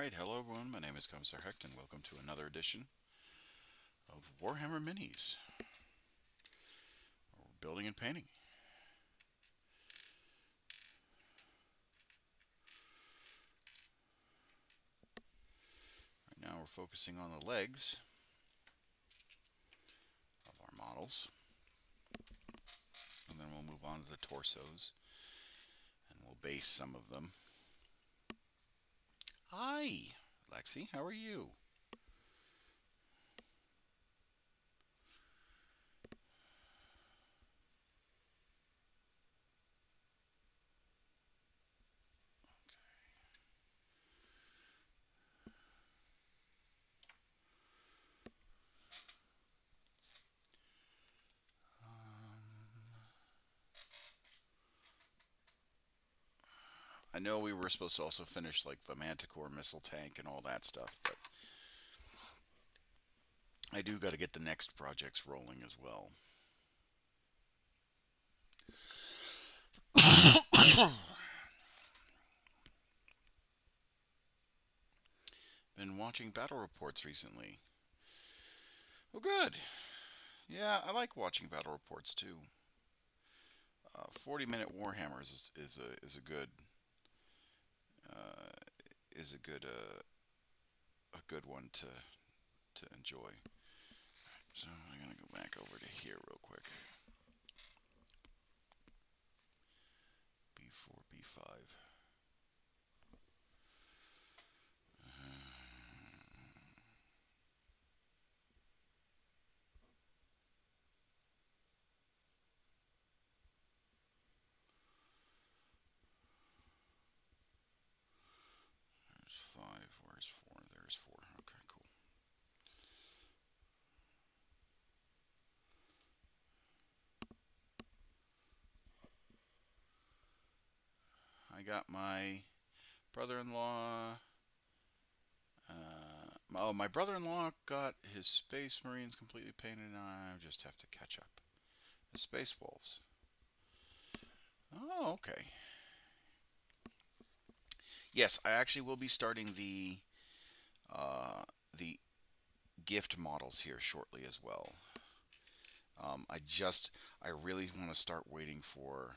Alright, hello everyone, my name is Commissar Hecht and welcome to another edition of Warhammer Minis, or building and painting. Right now we're focusing on the legs of our models, and then we'll move on to the torsos, and we'll base some of them. Hi, Lexi, how are you? I know we were supposed to also finish like the Manticore missile tank and all that stuff, but I do got to get the next projects rolling as well. Been watching battle reports recently. Well, good. Yeah, I like watching battle reports too. 40-minute Warhammers is a good uh, is a good one to enjoy. So I'm gonna go back over to here real quick. B4, B5. There's 5. Where's 4? There's 4. Okay, cool. I got my brother-in-law. My brother-in-law got his Space Marines completely painted, and I just have to catch up. The Space Wolves. Oh, okay. Yes, I actually will be starting the gift models here shortly as well. I really want to start waiting for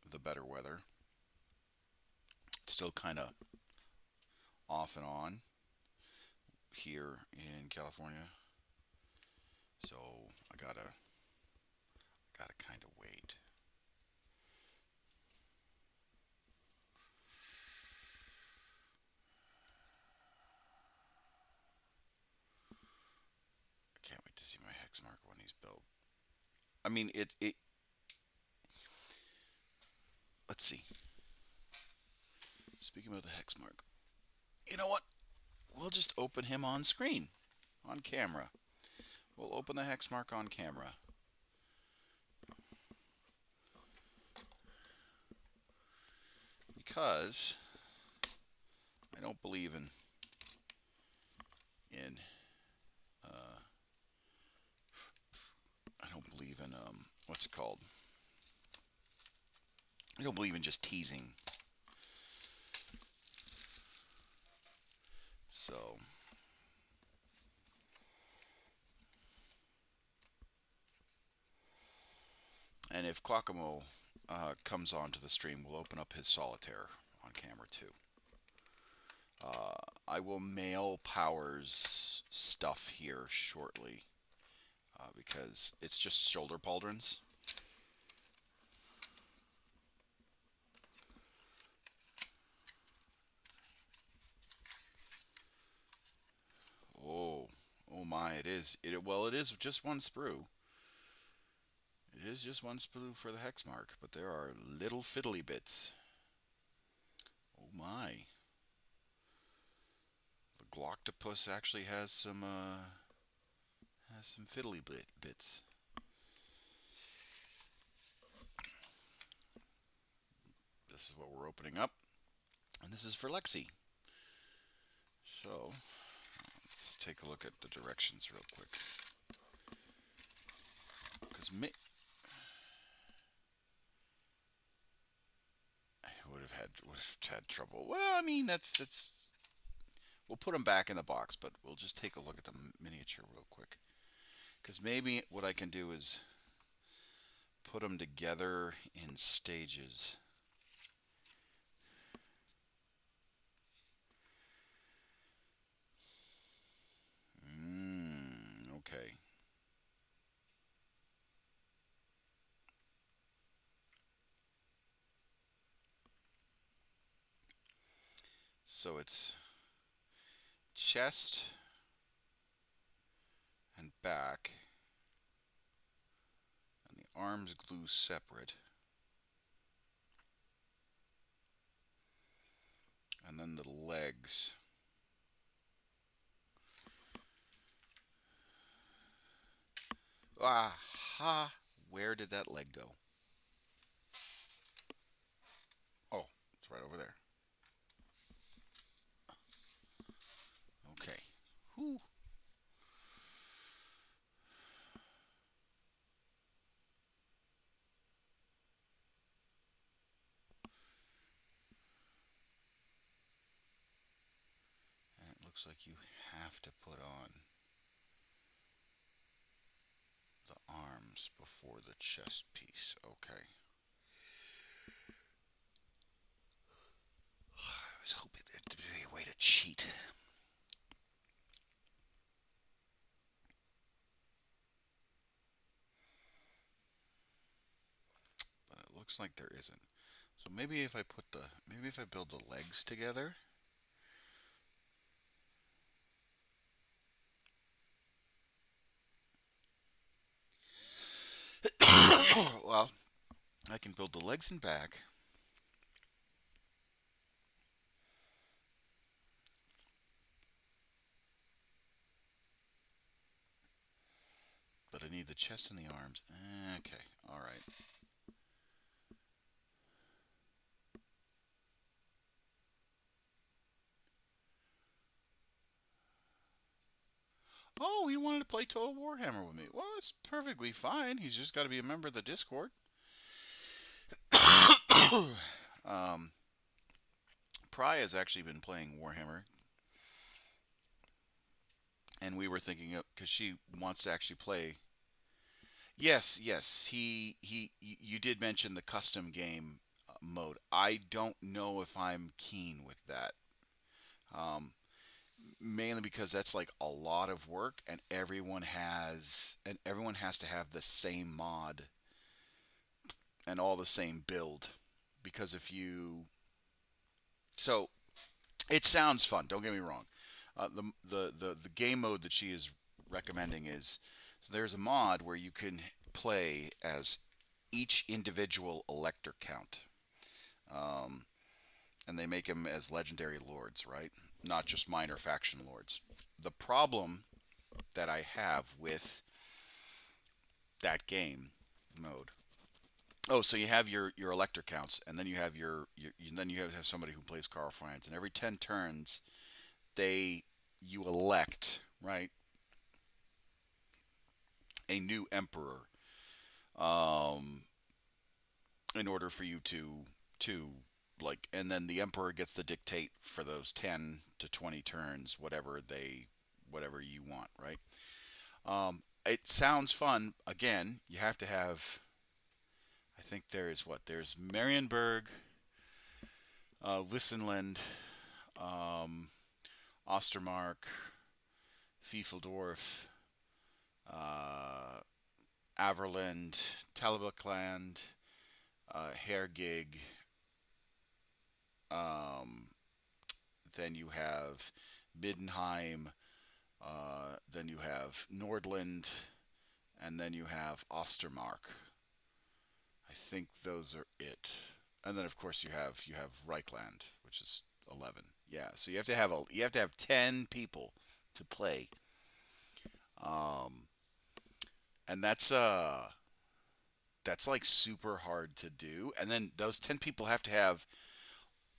the better weather. It's still kind of off and on here in California, so I gotta kind of wait. I can't wait to see my hex marker when he's built. I mean, it. Let's see. Speaking of the hex mark, you know what? We'll just open him on screen, on camera. We'll open the hex mark on camera. Because I don't believe in I don't believe in what's it called? I don't believe in just teasing. So and if Quackamo comes onto the stream, we'll open up his solitaire on camera too. I will mail Powers stuff here shortly because it's just shoulder pauldrons. Oh, oh my! It is. Well, it is just one sprue. It is just one sprue for the hex mark, but there are little fiddly bits. Oh my! The Gloctopus actually has some fiddly bits. This is what we're opening up, and this is for Lexi. So let's take a look at the directions real quick, because I would have had trouble. Well, I mean that's We'll put them back in the box, but we'll just take a look at the miniature real quick. Because maybe what I can do is put them together in stages. Okay. So it's chest and back, and the arms glue separate, and then the legs. Aha! Where did that leg go? Oh, it's right over there. Okay. Whew. And it looks like you have to put on the arms before the chest piece. Okay. I was hoping there'd be a way to cheat. But it looks like there isn't. So maybe if I build the legs together. Well, I can build the legs and back. But I need the chest and the arms. Okay, alright. Oh, he wanted to play Total Warhammer with me. Well, it's perfectly fine. He's just got to be a member of the Discord. um, Pry has actually been playing Warhammer, and we were thinking of because she wants to actually play. Yes, yes. You did mention the custom game mode. I don't know if I'm keen with that. Um, Mainly because that's like a lot of work, and everyone has to have the same mod and all the same build. Because if you so it sounds fun. Don't get me wrong. The game mode that she is recommending is so there's a mod where you can play as each individual elector count, um, and they make them as legendary lords, right? Not just minor faction lords. The problem that I have with that game mode. Oh, so you have your elector counts, and then you have then you have somebody who plays Carl Franz, and every 10 turns they you elect right a new emperor, um, in order for you to like, and then the emperor gets to dictate for those 10 to 20 turns whatever you want, right? It sounds fun. Again, you have to have. I think there's Marienburg, Wissenland, um, Ostermark, Fiefeldorf, uh, Averland, Talabakland, Hergig. Um, then you have Middenheim. Then you have Nordland, and then you have Ostermark. I think those are it. And then of course you have Reichland, which is 11. Yeah, so you have to have 10 people to play. Um, and that's like super hard to do. And then those 10 people have to have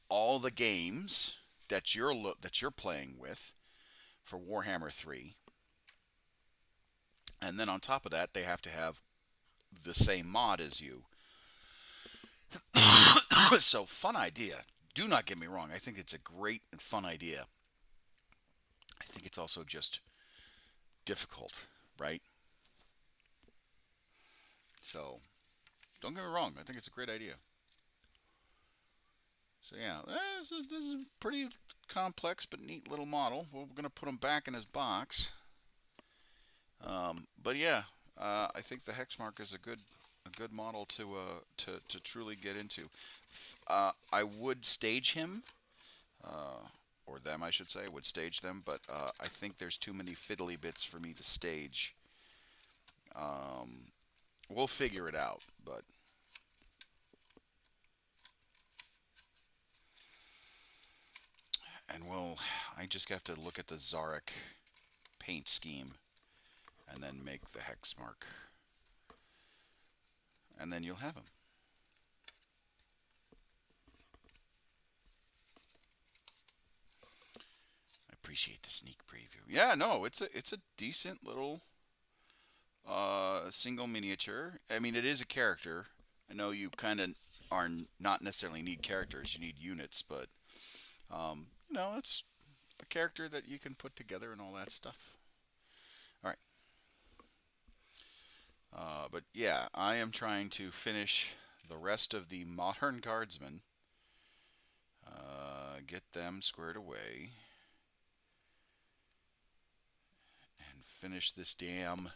all the games that you're playing with for Warhammer 3. And then on top of that, they have to have the same mod as you. So fun idea. Do not get me wrong. I think it's a great and fun idea. I think it's also just difficult, right? So don't get me wrong. I think it's a great idea. So yeah, this is a pretty complex but neat little model. We're gonna put him back in his box. But yeah, I think the hex mark is a good model to truly get into. I would stage him, or them, I should say. I would stage them, but I think there's too many fiddly bits for me to stage. Um, we'll figure it out, but and we'll. I just have to look at the Zarek paint scheme and then make the hex mark, and then you'll have him. I appreciate the sneak preview. Yeah, no, it's a decent little single miniature. I mean, it is a character. I know you kind of are not necessarily need characters. You need units, but it's a character that you can put together and all that stuff. All right. But yeah, I am trying to finish the rest of the modern guardsmen, get them squared away, and finish this damn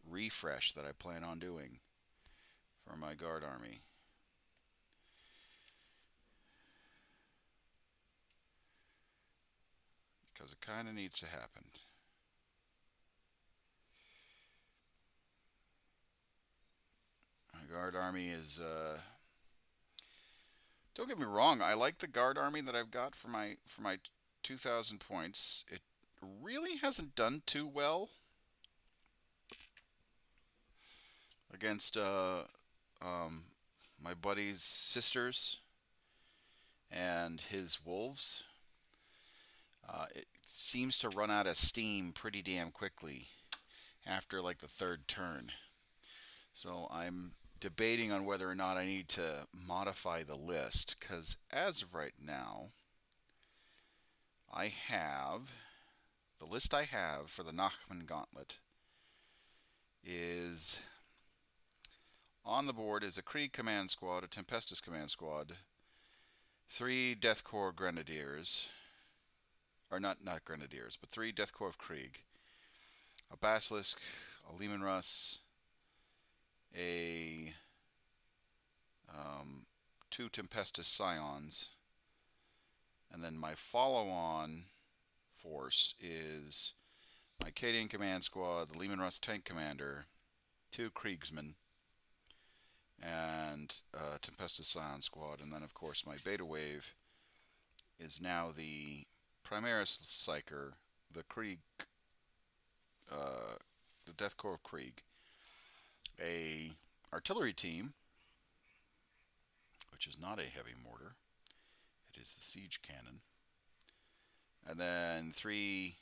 refresh that I plan on doing for my guard army. Because it kind of needs to happen. My guard army is. Don't get me wrong. I like the guard army that I've got for my 2,000 points. It really hasn't done too well against um, my buddy's sisters and his wolves. It seems to run out of steam pretty damn quickly after like the third turn. So I'm debating on whether or not I need to modify the list, because as of right now, I have the list I have for the Nachman Gauntlet is on the board is a Krieg Command Squad, a Tempestus Command Squad, 3 Death Corps Grenadiers, or not Grenadiers, but 3 Death Corps of Krieg, a Basilisk, a Lehman Russ, a 2 Tempestus Scions, and then my follow-on force is my Cadian Command Squad, the Lehman Russ Tank Commander, 2 Kriegsmen, and Tempestus Scion Squad, and then of course my Beta Wave is now the Primaris Psyker, the Krieg, the Death Corps of Krieg, a artillery team, which is not a heavy mortar, it is the siege cannon, and then 3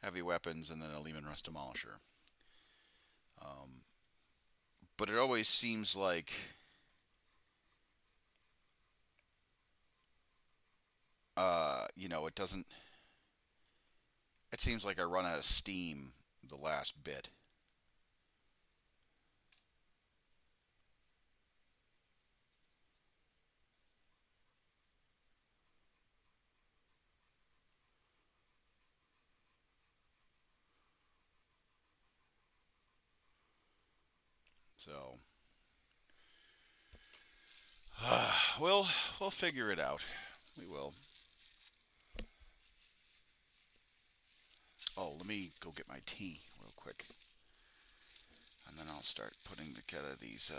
heavy weapons, and then a Lehman Russ Demolisher. But it always seems like it doesn't. It seems like I run out of steam the last bit. So we'll figure it out. We will. Oh, let me go get my tea real quick, and then I'll start putting together these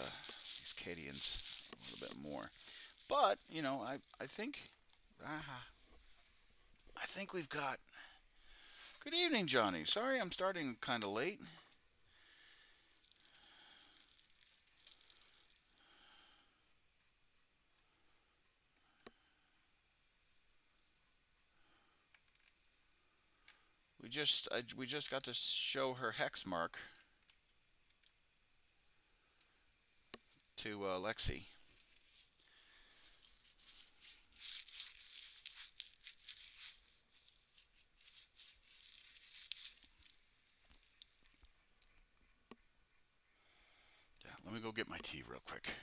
Cadians a little bit more. But I think I think we've got. Good evening, Johnny. Sorry, I'm starting kind of late. We just got to show her hex mark to Lexi. go get my tea real quick.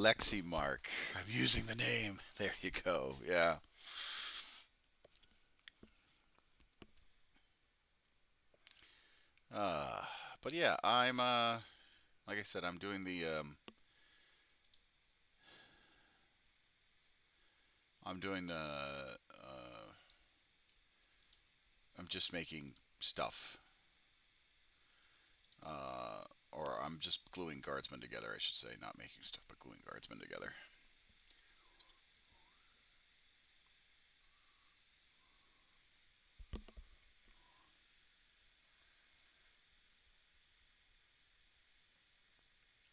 Lexi Mark. I'm using the name. There you go. Yeah. Uh, but yeah, I'm like I said, I'm doing I'm doing the I'm just making stuff. Or I'm just gluing guardsmen together, I should say, not making stuff, but gluing guardsmen together.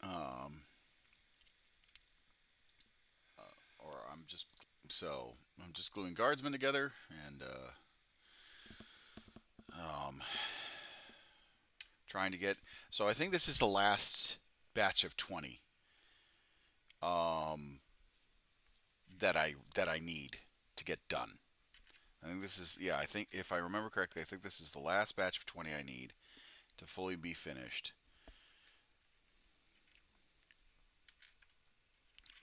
Um, or I'm just so I'm just gluing guardsmen together and um, trying to get. So I think this is the last batch of 20 um, that I need to get done. I think this is yeah. I think if I remember correctly, I think this is the last batch of 20 I need to fully be finished,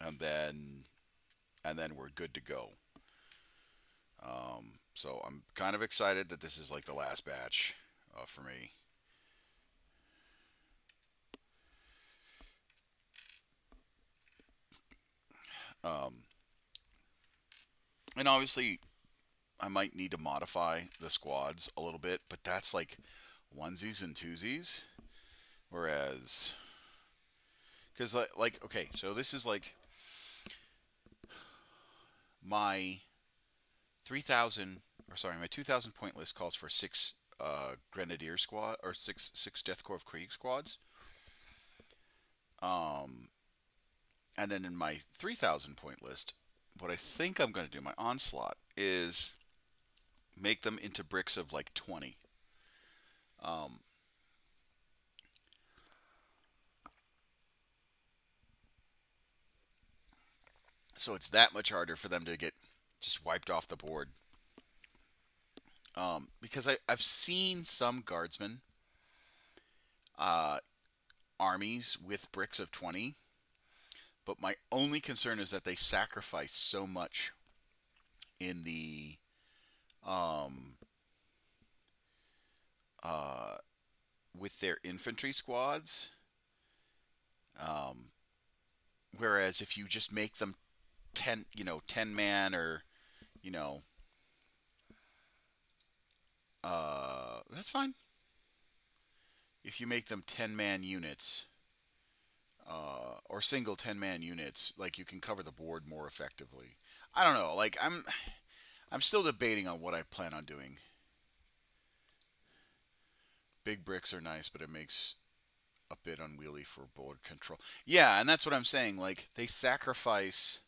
and then we're good to go. So I'm kind of excited that this is like the last batch for me. Um, and obviously, I might need to modify the squads a little bit, but that's like onesies and twosies. Whereas, because like okay, so this is like my 3,000 or sorry, my 2,000 point list calls for six Grenadier squad or six Death Corps of Krieg squads. Um, and then in my 3,000 point list, what I think I'm going to do my onslaught is make them into bricks of like 20. Um, so it's that much harder for them to get just wiped off the board. Because I've seen some guardsmen uh, armies with bricks of 20, but my only concern is that they sacrifice so much in the um, uh, with their infantry squads. Um, whereas if you just make them 10, 10 man or you know, that's fine. If you make them 10-man units or single 10-man units, like you can cover the board more effectively. I don't know. Like I'm still debating on what I plan on doing. Big bricks are nice, but it makes a bit unwieldy for board control. Yeah, and that's what I'm saying. Like they sacrifice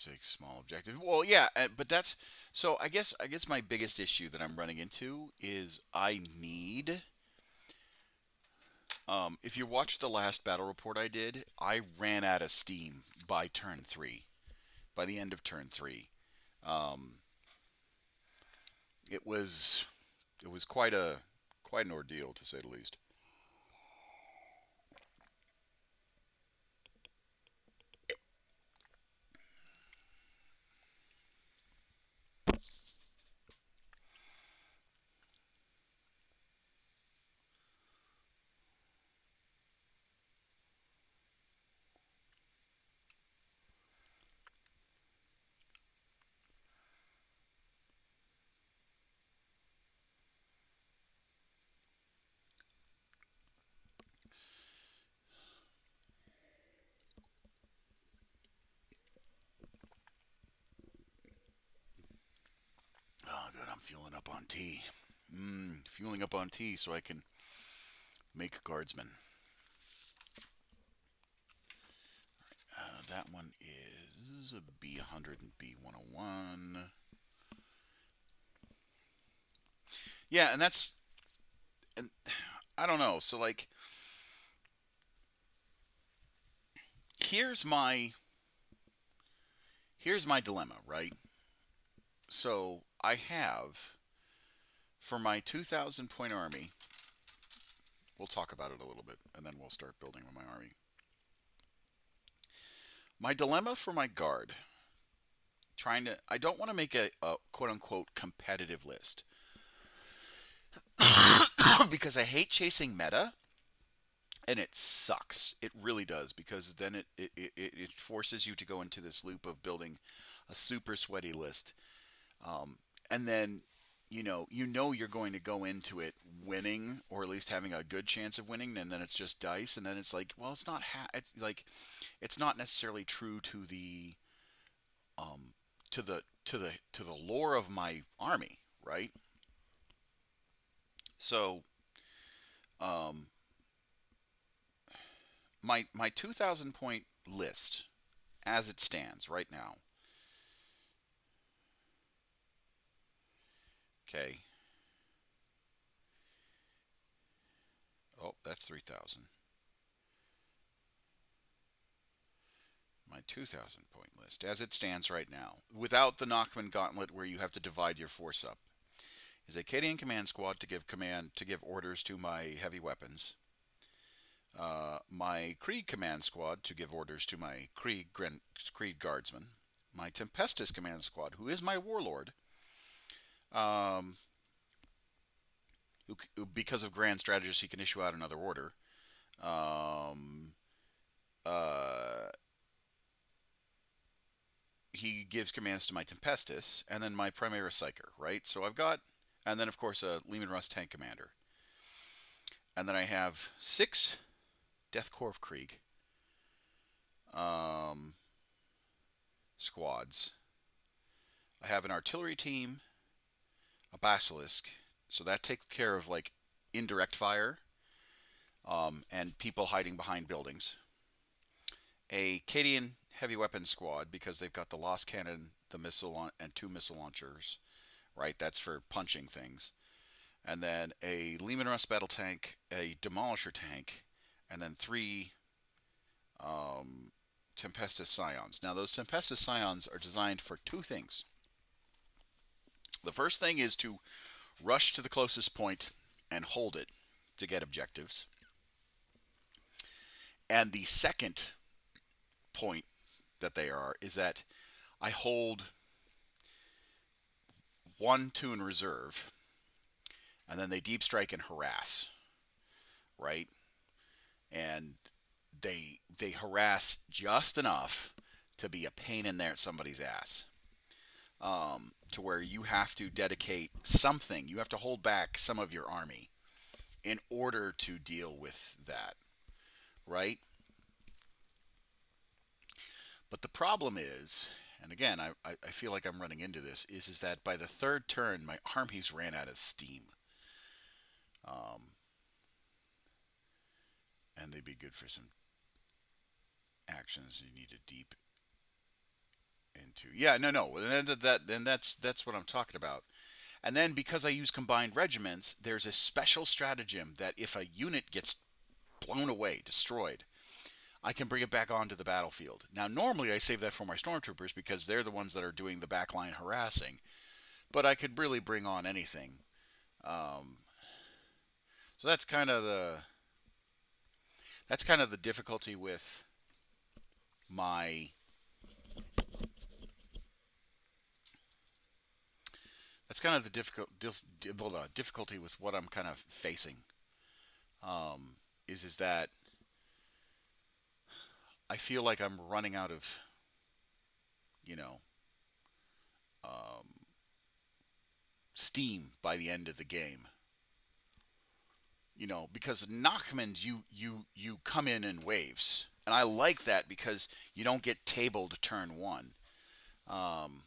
6 small objective. Well, yeah, but that's so. I guess my biggest issue that I'm running into is I need. If you watched the last battle report I did, I ran out of steam by turn 3. By the end of turn 3, um, it was quite an ordeal to say the least. Oh, good. I'm fueling up on tea. Fueling up on tea so I can make guardsmen. That one is a B100 and B101. Yeah, and I don't know. So like, here's my here's my dilemma, right? So I have for my 2,000 point army. We'll talk about it a little bit, and then we'll start building my army. My dilemma for my guard, I don't want to make a quote unquote competitive list because I hate chasing meta, and it sucks. It really does because then it forces you to go into this loop of building a super sweaty list, and then you know you're going to go into it winning or at least having a good chance of winning, and then it's just dice, and then it's like, well, it's like it's not necessarily true to the to the lore of my army, right? So um, my 2,000 point list as it stands right now. Okay. Oh, that's 3,000. My 2,000 point list as it stands right now, without the Nachman Gauntlet where you have to divide your force up, is a Cadian command squad to give orders to my heavy weapons. My Krieg command squad to give orders to my Krieg guardsmen. My Tempestus command squad, who is my warlord, um, who because of grand strategies he can issue out another order. Um, uh, he gives commands to my Tempestus, and then my Primera Psyker, right? So I've got, and then of course a Lehman Russ tank commander, and then I have 6 Death Corps of Krieg um, squads. I have an artillery team, a Basilisk, so that takes care of like indirect fire and people hiding behind buildings. A Cadian heavy weapons squad because they've got the Lost Cannon, the and 2 missile launchers, right? That's for punching things. And then a Lehman Russ battle tank, a Demolisher tank, and then 3 um, Tempestus Scions. Now, those Tempestus Scions are designed for 2 things. The first thing is to rush to the closest point and hold it to get objectives. And the second point that they are is that I hold 1, 2 in reserve, and then they deep strike and harass, right? And they harass just enough to be a pain in there at somebody's ass. To where you have to dedicate something, you have to hold back some of your army in order to deal with that, right? But the problem is, and again, I feel like I'm running into this, is that by the third turn, my armies ran out of steam. Um, and they'd be good for some actions. You need a deep into. Yeah, no. Then that's what I'm talking about. And then because I use combined regiments, there's a special stratagem that if a unit gets blown away, destroyed, I can bring it back onto the battlefield. Now, normally I save that for my stormtroopers because they're the ones that are doing the backline harassing. But I could really bring on anything. Um, so that's kind of the difficulty with my that's kind of the difficulty with what I'm kind of facing. Um, is that I feel like I'm running out of you know um, steam by the end of the game. Because Nachmans, you come in waves, and I like that because you don't get tabled turn one. Um,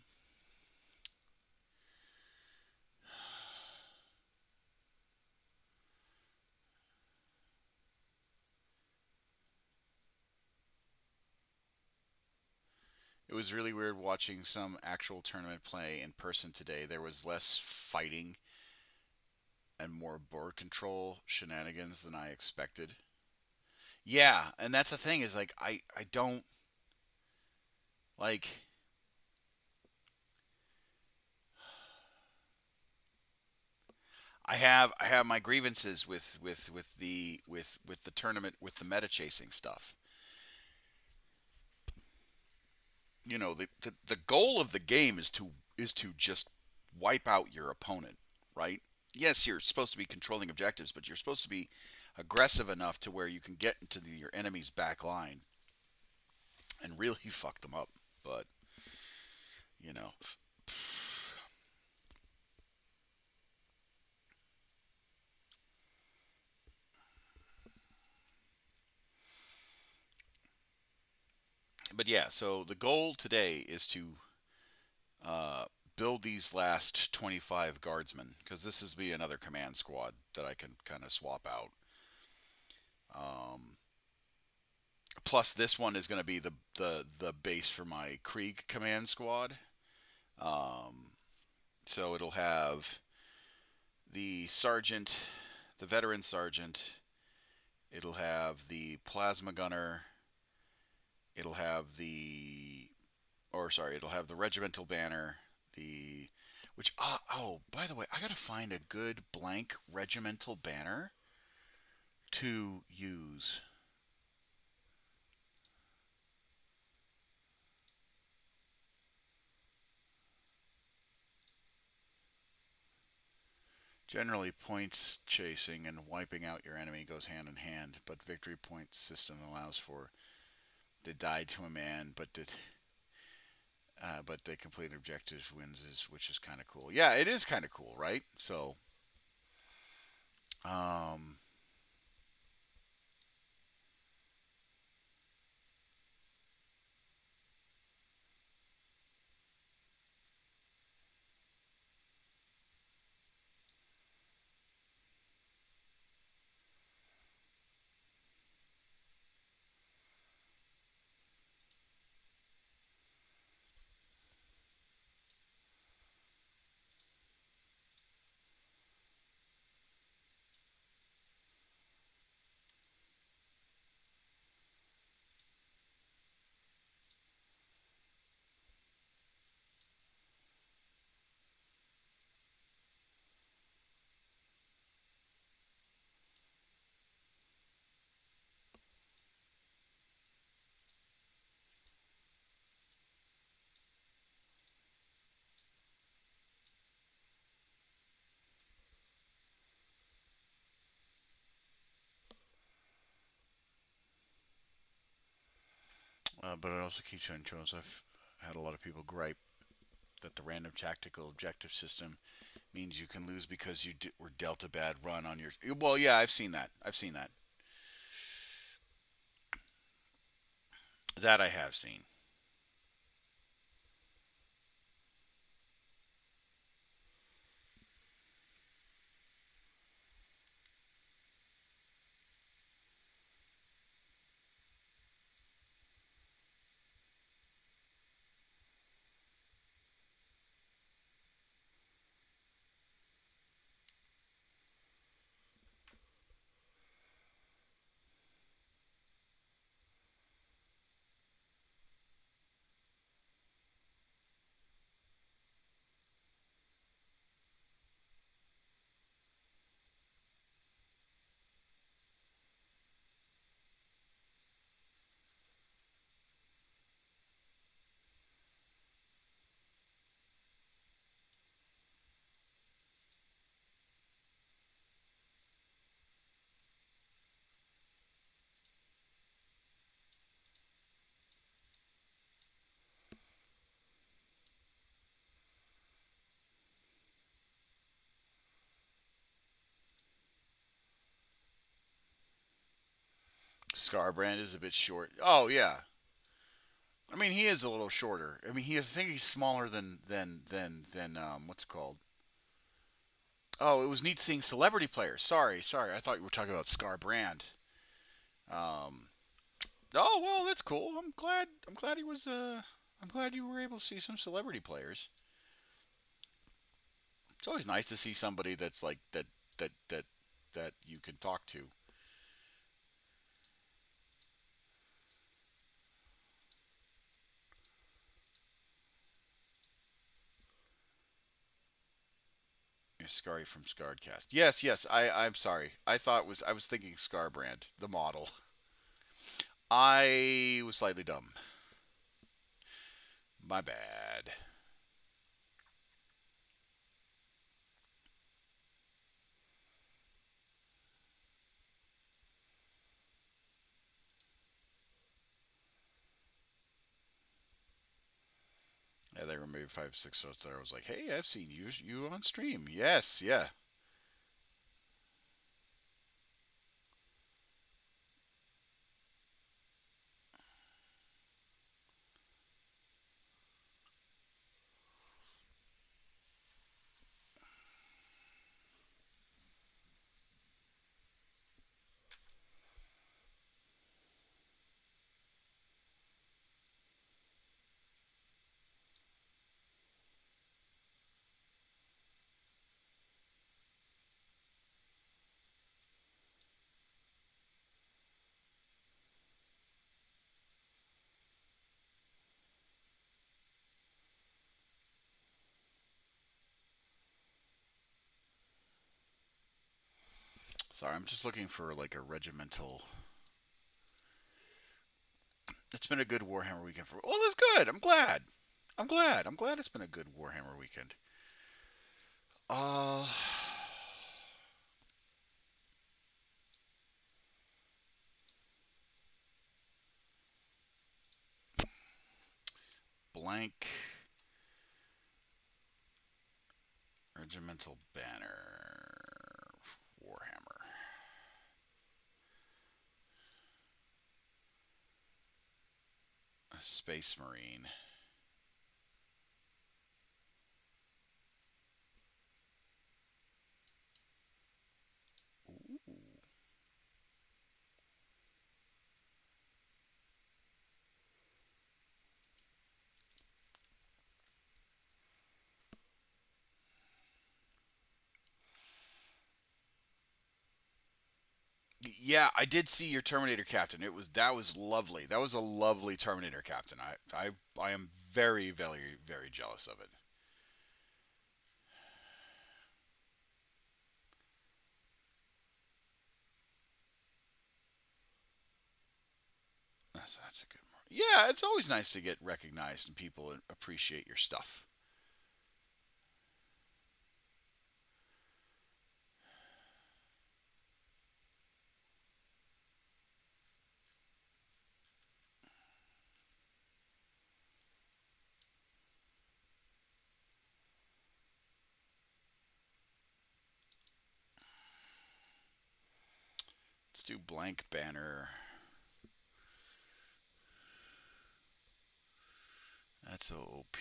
it was really weird watching some actual tournament play in person today. There was less fighting and more board control shenanigans than I expected. Yeah, and that's the thing is like I don't like I have my grievances with the tournament with the meta chasing stuff. The goal of the game is to just wipe out your opponent, right? Yes, you're supposed to be controlling objectives, but you're supposed to be aggressive enough to where you can get into your enemy's back line and really fuck them up. But you know, but yeah. So the goal today is to uh, build these last 25 guardsmen because this is be another command squad that I can kind of swap out. Um, Plus, this one is going to be the base for my Krieg command squad. Um, so it'll have the sergeant, the veteran sergeant. It'll have the plasma gunner. It'll have it'll have the regimental banner. The which by the way, I gotta find a good blank regimental banner to use. Generally, points chasing and wiping out your enemy goes hand in hand, but victory point system allows for the die to a man, but they complete objectives wins which is kind of cool. Yeah, it is kind of cool, right? So, um, but it also keeps you on trails. I've had a lot of people gripe that the random tactical objective system means you can lose because were dealt a bad run on your. Well, yeah, I've seen that. I've seen that. That I have seen. Scarbrand is a bit short. Oh yeah, I mean he is a little shorter. I mean I think he's smaller than what's it called? Oh, it was neat seeing celebrity players. Sorry, I thought you were talking about Scarbrand. Um, oh well, that's cool. I'm glad he was. I'm glad you were able to see some celebrity players. It's always nice to see somebody that's like that you can talk to. Scary from Scarredcast. Yes. I'm sorry. I was thinking Scarbrand, the model. I was slightly dumb. My bad. Yeah, they were maybe 5 6 months there. I was like, hey, I've seen you on stream. Yes, yeah. Sorry, I'm just looking for like a regimental. It's been a good Warhammer weekend for. Well, that's good. I'm glad. I'm glad it's been a good Warhammer weekend. Uh, blank regimental banner Warhammer. A Space Marine. Ooh. Yeah, I did see your Terminator Captain. That was lovely. That was a lovely Terminator Captain. I am very jealous of it. That's a good one. Yeah, it's always nice to get recognized and people appreciate your stuff. Let's do blank banner. That's OP.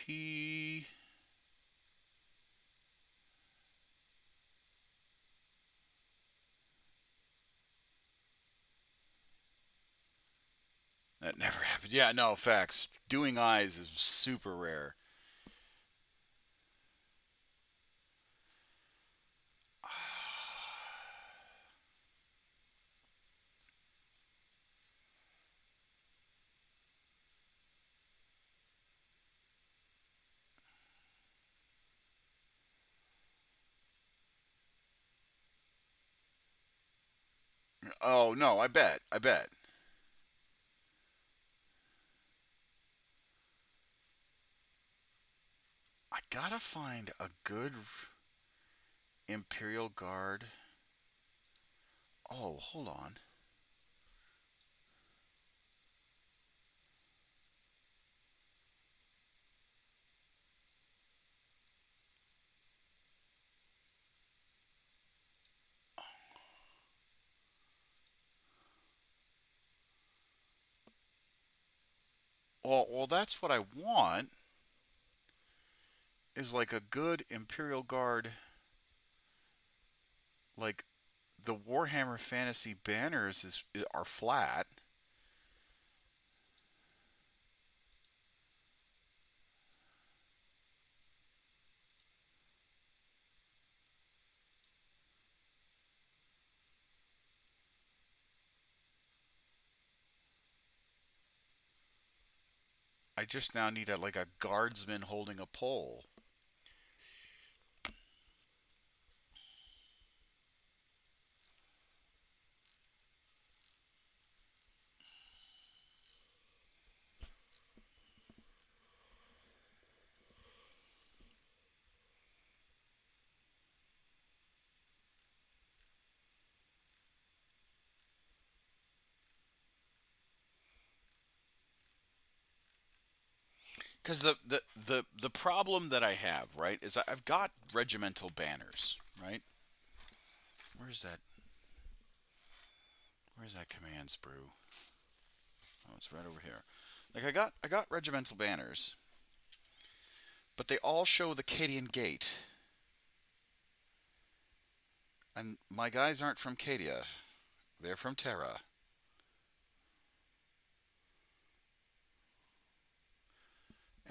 That never happened. Yeah, no, facts. Doing eyes is super rare. Oh, no, I bet. I bet. I gotta find a good Imperial Guard. Oh, hold on. Well, that's what I want. Is like a good Imperial Guard, like the Warhammer Fantasy banners are flat. I just now need like a guardsman holding a pole. Because the problem that I have, right, is I've got regimental banners, right? Where's that? Where's that command sprue? Oh, it's right over here. Like I got regimental banners, but they all show the Cadian Gate, and my guys aren't from Cadia; they're from Terra.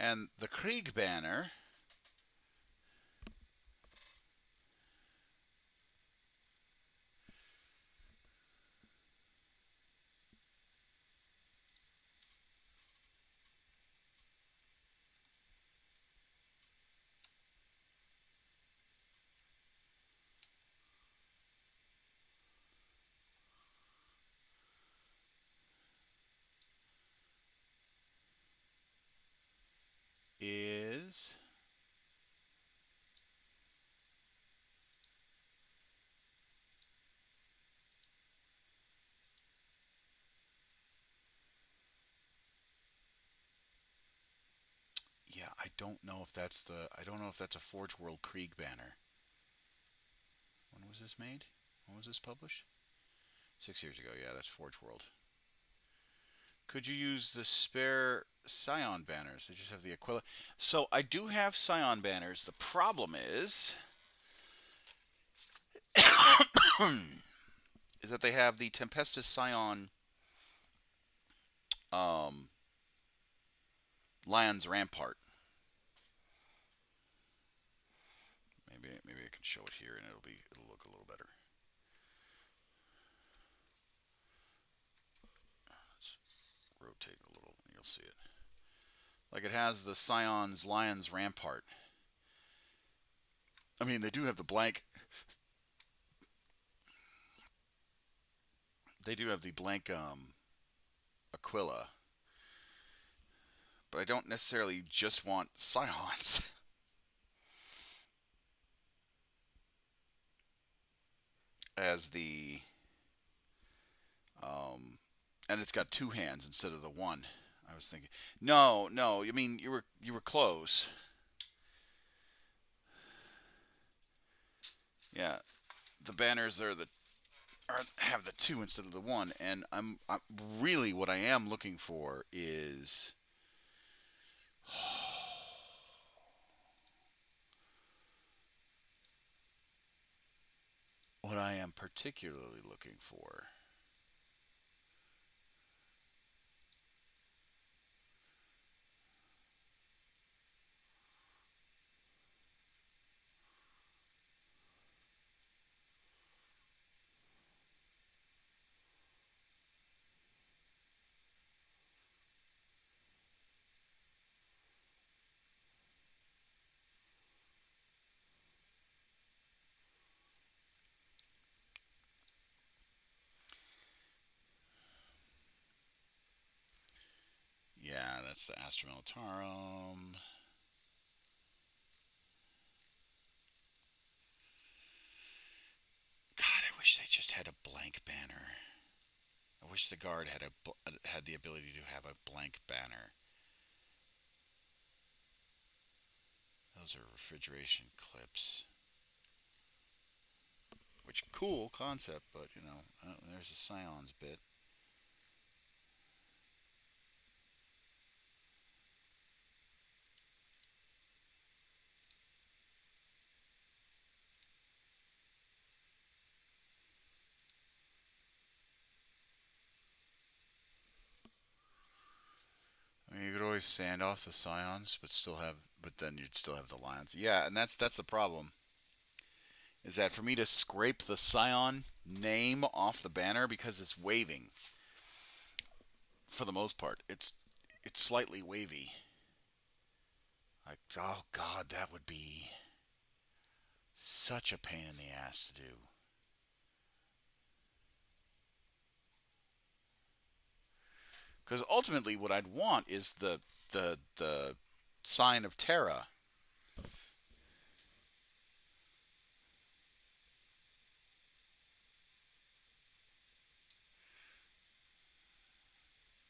And the Krieg banner is yeah. I don't know if that's a Forge World Krieg banner. When was this made? When was this published? 6 years ago. Yeah, that's Forge World. Could you use the spare Scion banners? They just have the Aquila. So I do have Scion banners. The problem is that they have the Tempestus Scion um, Lion's Rampart. Maybe I can show it here and it'll look a little better. Let's rotate a little and you'll see it. Like it has the Scion's Lion's Rampart. I mean, they do have the blank. They do have the blank Aquila, but I don't necessarily just want Scions as the and it's got two hands instead of the one. I was thinking, no, no. I mean, you were close. Yeah, the banners have the two instead of the one, and I'm really what I am looking for is what I am particularly looking for. Yeah, that's the Astra Militarum. God, I wish they just had a blank banner. I wish the guard had the ability to have a blank banner. Those are refrigeration clips. Which cool concept, but there's a Scions bit. always sand off the scions, but then you'd still have the lions. Yeah, and that's the problem. Is that for me to scrape the scion name off the banner because it's waving? For the most part, it's slightly wavy. Like, oh god, that would be such a pain in the ass to do. Because ultimately, what I'd want is the sign of Terra.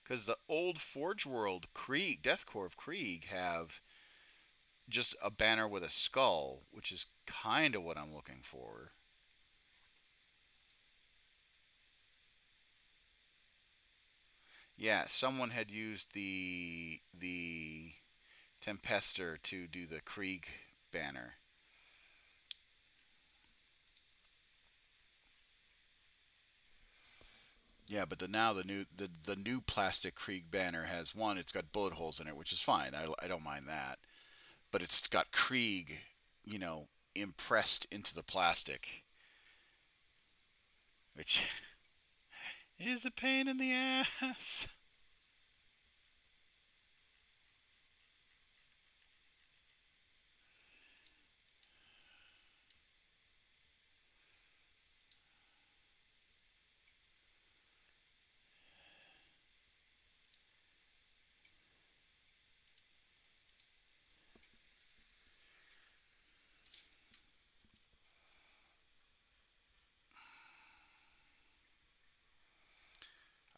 Because the old Forge World Krieg, Death Corps of Krieg, have just a banner with a skull, which is kind of what I'm looking for. Yeah, someone had used the Tempester to do the Krieg banner. Yeah, but now the new plastic Krieg banner has one. It's got bullet holes in it, which is fine. I don't mind that. But it's got Krieg, impressed into the plastic, which is a pain in the ass.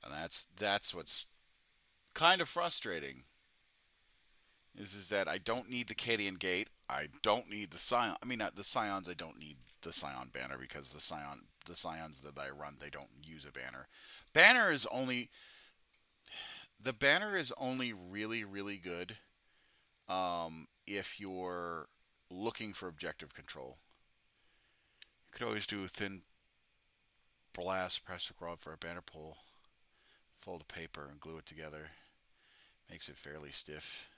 And that's what's kind of frustrating. Is that I don't need the Cadian Gate. I don't need the Scion. I mean, not the Scions. I don't need the Scion banner because the Scions that I run, they don't use a banner. Banner is only the banner is only really good if you're looking for objective control. You could always do a thin blast plastic rod for a banner pull, fold a paper and glue it together. Makes it fairly stiff.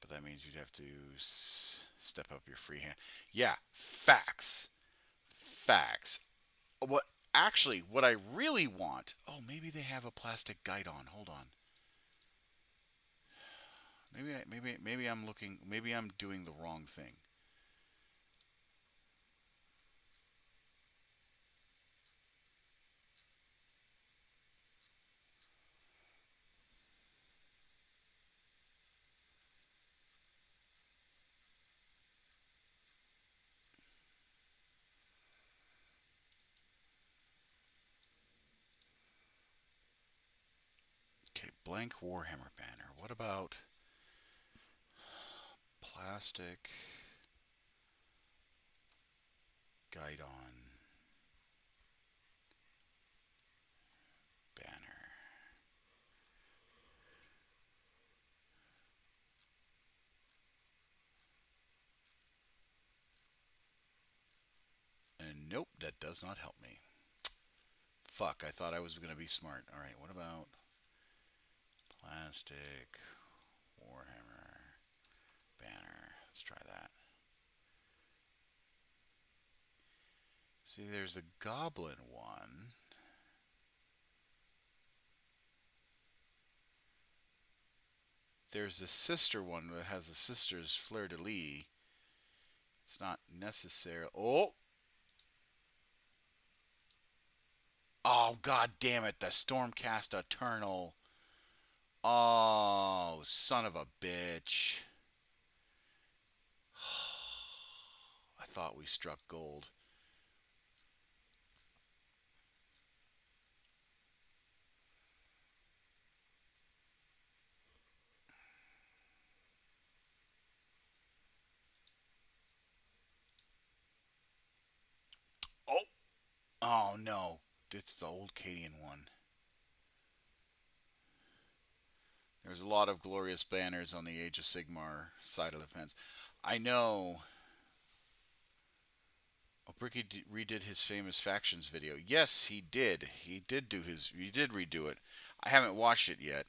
But that means you'd have to step up your freehand. Yeah, facts. Facts. What I really want. Oh, maybe they have a plastic guide on. Hold on. Maybe I'm looking. Maybe I'm doing the wrong thing. Okay, blank Warhammer banner. What about plastic guide on banner? And nope, that does not help me. Fuck, I thought I was going to be smart. Alright, what about plastic Warhammer banner? Let's try that. See, there's the goblin one. There's the sister one that has the sister's fleur de lis. It's not necessary. Oh! Oh, god damn it. The Stormcast Eternal. Oh, son of a bitch. I thought we struck gold. Oh! Oh, no. It's the old Cadian one. There's a lot of glorious banners on the Age of Sigmar side of the fence. I know. Oh, Bricky redid his famous factions video. Yes, he did. He did redo it. I haven't watched it yet.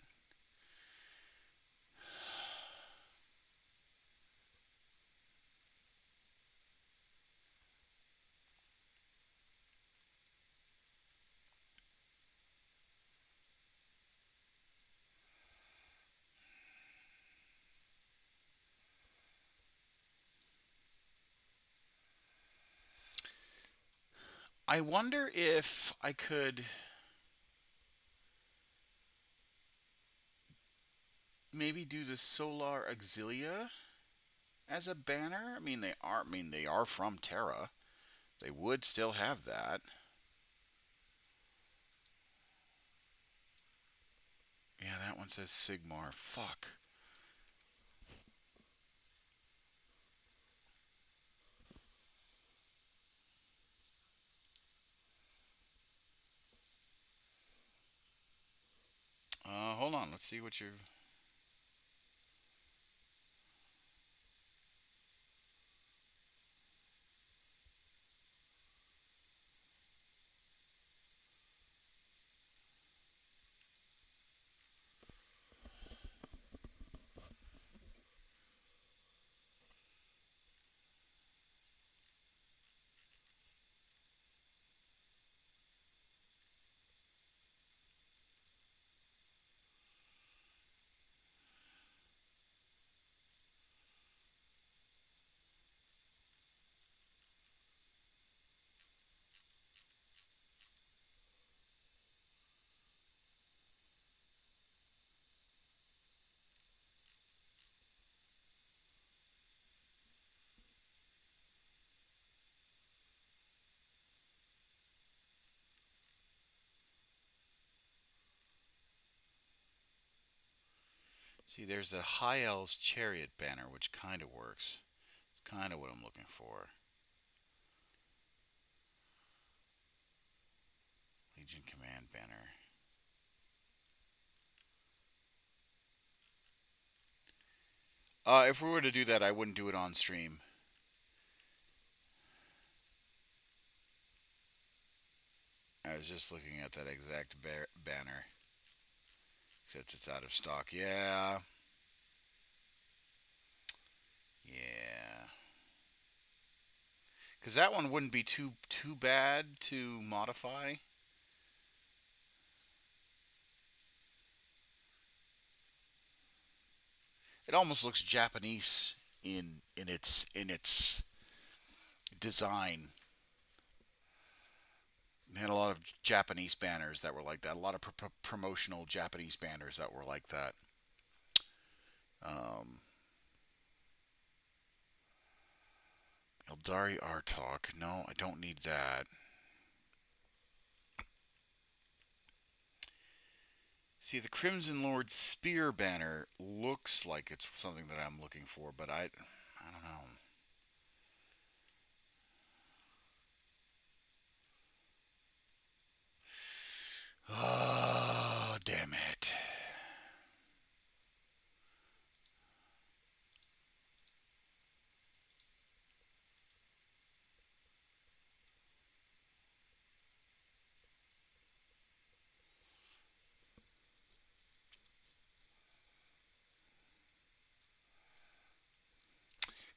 I wonder if I could maybe do the Solar Auxilia as a banner. I mean they are from Terra. They would still have that. Yeah, that one says Sigmar. Fuck. Hold on. Let's see what you. See, there's a High Elves Chariot banner, which kind of works. It's kind of what I'm looking for. Legion Command banner. If we were to do that, I wouldn't do it on stream. I was just looking at that exact banner. Except it's out of stock. Yeah. Yeah. Because that one wouldn't be too bad to modify. It almost looks Japanese in its design. They had a lot of Japanese banners that were like that. A lot of promotional Japanese banners that were like that. Um, Eldari Artok. No, I don't need that. See, the Crimson Lord Spear banner looks like it's something that I'm looking for, but I don't know. Oh, damn it.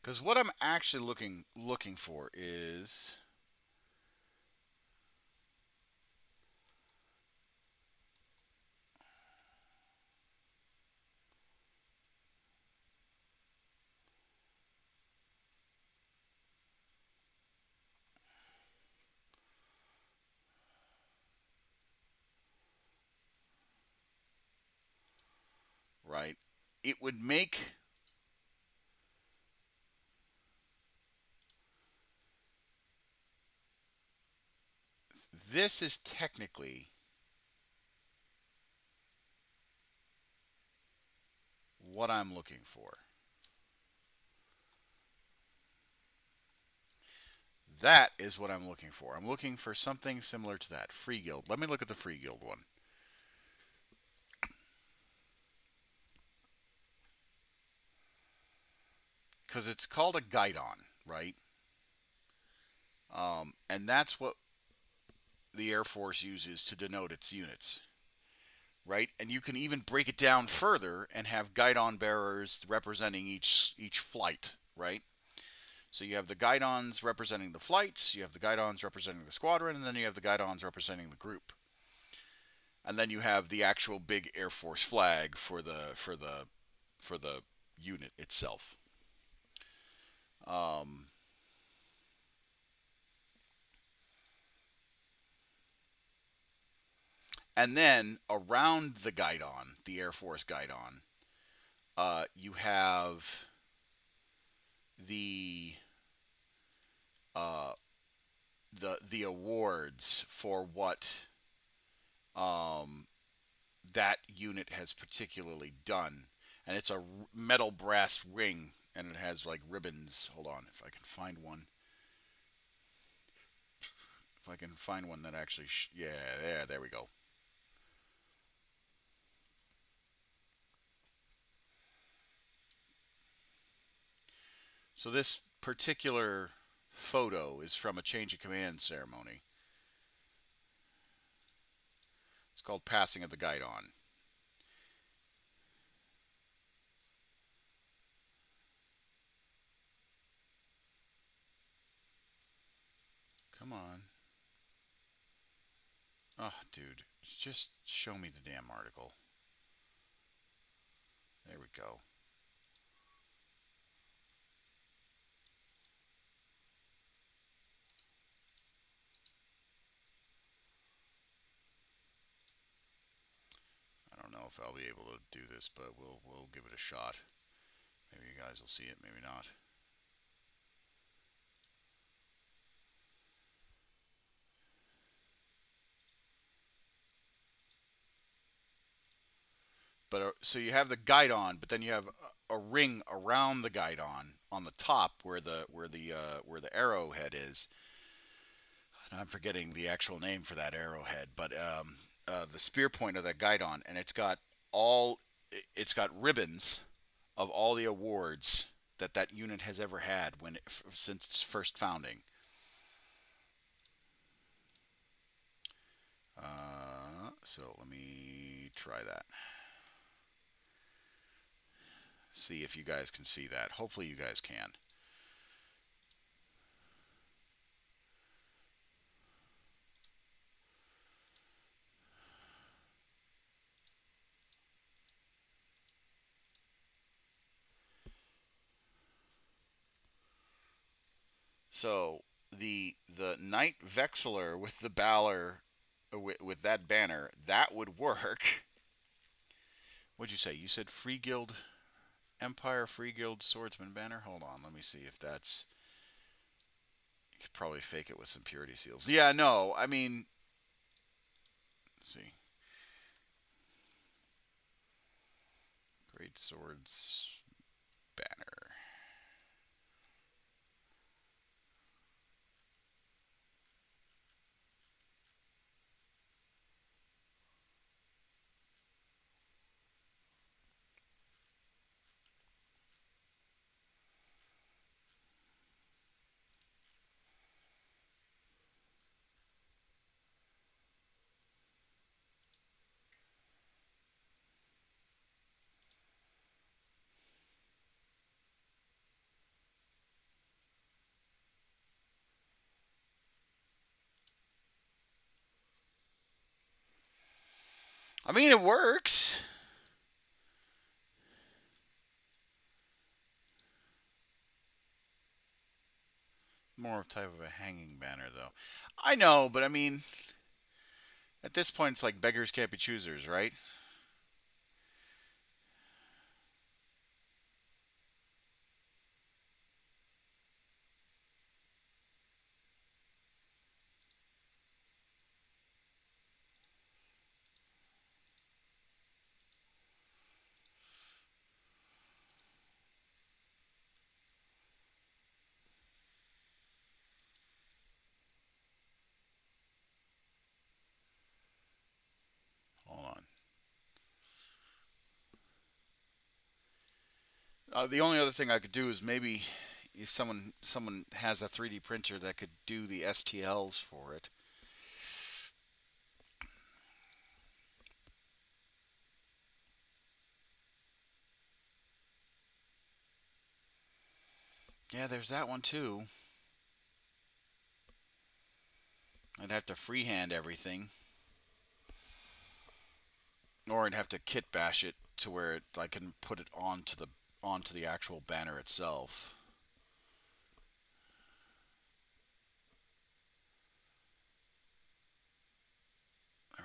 Because what I'm actually looking for is right. It would make this is technically what I'm looking for. That is what I'm looking for. I'm looking for something similar to that. Free Guild. Let me look at the Free Guild one. Because it's called a Guidon, right? And that's what the Air Force uses to denote its units, right? And you can even break it down further and have Guidon bearers representing each flight, right? So you have the Guidons representing the flights, you have the Guidons representing the squadron, and then you have the Guidons representing the group. And then you have the actual big Air Force flag for the unit itself. Um, And then around the guidon, the Air Force guidon, you have the uh, the awards for what um, that unit has particularly done, and it's a metal brass ring, and it has like ribbons. Hold on, if I can find one. If I can find one that actually, yeah, there we go. So this particular photo is from a change of command ceremony. It's called Passing of the Guidon. Come on. Oh, dude, just show me the damn article. There we go. I don't know if I'll be able to do this, but we'll give it a shot. Maybe you guys will see it, maybe not. But so you have the guidon, but then you have a ring around the guidon on the top where the arrowhead is. And I'm forgetting the actual name for that arrowhead, but the spear point of that guidon, and it's got ribbons of all the awards that that unit has ever had since its first founding. So let me try that. See if you guys can see that. Hopefully you guys can. So the Knight Vexillor with the Balor with that banner, that would work. What'd you say? You said Free Guild Empire, Free Guild Swordsman banner? Hold on, let me see if that's. You could probably fake it with some purity seals. Yeah, no, I mean, let's see. Great Swords banner. I mean, it works. More of type of a hanging banner, though. I know, but I mean, at this point, it's like beggars can't be choosers, right? Hold on. The only other thing I could do is maybe if someone has a 3D printer that could do the STLs for it. Yeah, there's that one too. I'd have to freehand everything, or I'd have to kit bash it to where I can put it onto the actual banner itself.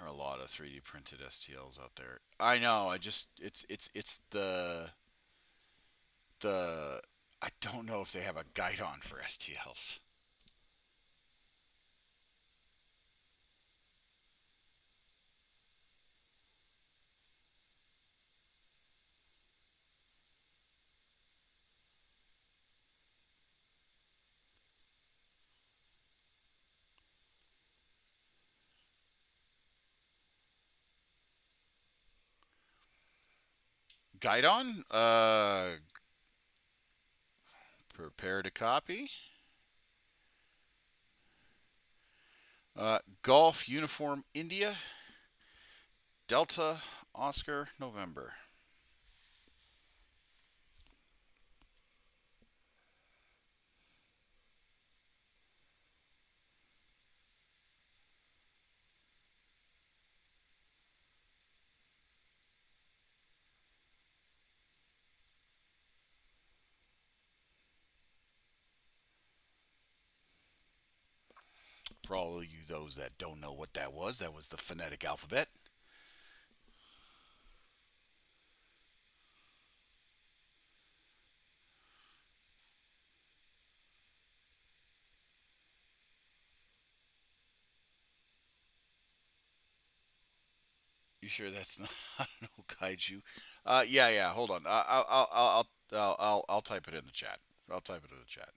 are a lot of 3D printed STLs out there. I know. I just it's the I don't know if they have a guide on for STLs. Guide on? Prepare to copy. Golf Uniform India, Delta Oscar November. For all of you those that don't know what that was the phonetic alphabet. You sure that's not no kaiju? Yeah, yeah. Hold on. I'll type it in the chat. I'll type it in the chat.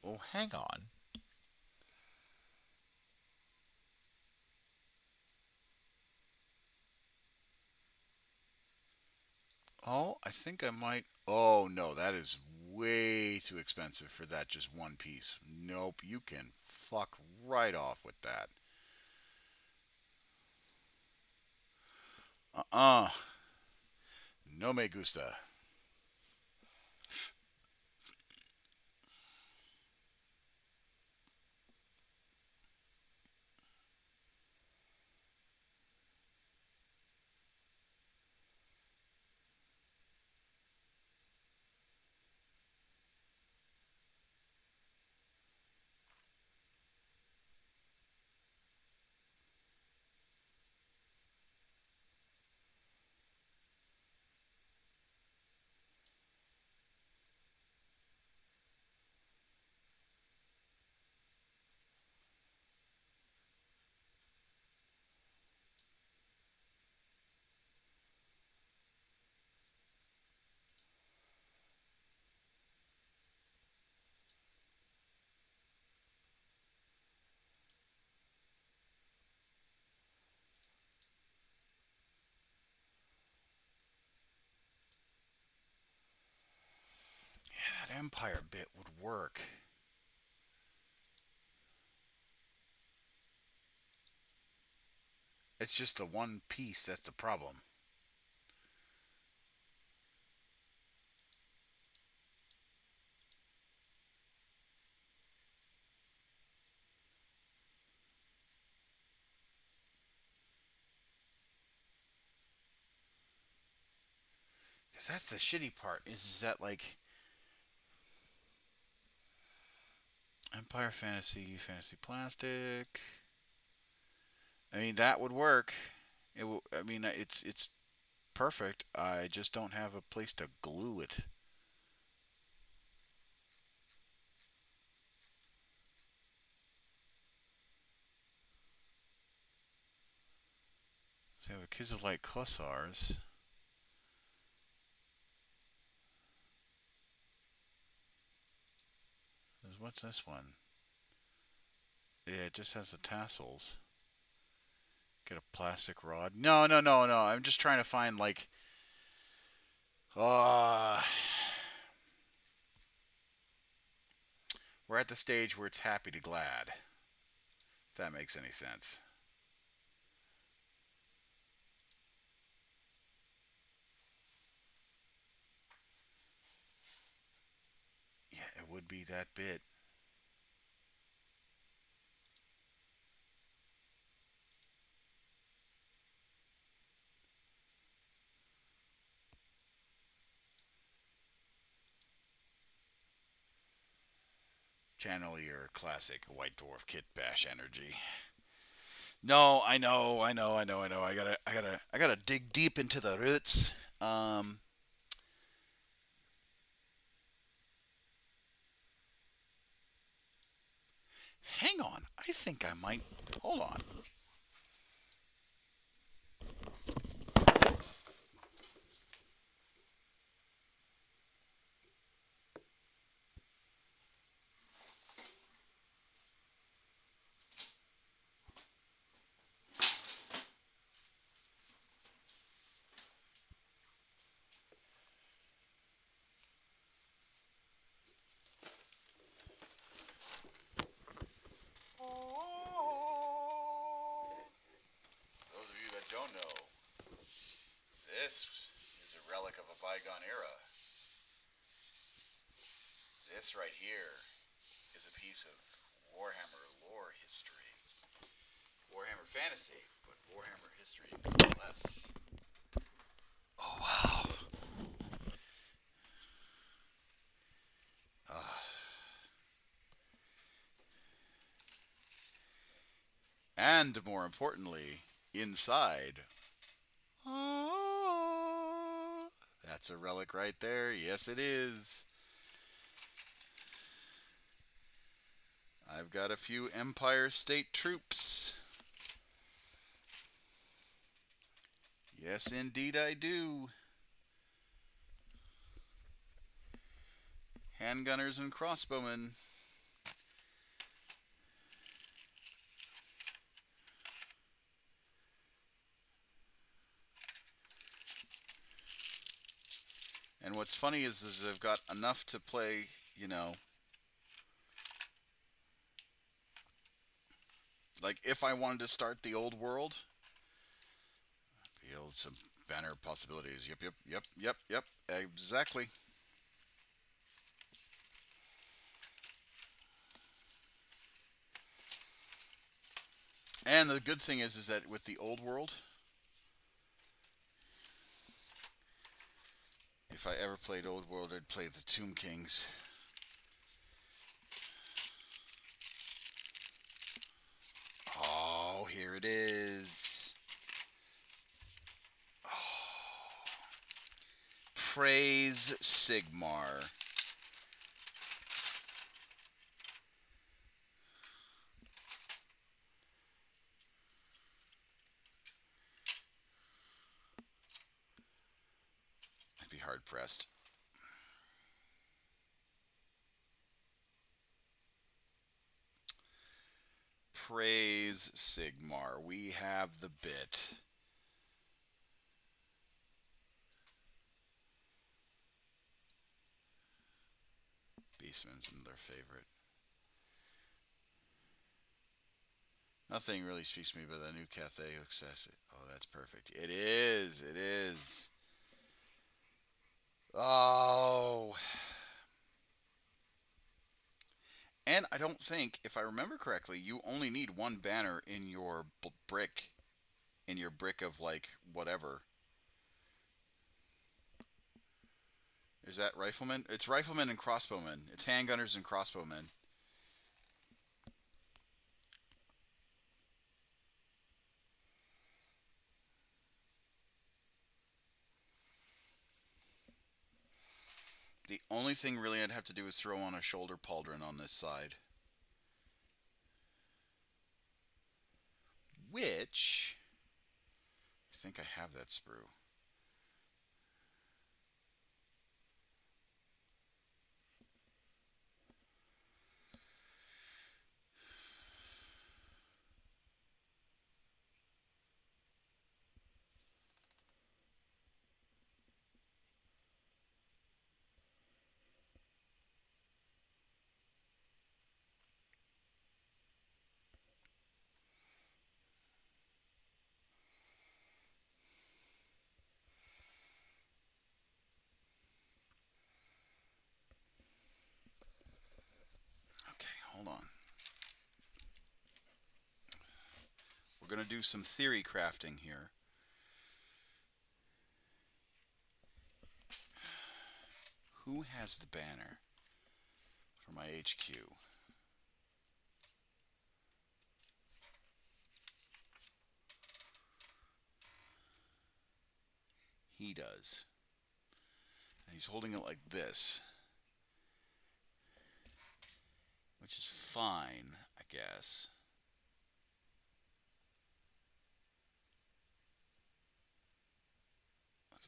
Oh, hang on. Oh, I think I might. Oh no, that is way too expensive for that just one piece. Nope, you can fuck right off with that. Uh-uh. No me gusta. Empire bit would work. It's just the one piece that's the problem. Because that's the shitty part, is that, like, Empire Fantasy, Fantasy Plastic. I mean, that would work. I mean, it's perfect. I just don't have a place to glue it. So I have a Kids of Light Commissars. What's this one? Yeah, it just has the tassels. Get a plastic rod. No, no, no, no. I'm just trying to find, like, uh we're at the stage where it's happy to glad. If that makes any sense. Yeah, it would be that bit. Channel your classic White Dwarf Kit Bash energy. No, I know, I know, I know, I know. I gotta dig deep into the roots. Um, Hang on. I think I might. Hold on. Those of you that don't know, this is a relic of a bygone era. This right here is a piece of Warhammer lore history. Warhammer fantasy, but Warhammer history nonetheless. Oh, wow. And more importantly, inside. Oh, that's a relic right there. Yes, it is. I've got a few Empire State Troops. Yes, indeed I do. Handgunners and crossbowmen. And what's funny is I've got enough to play, you know, like if I wanted to start the old world, build some banner possibilities. Yep, yep, yep, yep, yep, exactly. And the good thing is that with the old world, if I ever played old world, I'd play the Tomb Kings. Oh, here it is. Oh. Praise Sigmar. I'd be hard pressed. Praise Sigmar. We have the bit. policeman's their favorite. Nothing really speaks to me but the new Cathay success. Oh, that's perfect. It is. It is. Oh. And I don't think, if I remember correctly, you only need one banner in your brick, in your brick of like whatever. Is that riflemen? It's riflemen and crossbowmen. It's handgunners and crossbowmen. The only thing really I'd have to do is throw on a shoulder pauldron on this side. Which, I think I have that sprue. Okay, hold on. We're going to do some theory crafting here. Who has the banner for my HQ? He does. And he's holding it like this, which is fine, I guess.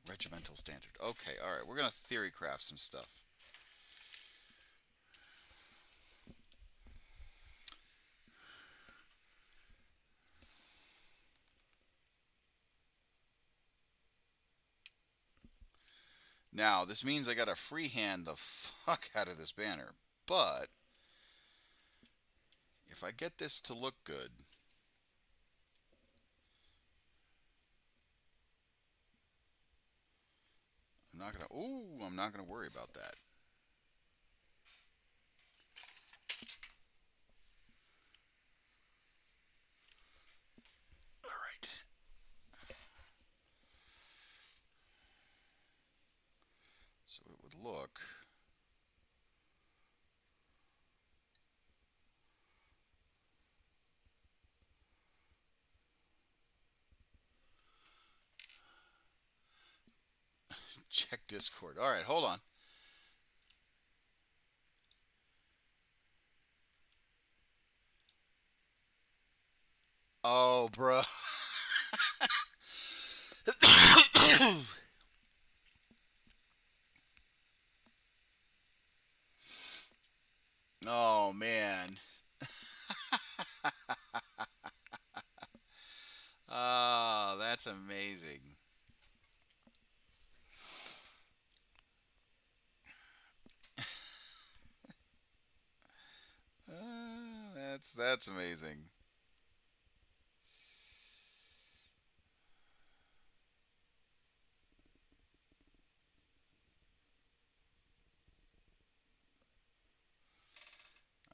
Regimental standard. Okay, alright, we're going to theory craft some stuff. Now, this means I got to freehand the fuck out of this banner, but if I get this to look good, I'm not gonna worry about that. All right. So it would look. Check Discord. All right, hold on. Oh, bro. Oh, man. Oh, that's amazing. That's amazing.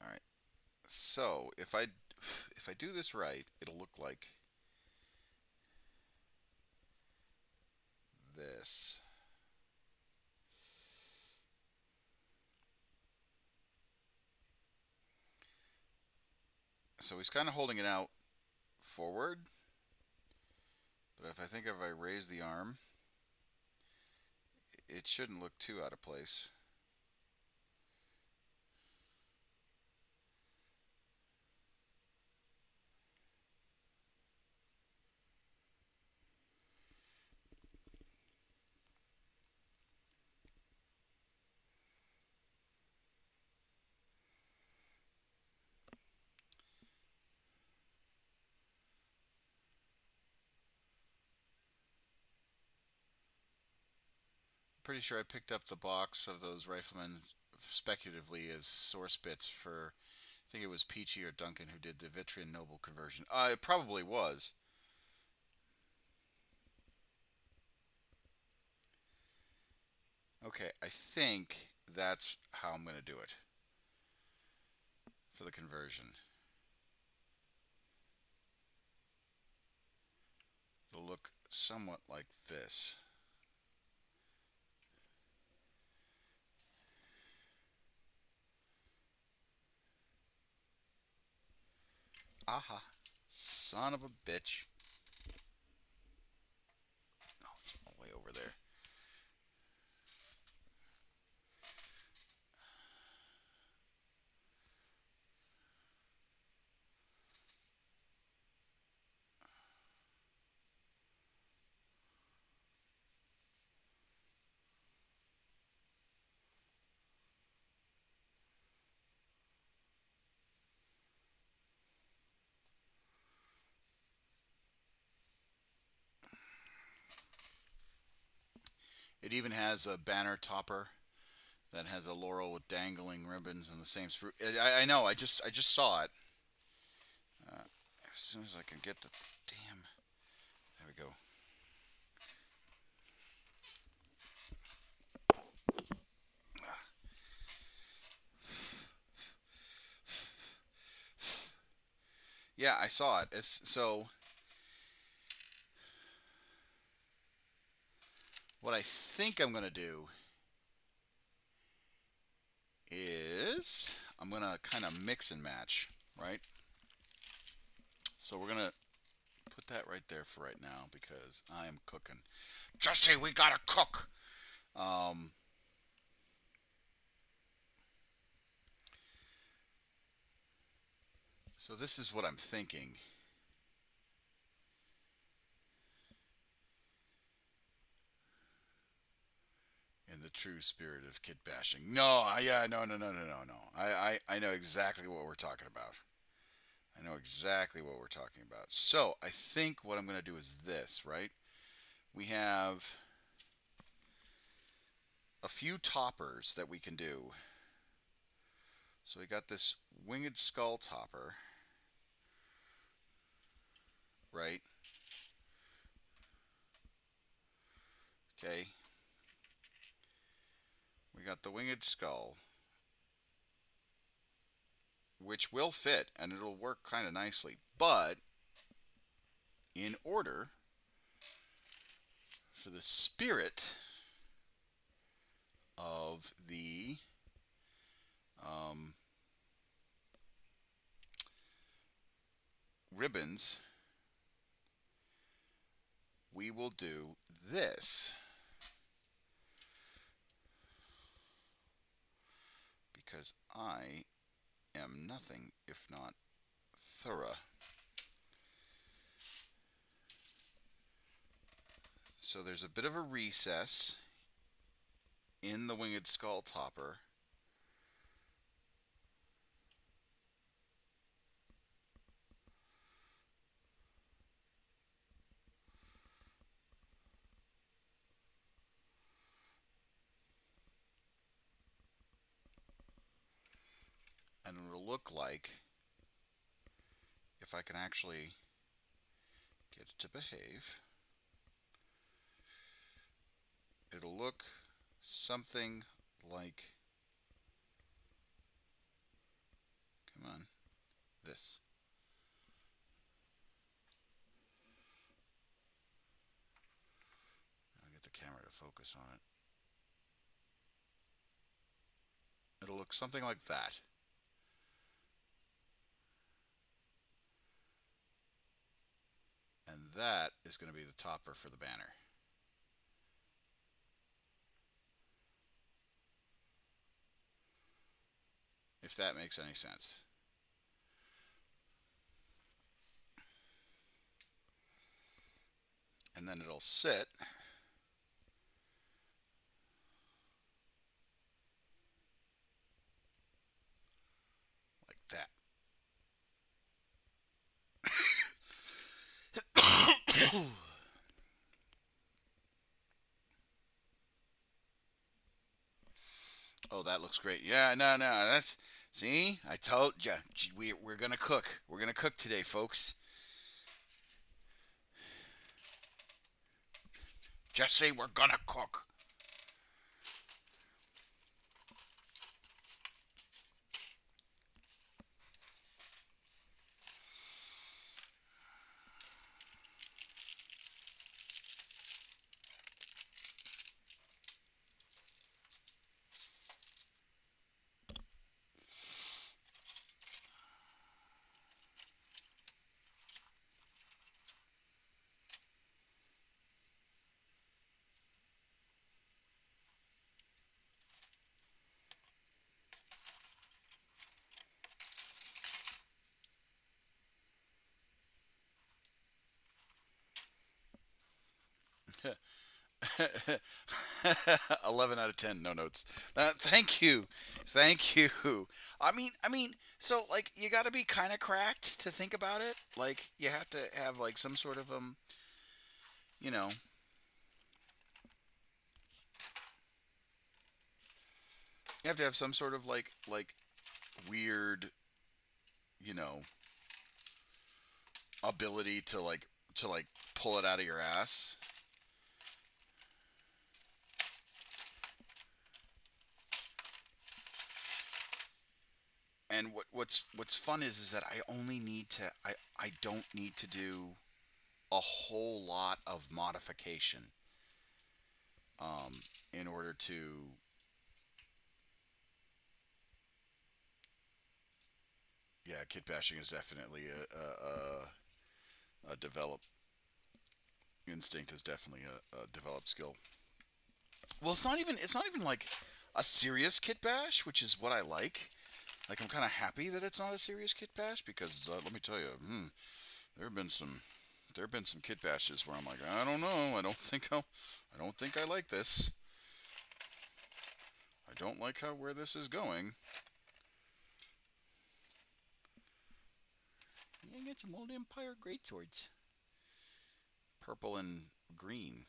All right. So if I do this right, it'll look like this. So he's kind of holding it out forward, but if I raise the arm, it shouldn't look too out of place. Pretty sure I picked up the box of those riflemen speculatively as source bits for, I think it was Peachy or Duncan who did the Vitrian Noble conversion. It probably was. Okay, I think that's how I'm going to do it for the conversion. It'll look somewhat like this. Aha. Son of a bitch. Oh, it's all the way over there. It even has a banner topper that has a laurel with dangling ribbons and the same sprue. I know. I just saw it. As soon as I can get the damn. There we go. Yeah, I saw it. So what I think I'm gonna do is I'm gonna kind of mix and match, right? So we're gonna put that right there for right now because I am cooking. Jesse, we gotta cook. Um, so this is what I'm thinking. In the true spirit of kit bashing. No, yeah, no. I know exactly what we're talking about. I know exactly what we're talking about. So I think what I'm going to do is this, right? We have a few toppers that we can do. So we got this winged skull topper, right? Okay. We got the winged skull, which will fit and it'll work kind of nicely. But in order for the spirit of the ribbons, we will do this. Because I am nothing if not thorough. So there's a bit of a recess in the winged skull topper. And it'll look like, if I can actually get it to behave, it'll look something like, come on, this. I'll get the camera to focus on it. It'll look something like that. And that is going to be the topper for the banner. If that makes any sense. And then it'll sit like that. Oh, that looks great. Yeah, no, no, that's see, I told you we're gonna cook. We're gonna cook today, folks. Just say we're gonna cook. Yeah. 11 out of 10. No notes. Thank you, thank you. I mean, so like you got to be kind of cracked to think about it. Like you have to have like some sort of you know, you have to have some sort of like weird, you know, ability to pull it out of your ass. And what's fun is that I don't need to do a whole lot of modification um, in order to, yeah, kit bashing is definitely a developed instinct, is definitely a developed skill. Well, it's not even like a serious kit bash, which is what I like. Like I'm kind of happy that it's not a serious kit bash because let me tell you, there have been some there have been some kit bashes where I'm like, I don't know, I don't think I like this. I don't like how where this is going. Yeah, get some old Empire greatswords, purple and green.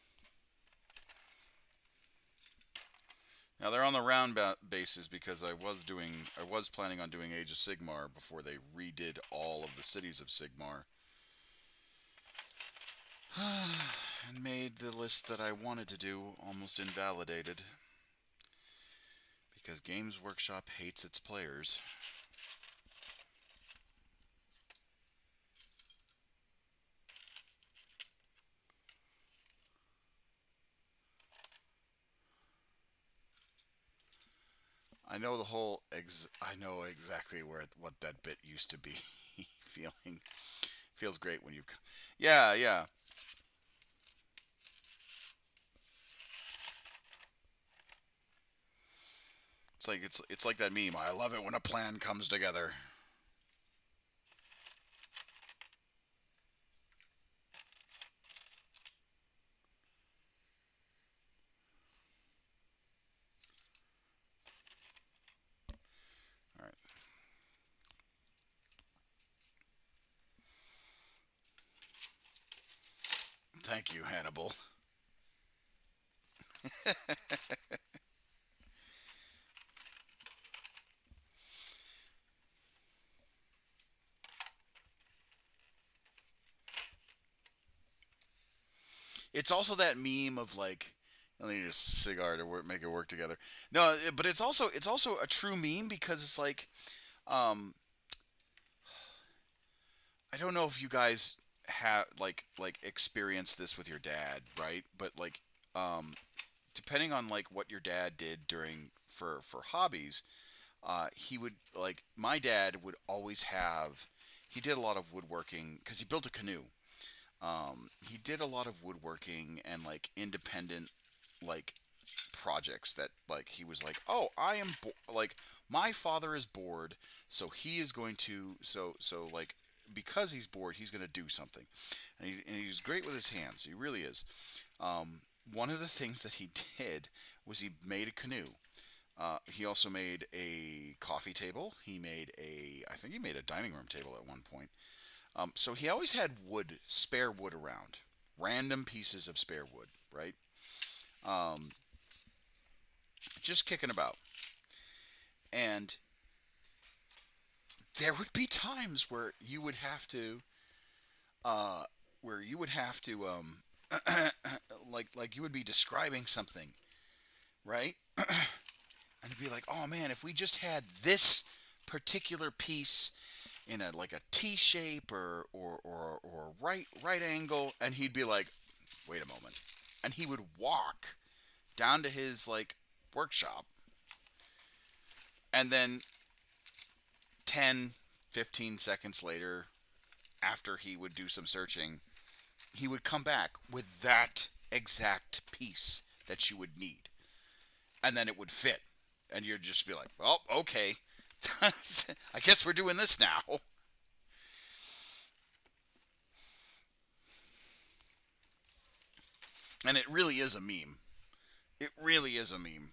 Now they're on the basis because I was planning on doing Age of Sigmar before they redid all of the cities of Sigmar, and made the list that I wanted to do almost invalidated because Games Workshop hates its players. I know exactly where what that bit used to be. Feeling feels great when you. Yeah, yeah. It's like that meme. I love it when a plan comes together. All right. Thank you, Hannibal. It's also that meme of like, I need a cigar to make it work together. No, but it's also a true meme because it's like, um, I don't know if you guys have like experienced this with your dad, right? But like, um, depending on like what your dad did during for hobbies, he would like my dad would always have. He did a lot of woodworking because he built a canoe. He did a lot of woodworking and like independent like projects that like he was like, oh, like my father is bored, so he is going to like because he's bored, he's going to do something, and he's great with his hands. He really is. One of the things that he did was he made a canoe. He also made a coffee table. I think he made a dining room table at one point. So he always had spare wood around, random pieces of spare wood, right? Um, just kicking about. And there would be times where you would have to, uh, where you would have to, like you would be describing something, right? And it'd be like, oh man, if we just had this particular piece in a like a T shape or right angle, and he'd be like, wait a moment, and he would walk down to his like workshop, and then 10, 15 seconds later, after he would do some searching, he would come back with that exact piece that you would need, and then it would fit, and you'd just be like, well, okay. I guess we're doing this now. And it really is a meme. It really is a meme.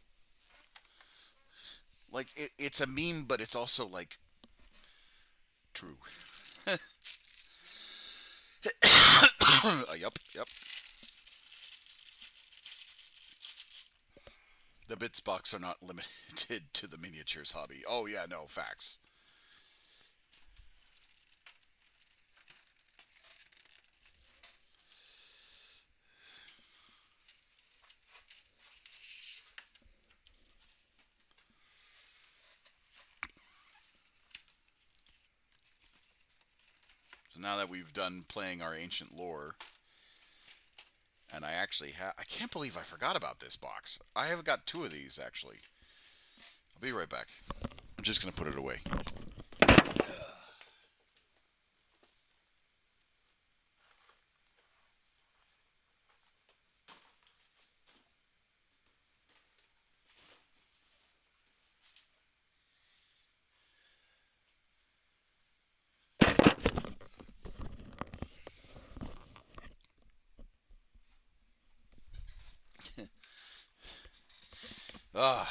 Like it's a meme, but it's also like true. Yep. The bits box are not limited to the miniatures hobby. Oh yeah, no facts. So now that we've done playing our ancient lore, and I actually I can't believe I forgot about this box. I have got two of these actually. I'll be right back. I'm just gonna put it away. Ah,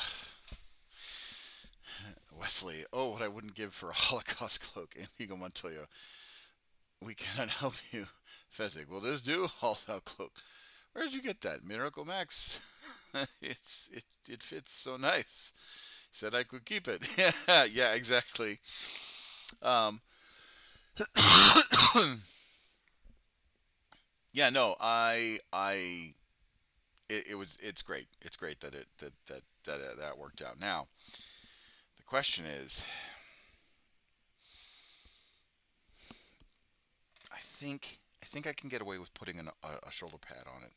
Wesley. Oh, what I wouldn't give for a Holocaust cloak. Inigo Montoya. We cannot help you. Fezzik. Will this do? Holocaust cloak. Where did you get that? Miracle Max. It fits so nice. Said I could keep it. Yeah, exactly. Um, yeah, no, it's great. It's great that that worked out. Now the question is, I think I can get away with putting a shoulder pad on it.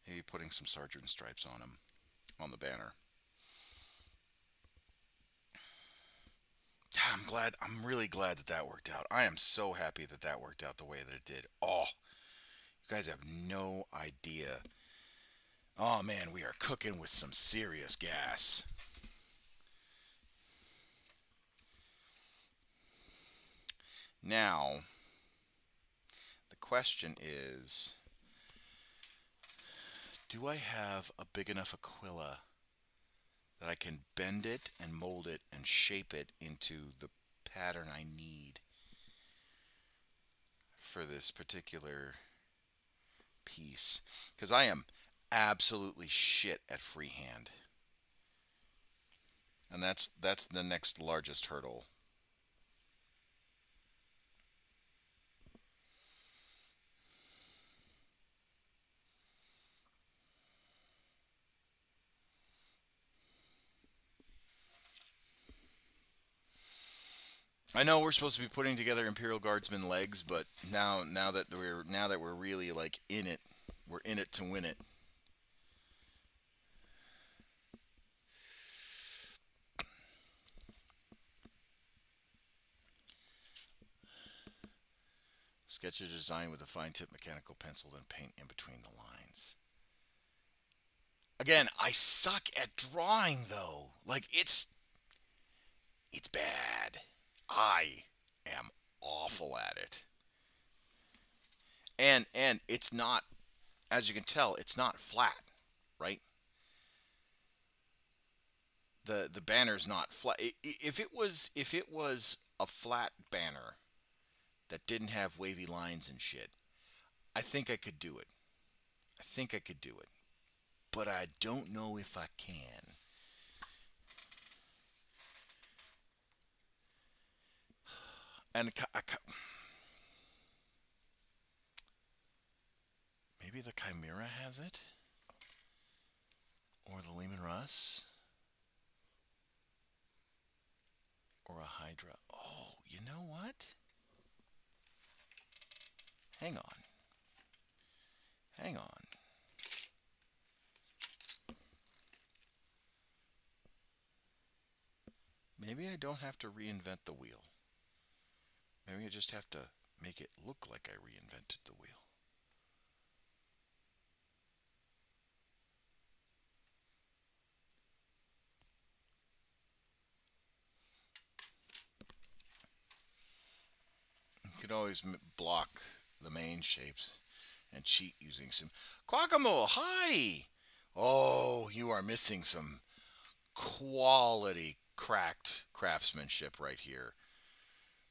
Maybe putting some sergeant stripes on them on the banner. I'm glad. I'm really glad that that worked out. I am so happy that that worked out the way that it did. Oh, you guys have no idea. Oh man, we are cooking with some serious gas. Now, the question is, do I have a big enough Aquila that I can bend it and mold it and shape it into the pattern I need for this particular piece? Because I am absolutely shit at freehand, and that's the next largest hurdle. I know we're supposed to be putting together Imperial Guardsman legs, but now that we're really like in it, we're in it to win it. Sketch a design with a fine tip mechanical pencil, then paint in between the lines. Again, I suck at drawing though. Like it's bad. I am awful at it. And it's not, as you can tell, it's not flat, right? The banner's not flat. If it was a flat banner that didn't have wavy lines and shit, I think I could do it. I think I could do it. But I don't know if I can. And maybe the Chimera has it? Or the Lehman Russ? Or a Hydra? Oh, you know what? Hang on. Hang on. Maybe I don't have to reinvent the wheel. Maybe I just have to make it look like I reinvented the wheel. You could always block the main shapes and cheat using some guacamole. Hi. Oh, you are missing some quality cracked craftsmanship right here.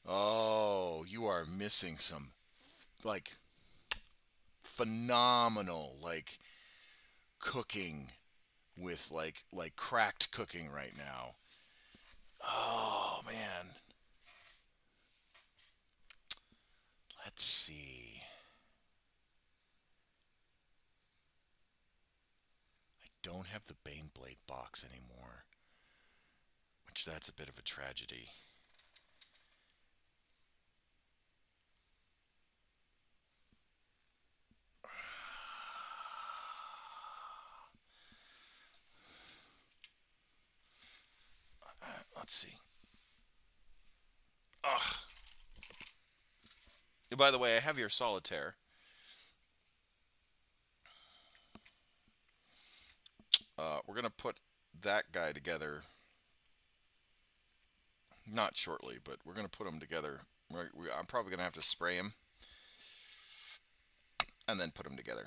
Oh, you are missing some like phenomenal cooking with cracked cooking right now. Oh man. Let's see. I don't have the Baneblade box anymore, which that's a bit of a tragedy. Let's see. Ugh. By the way, I have your solitaire. We're gonna put that guy together. Not shortly, but we're gonna put them together. I'm probably gonna have to spray him and then put them together.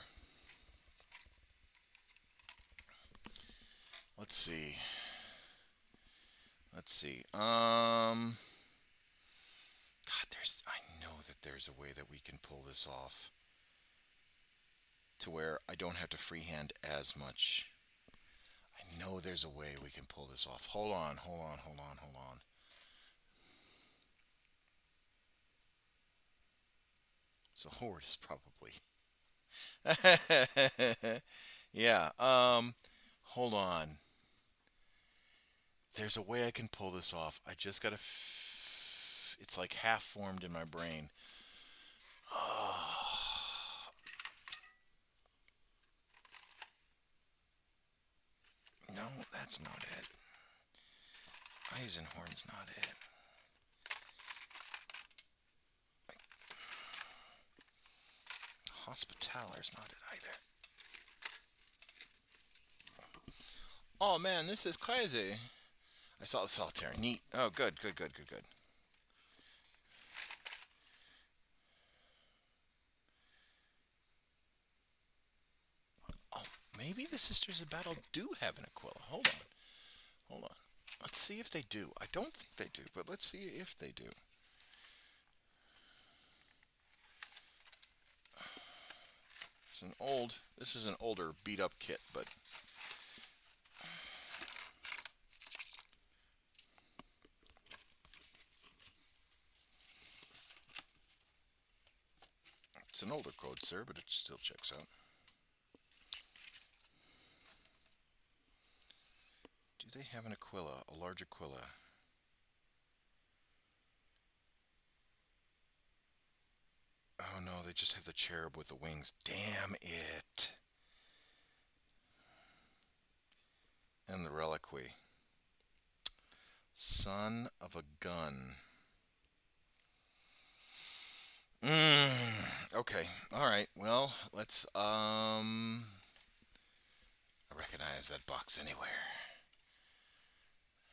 Let's see. Let's see. God, I know that there's a way that we can pull this off to where I don't have to freehand as much. I know there's a way we can pull this off. Hold on, hold on, hold on, hold on. So Horde is probably. Yeah. Hold on. There's a way I can pull this off. I just gotta. It's like half formed in my brain. Oh. No, that's not it. Eisenhorn's not it. Hospitaler's not it either. Oh man, this is crazy. I saw the solitaire. Neat. Oh, good, good, good, good, good. Oh, maybe the Sisters of Battle do have an Aquila. Hold on. Hold on. Let's see if they do. I don't think they do, but let's see if they do. This is an older beat up kit, but it's an older code, sir, but it still checks out. Do they have an Aquila, a large Aquila? Oh no, they just have the cherub with the wings. Damn it. And the reliquary. Son of a gun. Okay. All right. Well, let's I recognize that box anywhere.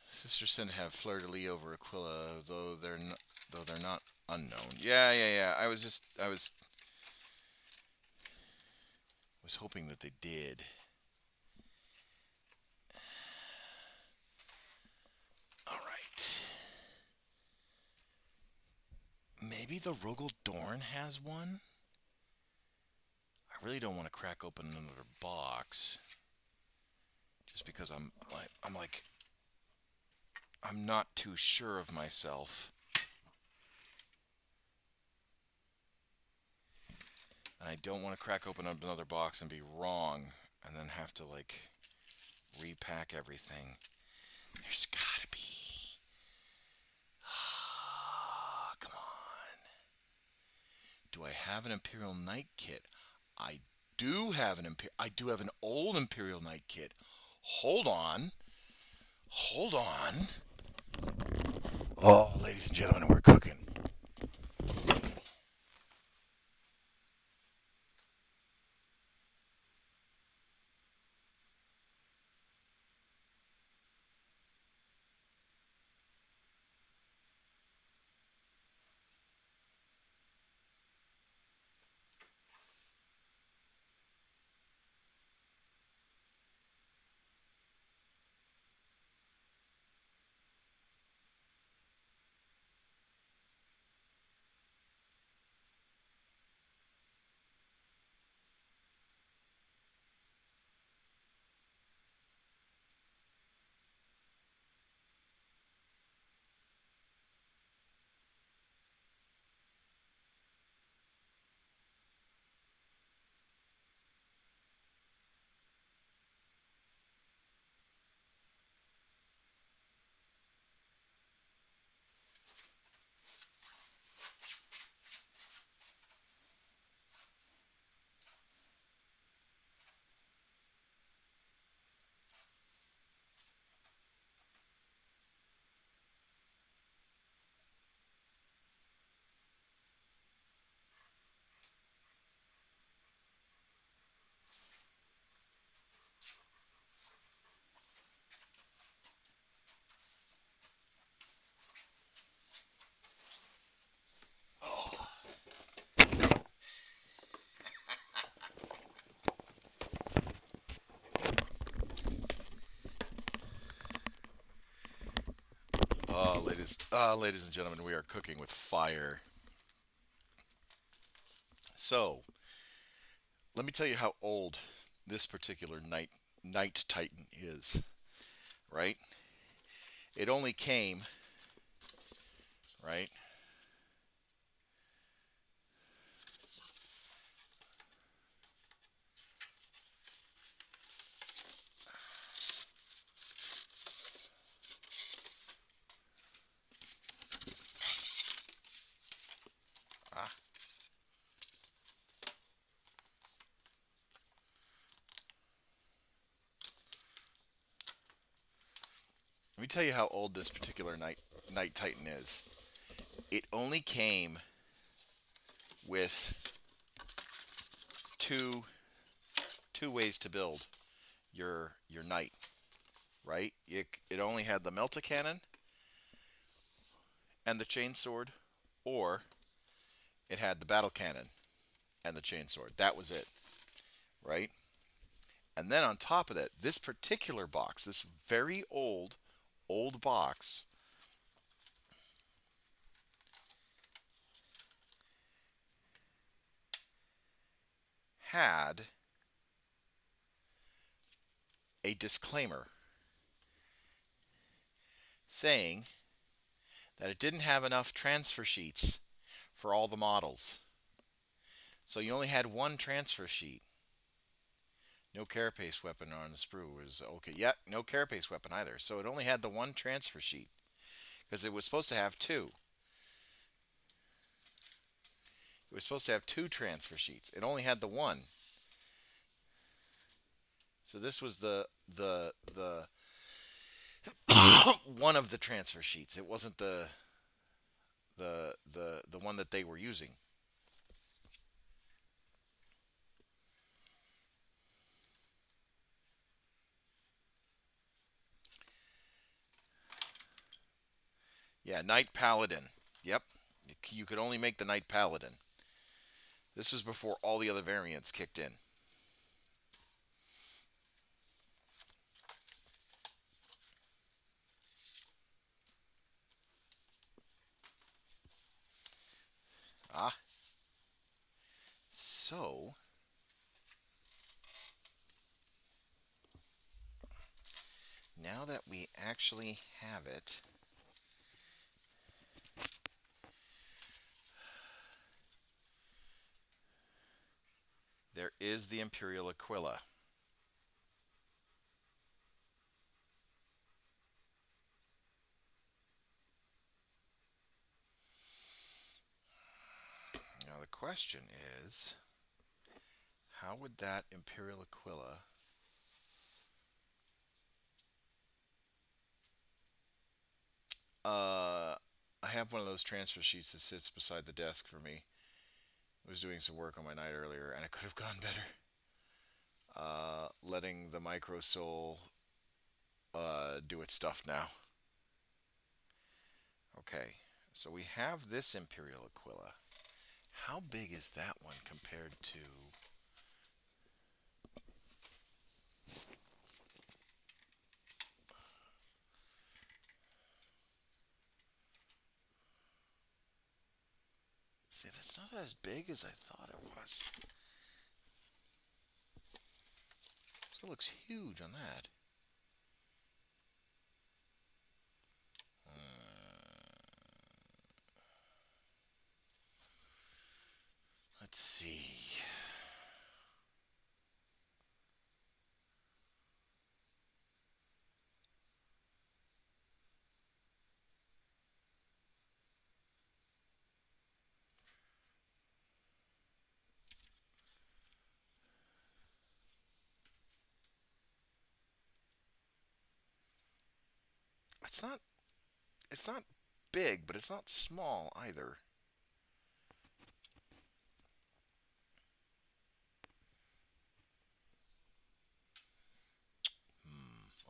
Sister Sin have Fleur de Lis over Aquila, though they're not unknown. Yeah, yeah, yeah. I was hoping that they did. All right. Maybe the Rogel Dorn has one? I really don't want to crack open another box. Just because I'm not too sure of myself. I don't want to crack open another box and be wrong and then have to like repack everything. There's gotta be. Oh, come on. Do I have an Imperial Knight kit? I do have an old Imperial Knight kit. Hold on. Hold on. Oh, ladies and gentlemen, we're cooking. Let's see. Ladies and gentlemen, we are cooking with fire. So, let me tell you how old this particular Night Titan is, right? It only came, right? Ah, let me tell you how old this particular Night Titan is. It only came with two two ways to build your knight, right? It only had the melta cannon and the chainsword, or it had the battle cannon and the chainsword. That was it, right? And then on top of that, this particular box, this very old box, had a disclaimer saying that it didn't have enough transfer sheets for all the models. So you only had one transfer sheet. No carapace weapon on the sprue was okay. Yeah, no carapace weapon either. So it only had the one transfer sheet because it was supposed to have two. It was supposed to have two transfer sheets. It only had the one. So this was the one of the transfer sheets. It wasn't the one that they were using. Yeah, Knight Paladin. Yep. You could only make the Knight Paladin. This was before all the other variants kicked in. Ah. So, now that we actually have it, There is the Imperial Aquila. Now the question is, how would that Imperial Aquila I have one of those transfer sheets that sits beside the desk for me. I was doing some work on my night earlier, and it could have gone better. Letting the micro soul do its stuff now. Okay, so we have this Imperial Aquila. How big is that one compared to... See, that's not as big as I thought it was. So it looks huge on that. Let's see. It's not it's not big, but it's not small either.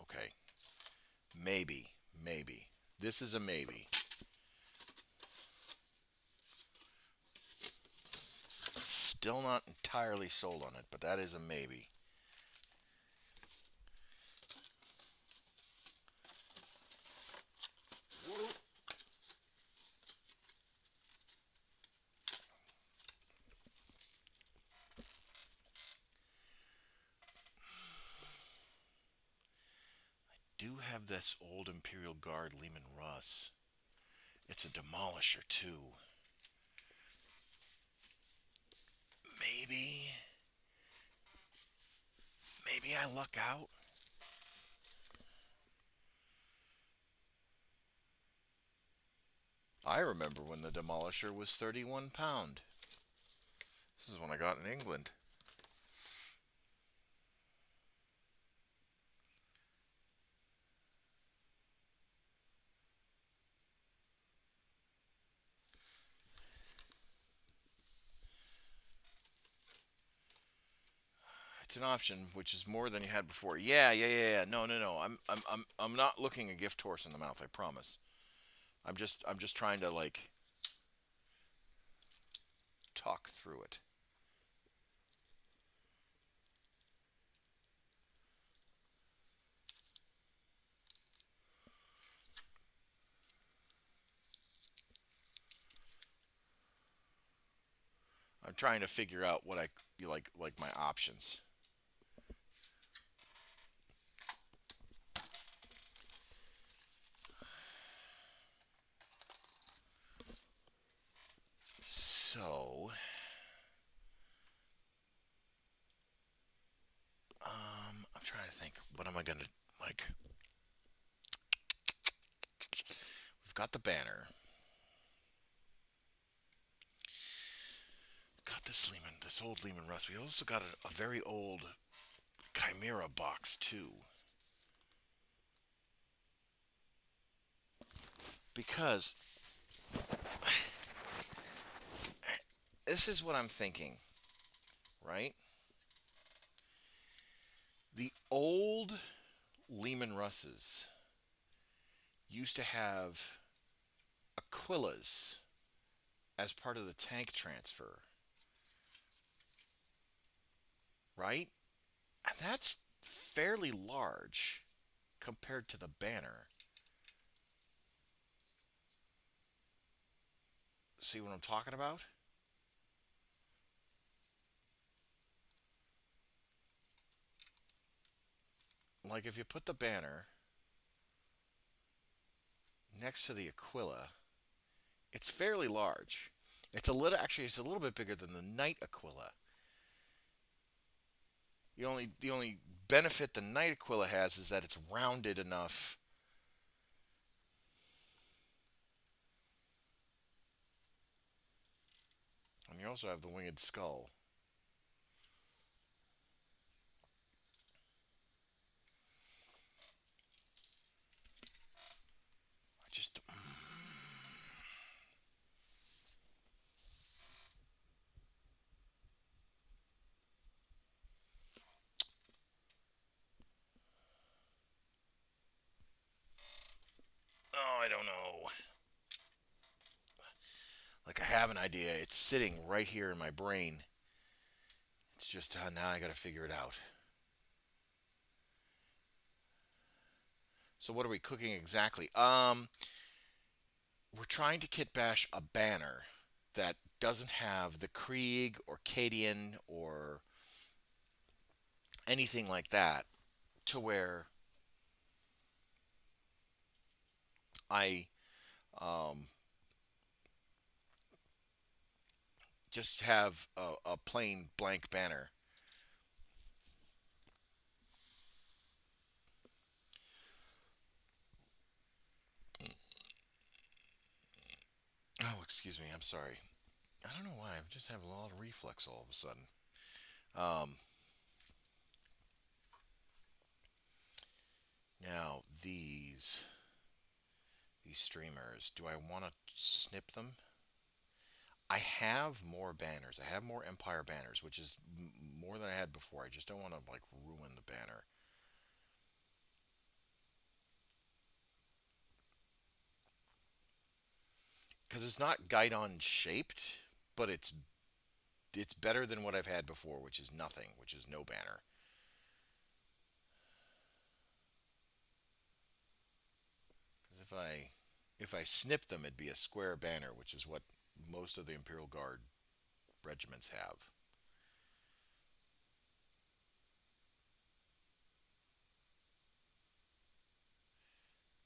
Okay. Maybe. This is a maybe. Still not entirely sold on it, but that is a maybe. Do have this old Imperial Guard Lehman Russ. It's a demolisher too. Maybe. Maybe I luck out. I remember when the demolisher was 31 pound. This is when I got in England. It's an option, which is more than you had before. Yeah. No. I'm not looking a gift horse in the mouth. I promise. I'm just trying to like talk through it. I'm trying to figure out what I like my options. So, I'm trying to think. What am I gonna like? We've got the banner. Got this old Lehman Russ. We also got a very old Chimera box too. Because this is what I'm thinking, right? The old Lehman Russes used to have Aquilas as part of the tank transfer, right? And that's fairly large compared to the banner. See what I'm talking about? Like if you put the banner next to the Aquila, it's fairly large. It's a little bit bigger than the Knight Aquila. The only benefit the Night Aquila has is that it's rounded enough. And you also have the winged skull. I just oh, I don't know. Like I have an idea. It's sitting right here in my brain. It's just now I got to figure it out. So what are we cooking exactly? We're trying to kit bash a banner that doesn't have the Krieg or Cadian or anything like that, to where I um, just have a plain blank banner. Oh, excuse me. I'm sorry. I don't know why. I'm just having a lot of reflux all of a sudden. Um, Now these streamers. Do I want to snip them? I have more banners. I have more Empire banners, which is more than I had before. I just don't want to like ruin the banner because it's not Guidon shaped, but it's better than what I've had before, which is nothing, which is no banner. 'Cause if I snip them, it'd be a square banner, which is what most of the Imperial Guard regiments have.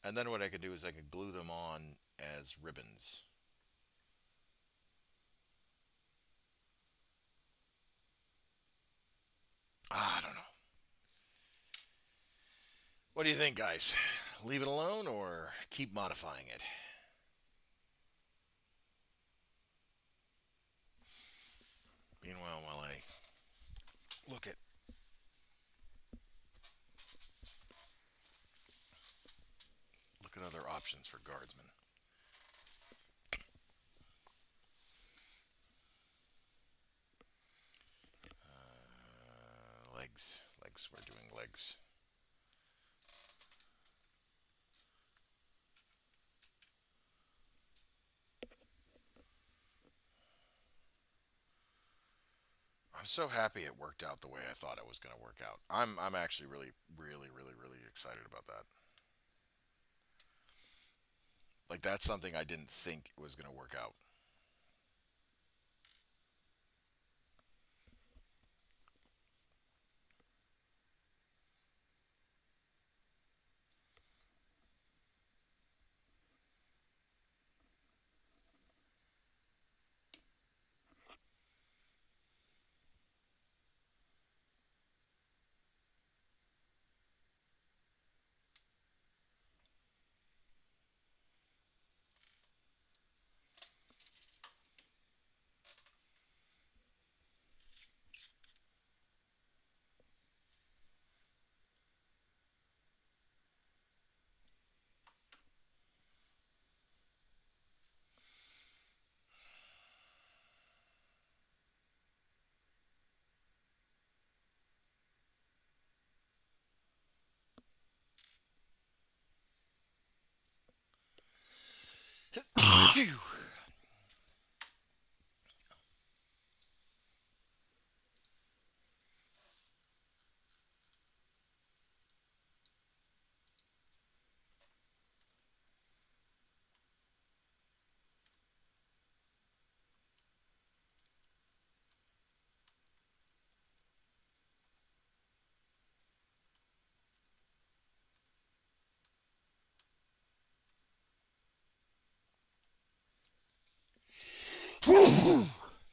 And then what I could do is I could glue them on as ribbons. I don't know. What do you think, guys? Leave it alone or keep modifying it? Meanwhile, while I look at other options for guardsmen. Legs. We're doing legs. I'm so happy it worked out the way I thought it was going to work out. I'm actually really excited about that. Like that's something I didn't think was going to work out.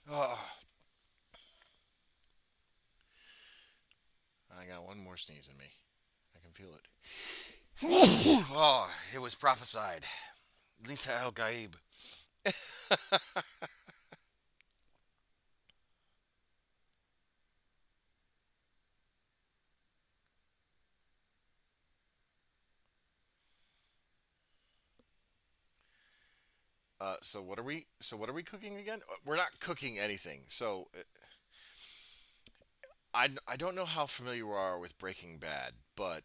Oh, more sneeze in me. I can feel it. Oh, it was prophesied. Lisa Al Gaib. So what are we? So what are we cooking again? We're not cooking anything. So I don't know how familiar you are with Breaking Bad, but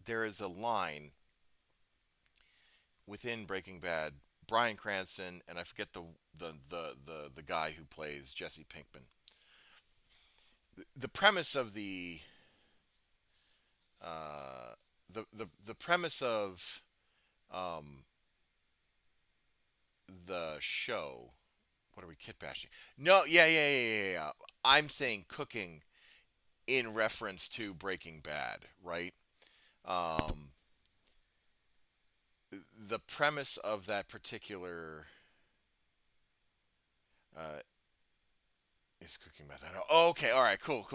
there is a line within Breaking Bad. Bryan Cranston and I forget the guy who plays Jesse Pinkman. The premise of the premise of um, the show. What are we kit bashing? No, yeah. I'm saying cooking in reference to Breaking Bad, right? Um, the premise of that particular uh, is cooking method. Oh, okay, all right, cool.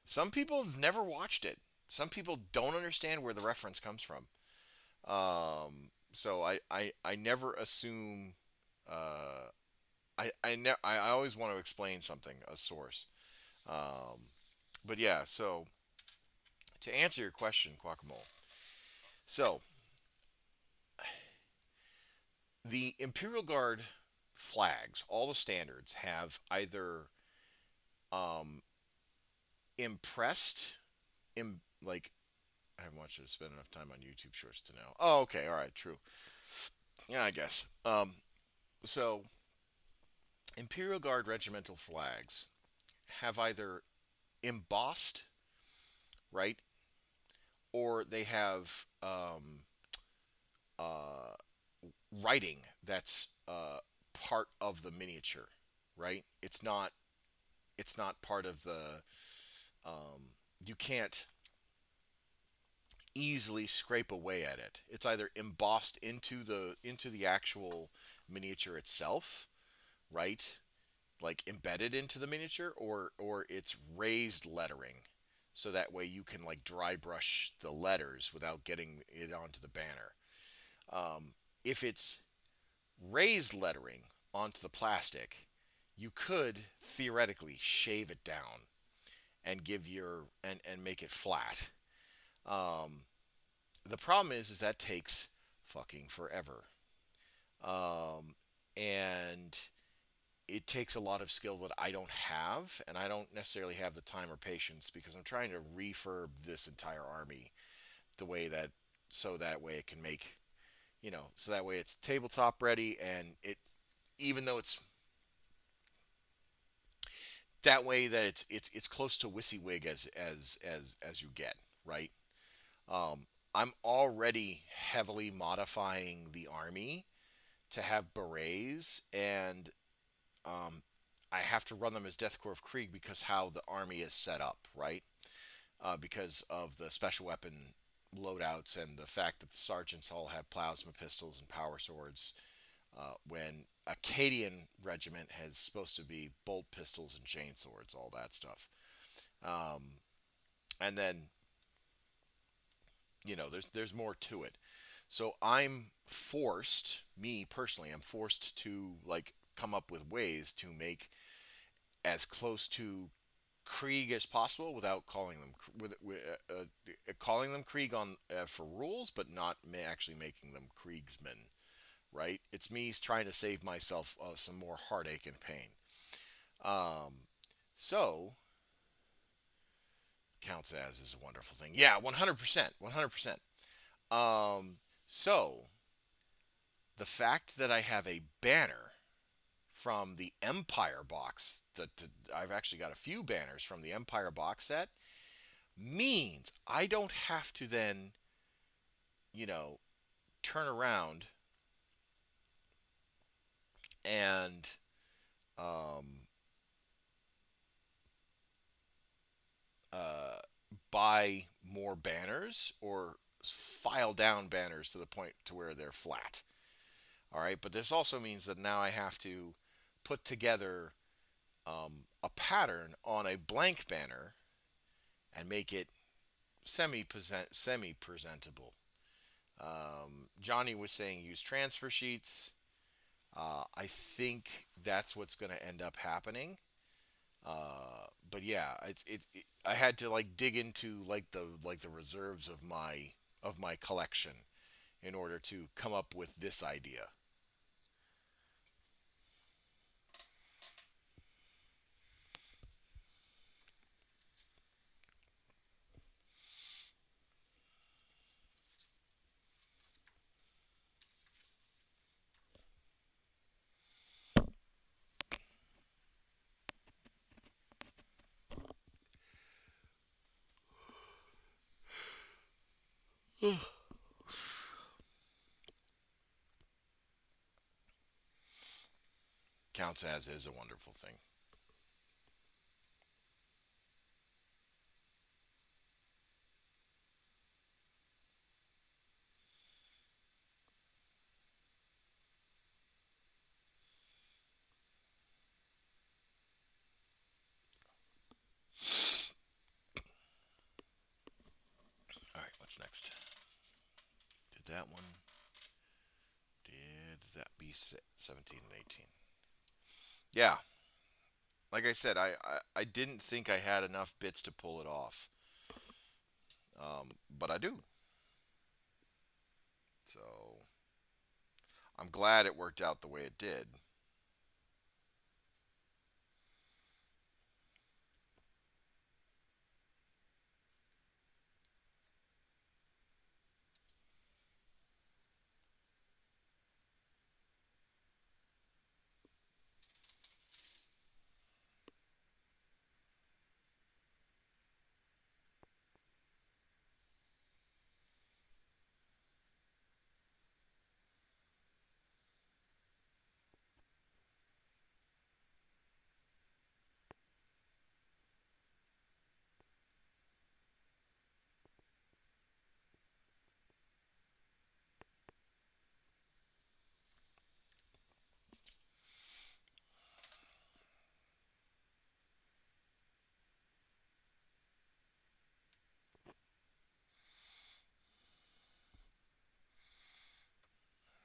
Some people have never watched it. Some people don't understand where the reference comes from. So I never assume. I always want to explain something, a source. Um, but yeah, so to answer your question, Guacamole. So the Imperial Guard flags, all the standards have either um, impressed, like I haven't watched it spend enough time on YouTube Shorts to know. Oh, okay, all right, true. Yeah, I guess. So Imperial Guard regimental flags have either embossed, right, or they have uh, writing that's part of the miniature, right? It's not part of the. You can't easily scrape away at it. It's either embossed into the actual miniature itself, right? Like embedded into the miniature, or it's raised lettering, so that way you can like dry brush the letters without getting it onto the banner. If it's raised lettering onto the plastic, you could theoretically shave it down and make it flat. Um, the problem is that takes fucking forever, and it takes a lot of skill that I don't have, and I don't necessarily have the time or patience because I'm trying to refurb this entire army the way that so that way it can make so that way it's tabletop ready, and it even though it's that way that it's close to WYSIWYG as you get, right. I'm already heavily modifying the army to have berets, and I have to run them as Death Corps of Krieg because how the army is set up, right? Because of the special weapon loadouts and the fact that the sergeants all have plasma pistols and power swords, when Acadian regiment has supposed to be bolt pistols and chain swords, all that stuff. And then there's more to it. So me personally, I'm forced to like come up with ways to make as close to Krieg as possible without calling them calling them Krieg on for rules, but not actually making them Kriegsmen. Right? It's me trying to save myself some more heartache and pain. Um, so counts as is a wonderful thing. Yeah, 100%, 100%. Um, so the fact that I have a banner from the Empire box, I've actually got a few banners from the Empire box set, means I don't have to then, you know, turn around and um, uh, buy more banners or file down banners to the point to where they're flat. All right, but this also means that now I have to put together a pattern on a blank banner and make it semi presentable. Johnny was saying use transfer sheets. I think that's what's going to end up happening. But yeah, I had to like dig into like the reserves of my collection in order to come up with this idea. Counts as is a wonderful thing. All right, what's next? Did that one? Did that be 17 and 18? Yeah, like I said, I didn't think I had enough bits to pull it off, but I do. So I'm glad it worked out the way it did.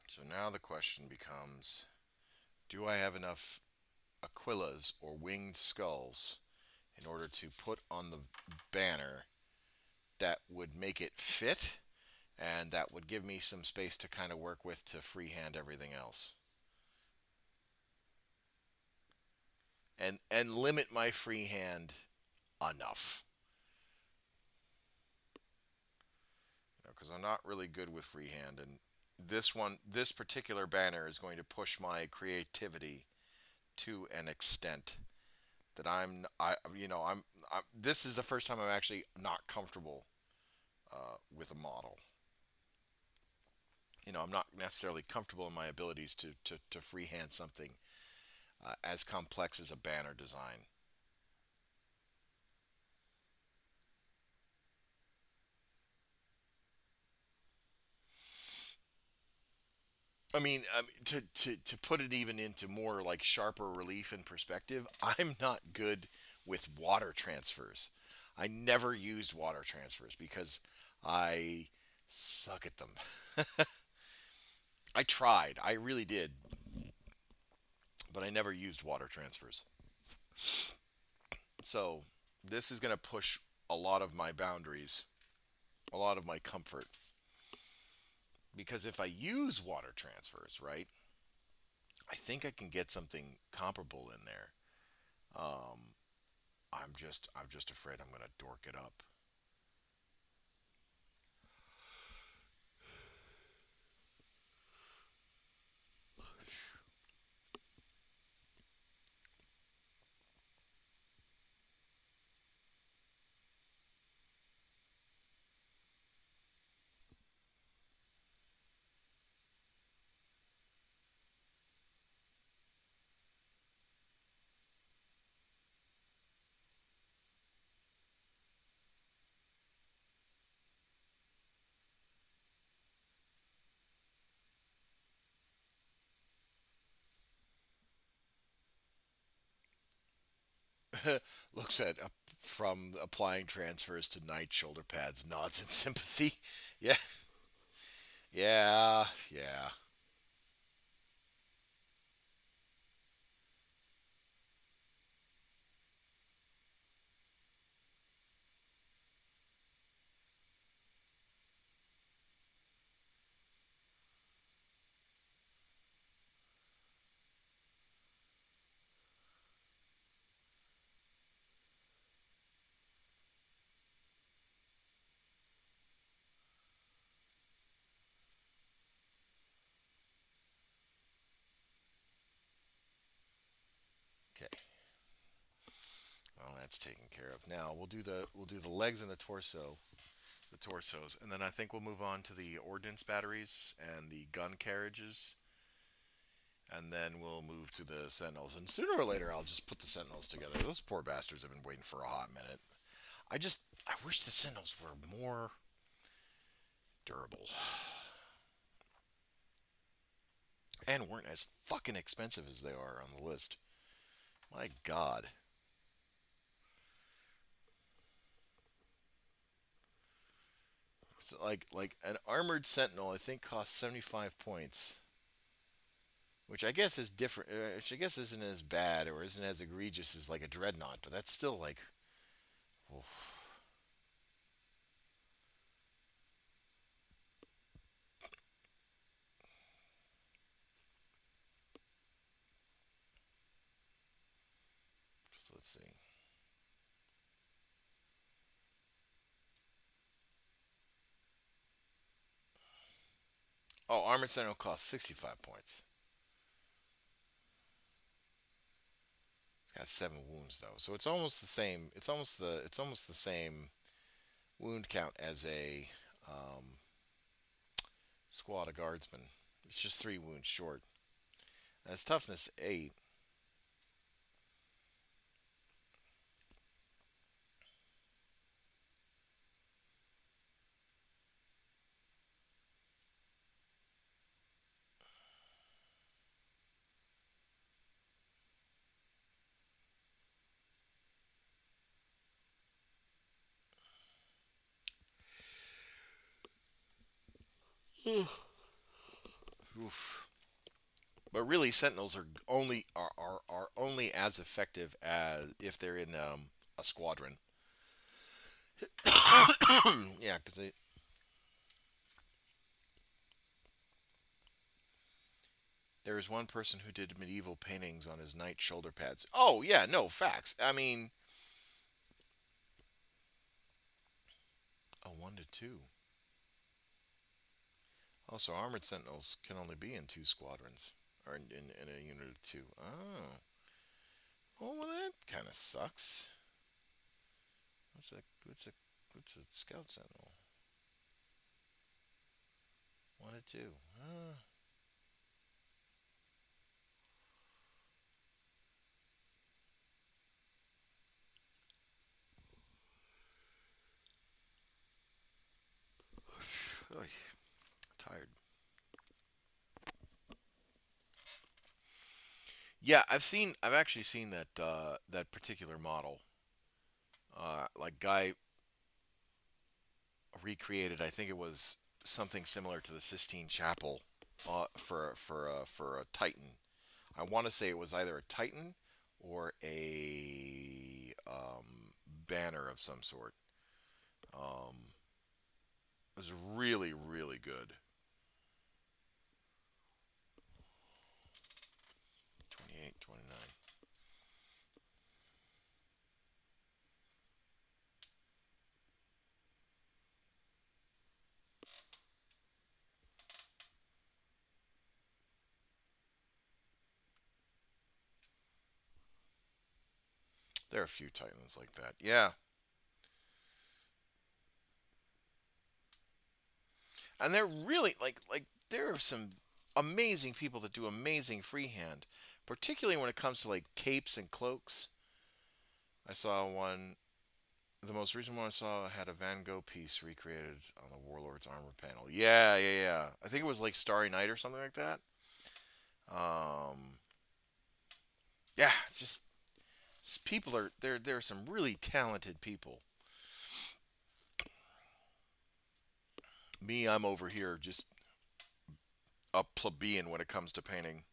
So now the question becomes, do I have enough aquillas or winged skulls in order to put on the banner that would make it fit and that would give me some space to kind of work with to freehand everything else and limit my freehand enough, because I'm not really good with freehand, and this particular banner is going to push my creativity to an extent that this is the first time I'm actually not comfortable with a model. I'm not necessarily comfortable in my abilities to freehand something as complex as a banner design. To put it even into more like sharper relief and perspective, I'm not good with water transfers. I never used water transfers because I suck at them. I tried, I really did, but I never used water transfers. So this is going to push a lot of my boundaries, a lot of my comfort. Because if I use water transfers, right, I think I can get something comparable in there. Um, I'm just afraid I'm gonna dork it up. Looks at from applying transfers to knight shoulder pads, nods in sympathy. Yeah, yeah, yeah. Okay, well that's taken care of. Now we'll do the legs and the torsos, and then I think we'll move on to the ordnance batteries and the gun carriages, and then we'll move to the sentinels. And sooner or later, I'll just put the sentinels together. Those poor bastards have been waiting for a hot minute. I wish the sentinels were more durable and weren't as fucking expensive as they are on the list. My God. So like an armored sentinel, I think costs 75 points, which I guess is different. Which I guess isn't as bad or isn't as egregious as like a dreadnought, but that's still like. Oof. So let's see. Oh, armored sentinel costs 65 points. It's got 7 wounds though, so it's almost the same. It's almost the same wound count as a squad of guardsmen. It's just 3 wounds short. And it's toughness 8. Oof. But really, sentinels are only as effective as if they're in a squadron. Yeah, because there is one person who did medieval paintings on his knight shoulder pads. Oh yeah, no facts. I mean, a 1 to 2. Also, armored sentinels can only be in 2 squadrons, or in a unit of 2. Oh, well, that kind of sucks. What's a what's a what's a scout sentinel? 1 to 2. Ah. Oy, tired. Yeah, I've actually seen that particular model. Like guy recreated. I think it was something similar to the Sistine Chapel, for a Titan. I want to say it was either a Titan or a banner of some sort. Um, it was really really good. 28, 29. There are a few Titans like that. Yeah, and they're really like there are some amazing people that do amazing freehand, particularly when it comes to like capes and cloaks. I saw one. The most recent one I saw had a Van Gogh piece recreated on the Warlord's armor panel. Yeah, yeah, yeah. I think it was like Starry Night or something like that. Um, yeah, it's just People are there. There are some really talented people. Me, I'm over here just a plebeian when it comes to painting.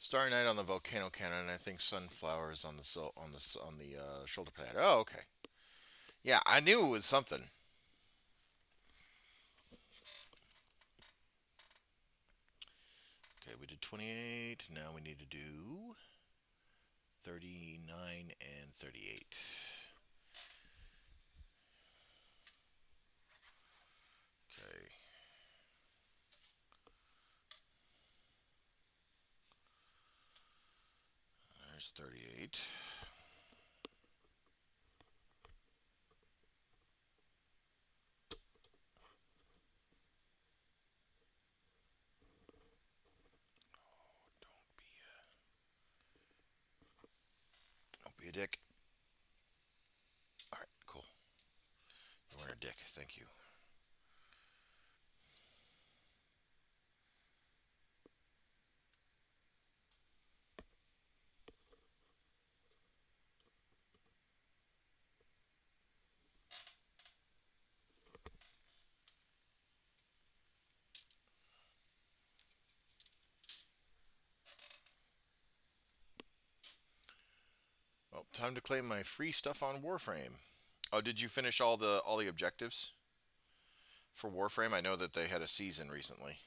Starry Night on the volcano cannon. And I think sunflowers on the shoulder pad. Oh, okay. Yeah, I knew it was something. Okay, we did 28. Now we need to do 39 and 38. Okay. There's 38. Don't be a dick. All right, cool. You weren't a dick. Thank you. Well, time to claim my free stuff on Warframe. Oh, did you finish all the objectives for Warframe? I know that they had a season recently.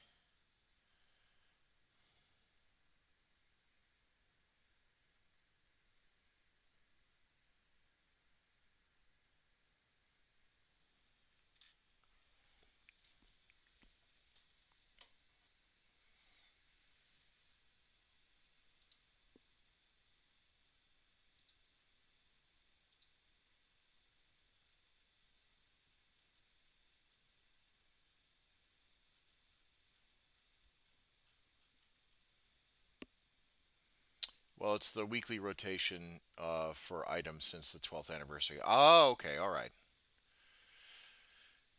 Well, it's the weekly rotation for items since the 12th anniversary. Oh, okay, all right.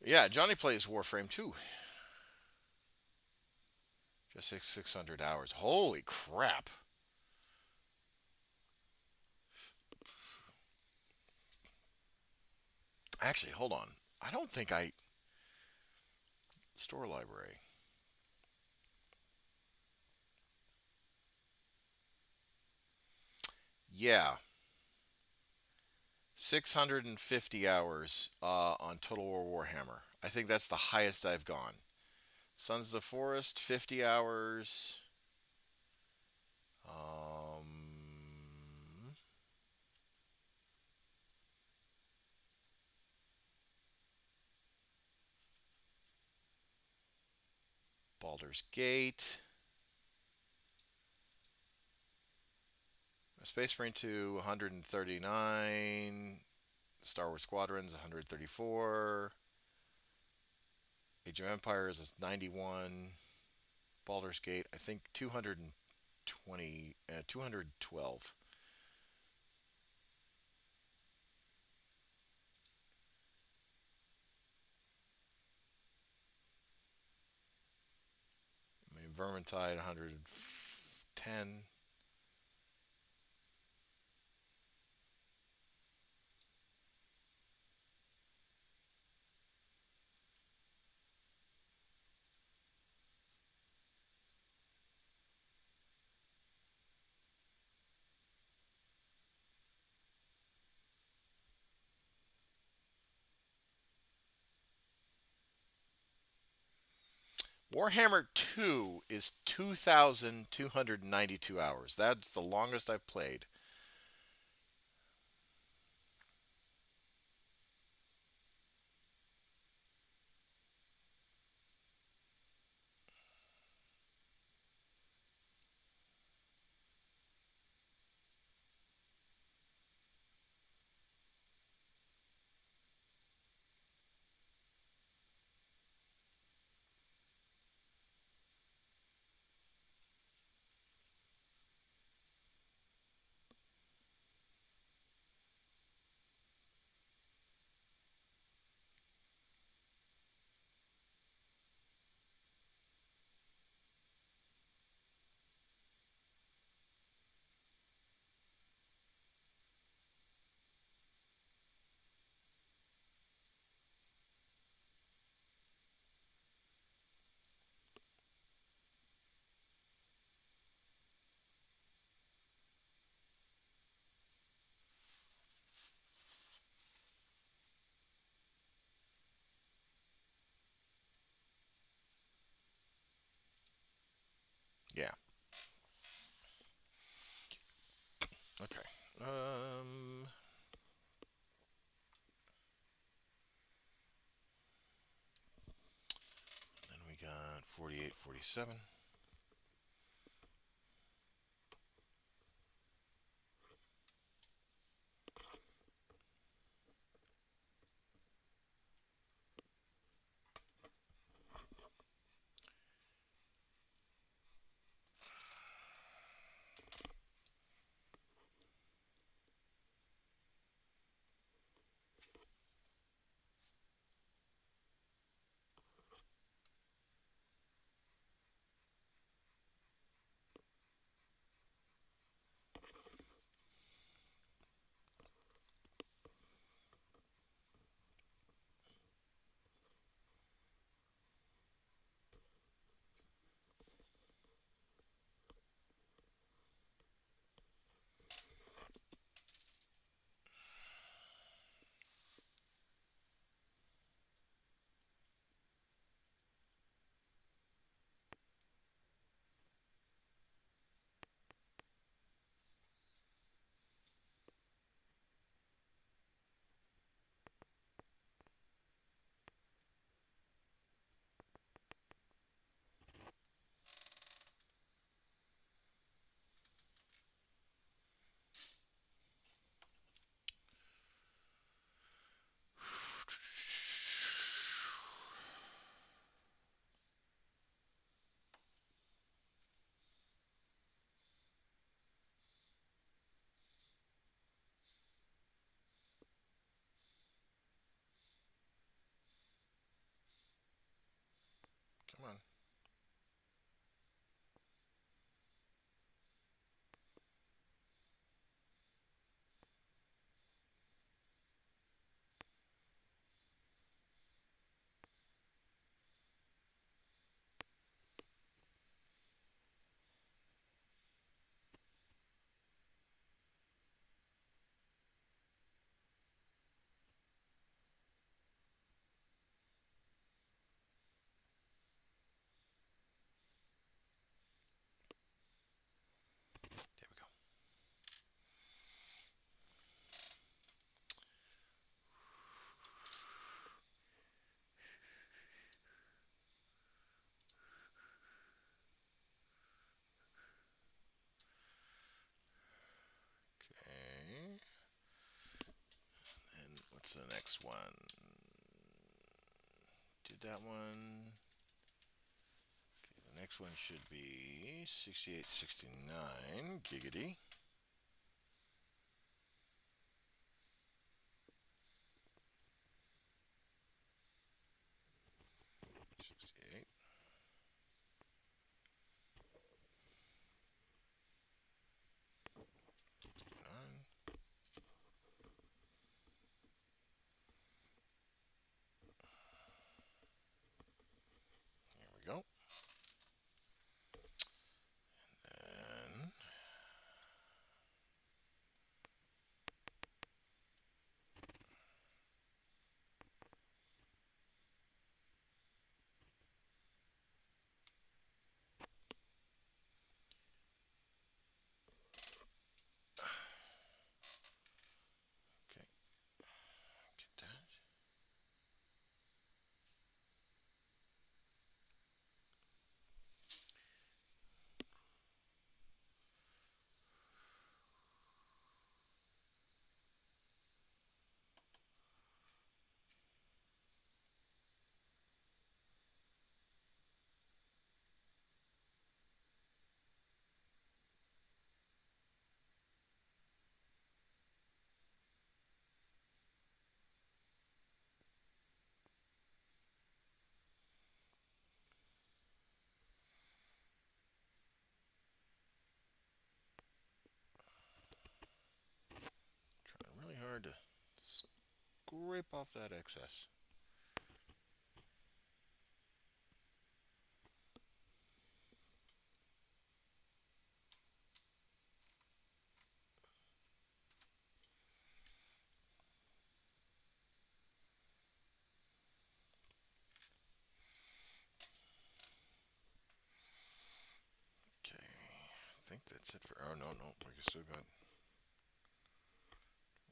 Yeah, Johnny plays Warframe too. Just 600 hours. Holy crap. Actually, hold on. I don't think I. Store library. Yeah. 650 hours on Total War Warhammer. I think that's the highest I've gone. Sons of the Forest, 50 hours. Um, Baldur's Gate. Space Marine 2, 139. Star Wars Squadrons, 134. Age of Empires is 91. Baldur's Gate, I think 220, 212. I mean, Vermintide, 110. Warhammer 2 is 2,292 hours. That's the longest I've played. Yeah. Okay. Then we got 48, 47. Come on. There we go. Okay. And what's the next one? Did that one. The next one should be 68, 69. Giggity. 68. There we go. And to scrape off that excess. Okay, I think that's it for. Oh no, no, we still got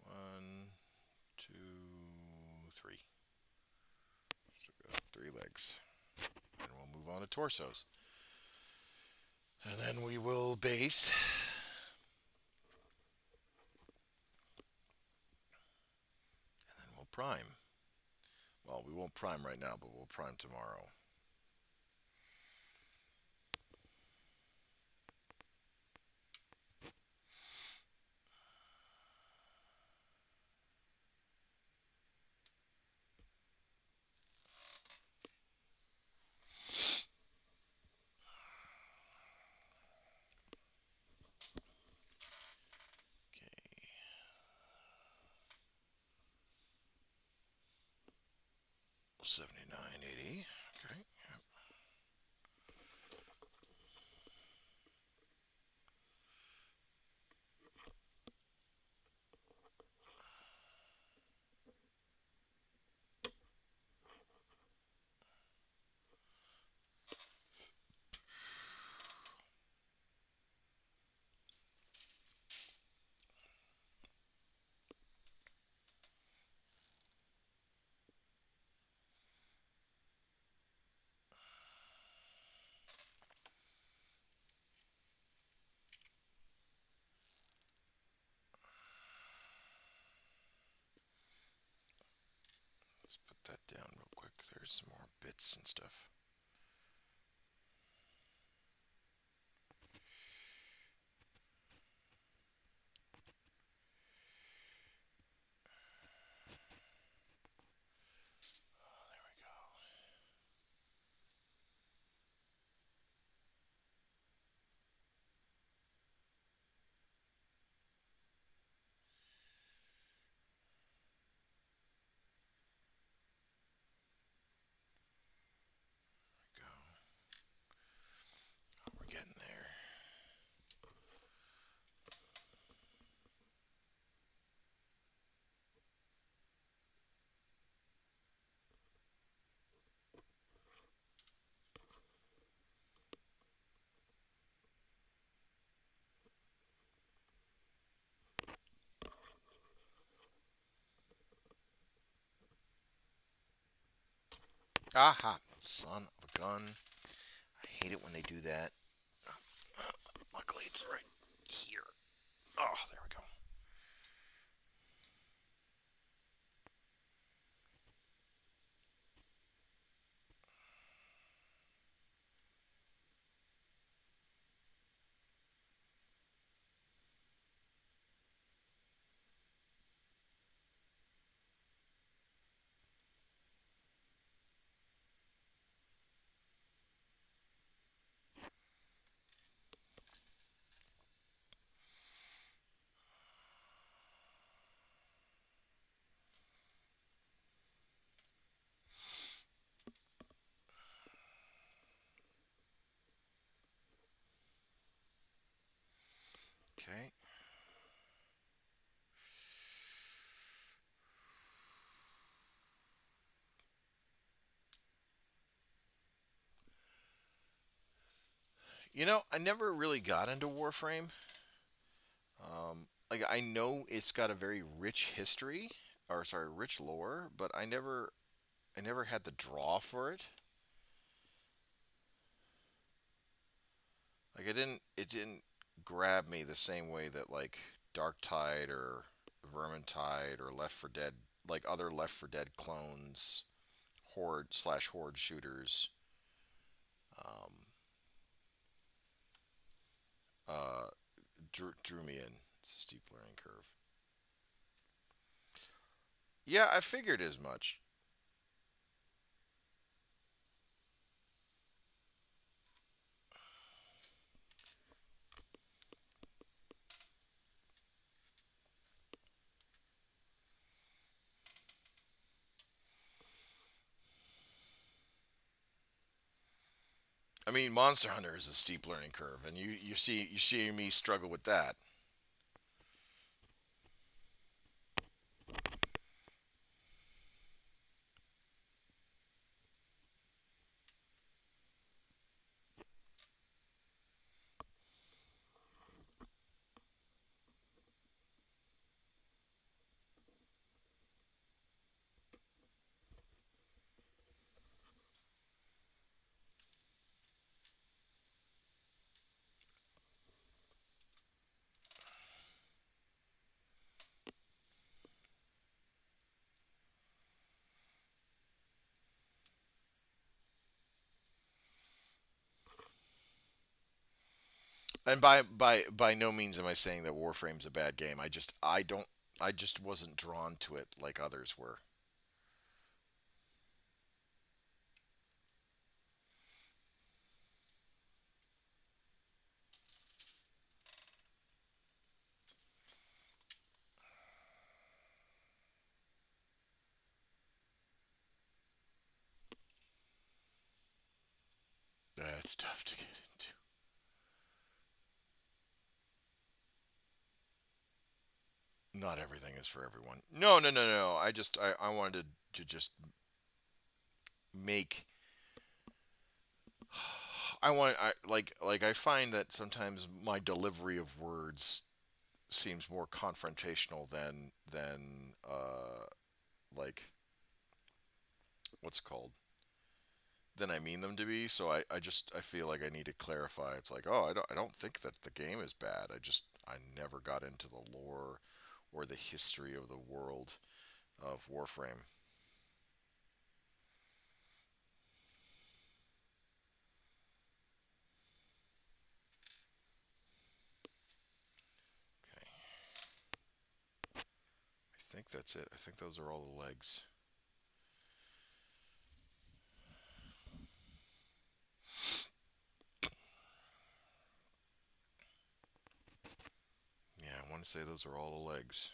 one, two, three. Still got three legs, and we'll move on to torsos, and then we will base, and then we'll prime. Well, we won't prime right now, but we'll prime tomorrow. Okay, 79.80. Okay. Let's put that down real quick. There's some more bits and stuff. Oh, there we go. There we go. Oh, we're getting there. Aha! Son of a gun. I hate it when they do that. Luckily, it's right here. Oh, there we go. Okay. You know, I never really got into Warframe. Like I know it's got a very rich history, or sorry, rich lore, but I never had the draw for it. Like it didn't grab me the same way that like Dark Tide or Vermintide or Left for Dead, like other Left for Dead clones, horde shooters, um, uh, drew me in. It's a steep learning curve. Yeah, I figured as much. I mean, Monster Hunter is a steep learning curve, and you see me struggle with that. And by no means am I saying that Warframe's a bad game. I just wasn't drawn to it like others were. That's tough to get into. Not everything is for everyone. No, no, no, no. I wanted to just make I find that sometimes my delivery of words seems more confrontational than like what's it called than I mean them to be. So I feel like I need to clarify. It's like, oh, I don't think that the game is bad. I never got into the lore or the history of the world of Warframe. Okay, I think that's it. I think those are all the legs. Yeah, I want to say those are all the legs.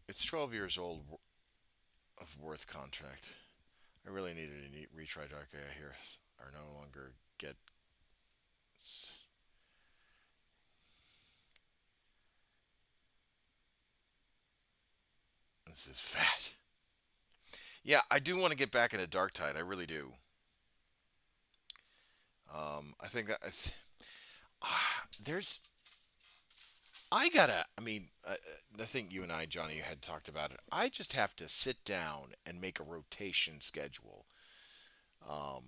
It's 12 years old of worth contract. I really needed a neat retry dark I here are no longer get. This is fat. Yeah, I do want to get back into Dark Tide. I really do. I think that there's. I gotta. I mean, I think you and I, Johnny, had talked about it. I just have to sit down and make a rotation schedule um,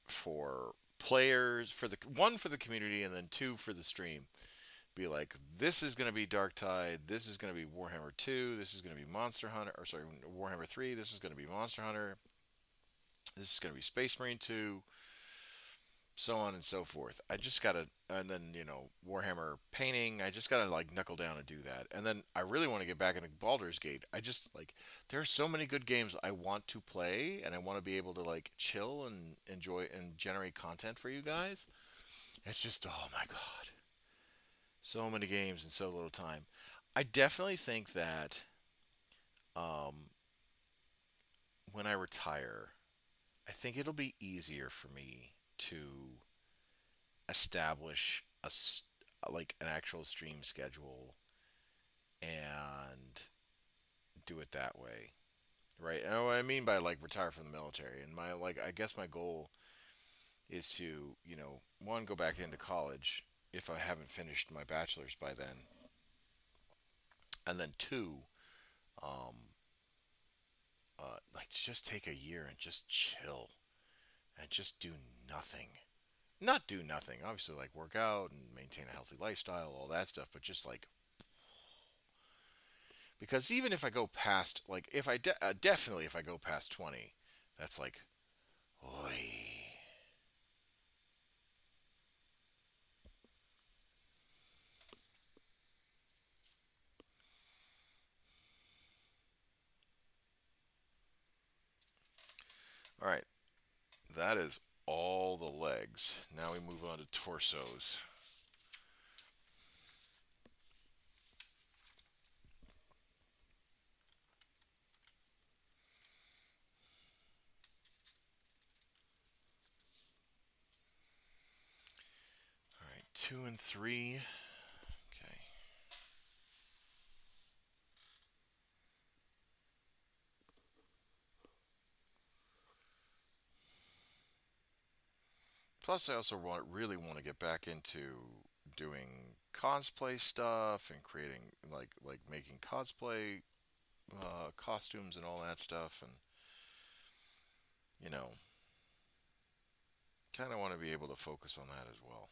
for players, for the one for the community, and then two for the stream. Be like, this is going to be Dark Tide, this is going to be Warhammer 2, this is going to be Monster Hunter, or sorry, Warhammer 3, this is going to be Monster Hunter, this is going to be Space Marine 2, so on and so forth. I just got to, and then, Warhammer painting, I just got to like knuckle down and do that. And then I really want to get back into Baldur's Gate. I just like, there are so many good games I want to play, and I want to be able to like chill and enjoy and generate content for you guys. It's just, oh my God. So many games in so little time. I definitely think that um, when I retire, I think it'll be easier for me to establish like an actual stream schedule and do it that way, right? And what I mean by like retire from the military, and my like I guess my goal is to one go back into college if I haven't finished my bachelor's by then, and then two um, like just take a year and just chill and just do nothing. Not do nothing, obviously, like work out and maintain a healthy lifestyle, all that stuff, but just like because even if I go past, like if definitely if I go past 20, that's like, oi. All right, that is all the legs. Now we move on to torsos. 2 and 3. Okay. Plus, I also really want to get back into doing cosplay stuff and creating like making cosplay costumes and all that stuff, and you know, kind of want to be able to focus on that as well.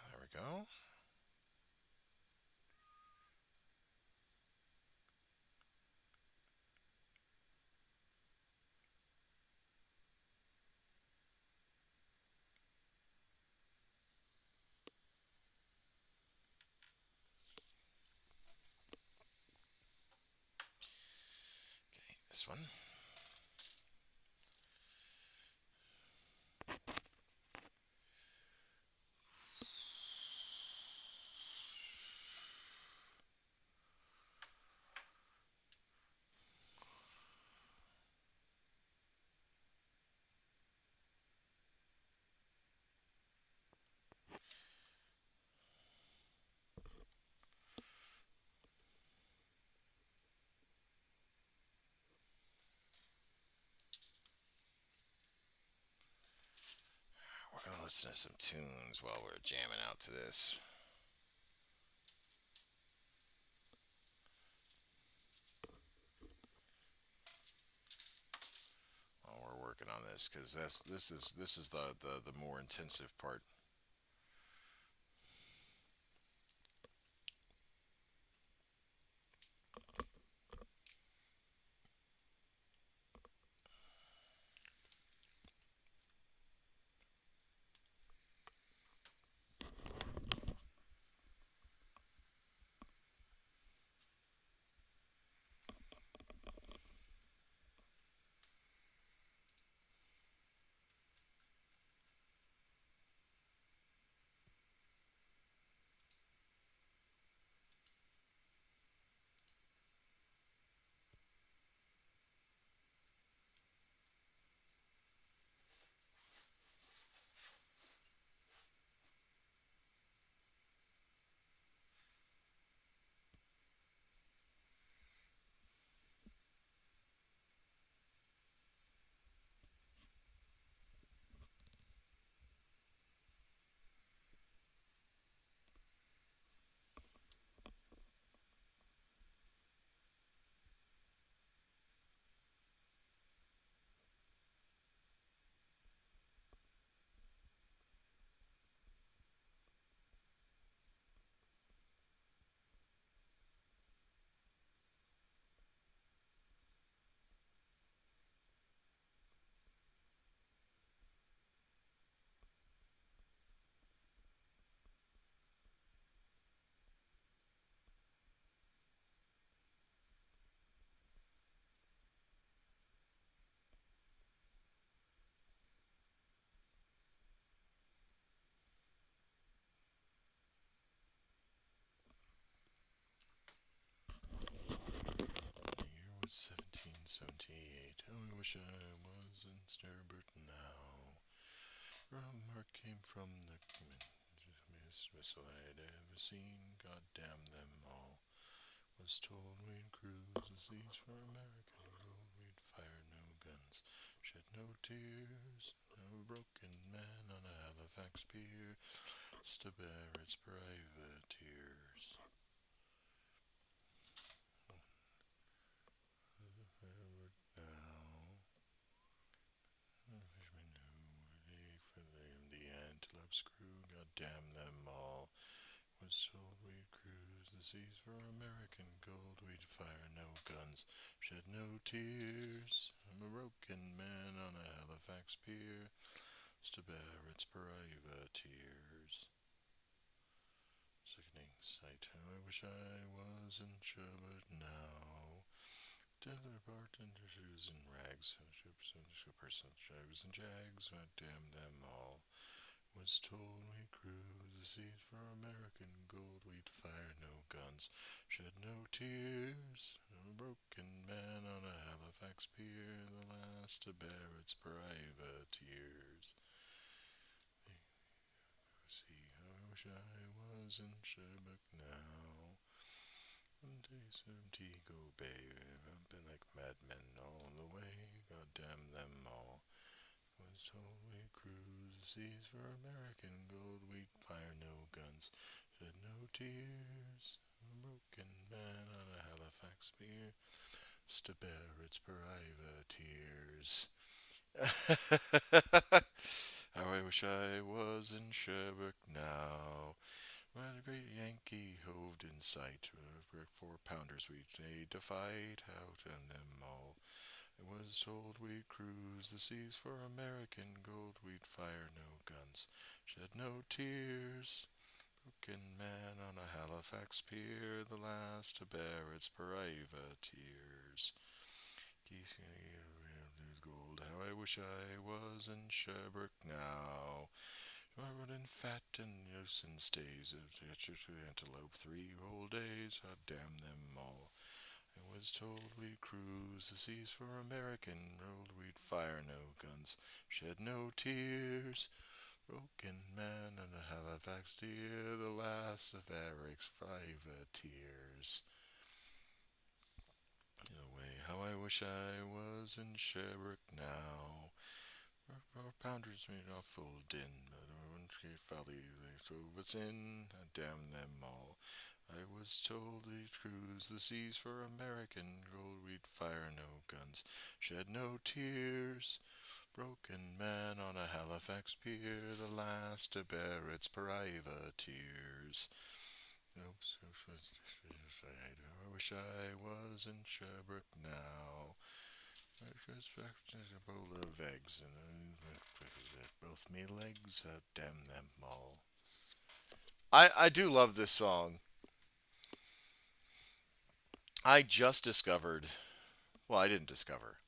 There we go. Okay, this one. We're gonna listen to some tunes while we're jamming out to this. While we're working on this, because this is the more intensive part. wish I was in Sturbert now. Remark came from the best whistle I'd ever seen. God damn them all. Was told we'd cruise the seas for American gold. We'd fire no guns, shed no tears. No broken man on a Halifax pier to bear its privateers. Now, fishermen who were for the Antelope's crew, God damn them all. Was told we'd cruise the seas for American gold. We'd fire no guns, shed no tears. I'm a broken man on a Halifax pier to bear its privateers. Sickening sight. How I wish I was in Sherbert now. Tether bartender shoes and rags, ships and shippers and shags and jags, God damn them all. Was told we'd cruise the seas for American gold. We'd fire no guns, shed no tears. A broken man on a Halifax pier, the last to bear its privateers. See how I wish I was in Sherbrooke now. One day some Tigo Bay, bumping like madmen all the way. God damn them all. Was told we'd cruise the seas for American gold. We'd fire no guns, shed no tears. A broken man on a Halifax pier to bear its privateers. How I wish I was in Sherbrooke now. When a great Yankee hoved in sight, 4 pounders we'd made to fight out on them all. I was told we'd cruise the seas for American gold. We'd fire no guns, shed no tears. Broken man on a Halifax pier, the last to bear its privateers. Geese gold. How I wish I was in Sherbrooke now. Running fat and loose and stays. Antelope 3 whole days. God damn them all. I was told we'd cruise the seas for American gold. We'd fire no guns, shed no tears. Broken man on a Halifax deer, the last of Eric's privateers. In a way, how I wish I was in Sherbrooke now. 4 pounders made off full din, but I wouldn't folly they drove us in, damn them all. I was told we'd cruise the seas for American gold. We'd fire no guns, shed no tears. Broken man on a Halifax pier, the last to bear its privateers. Oops, I wish I was in Sherbrooke now. I expect a bowl of eggs and both me legs, damn them all. I do love this song. I just discovered. Well, I didn't discover.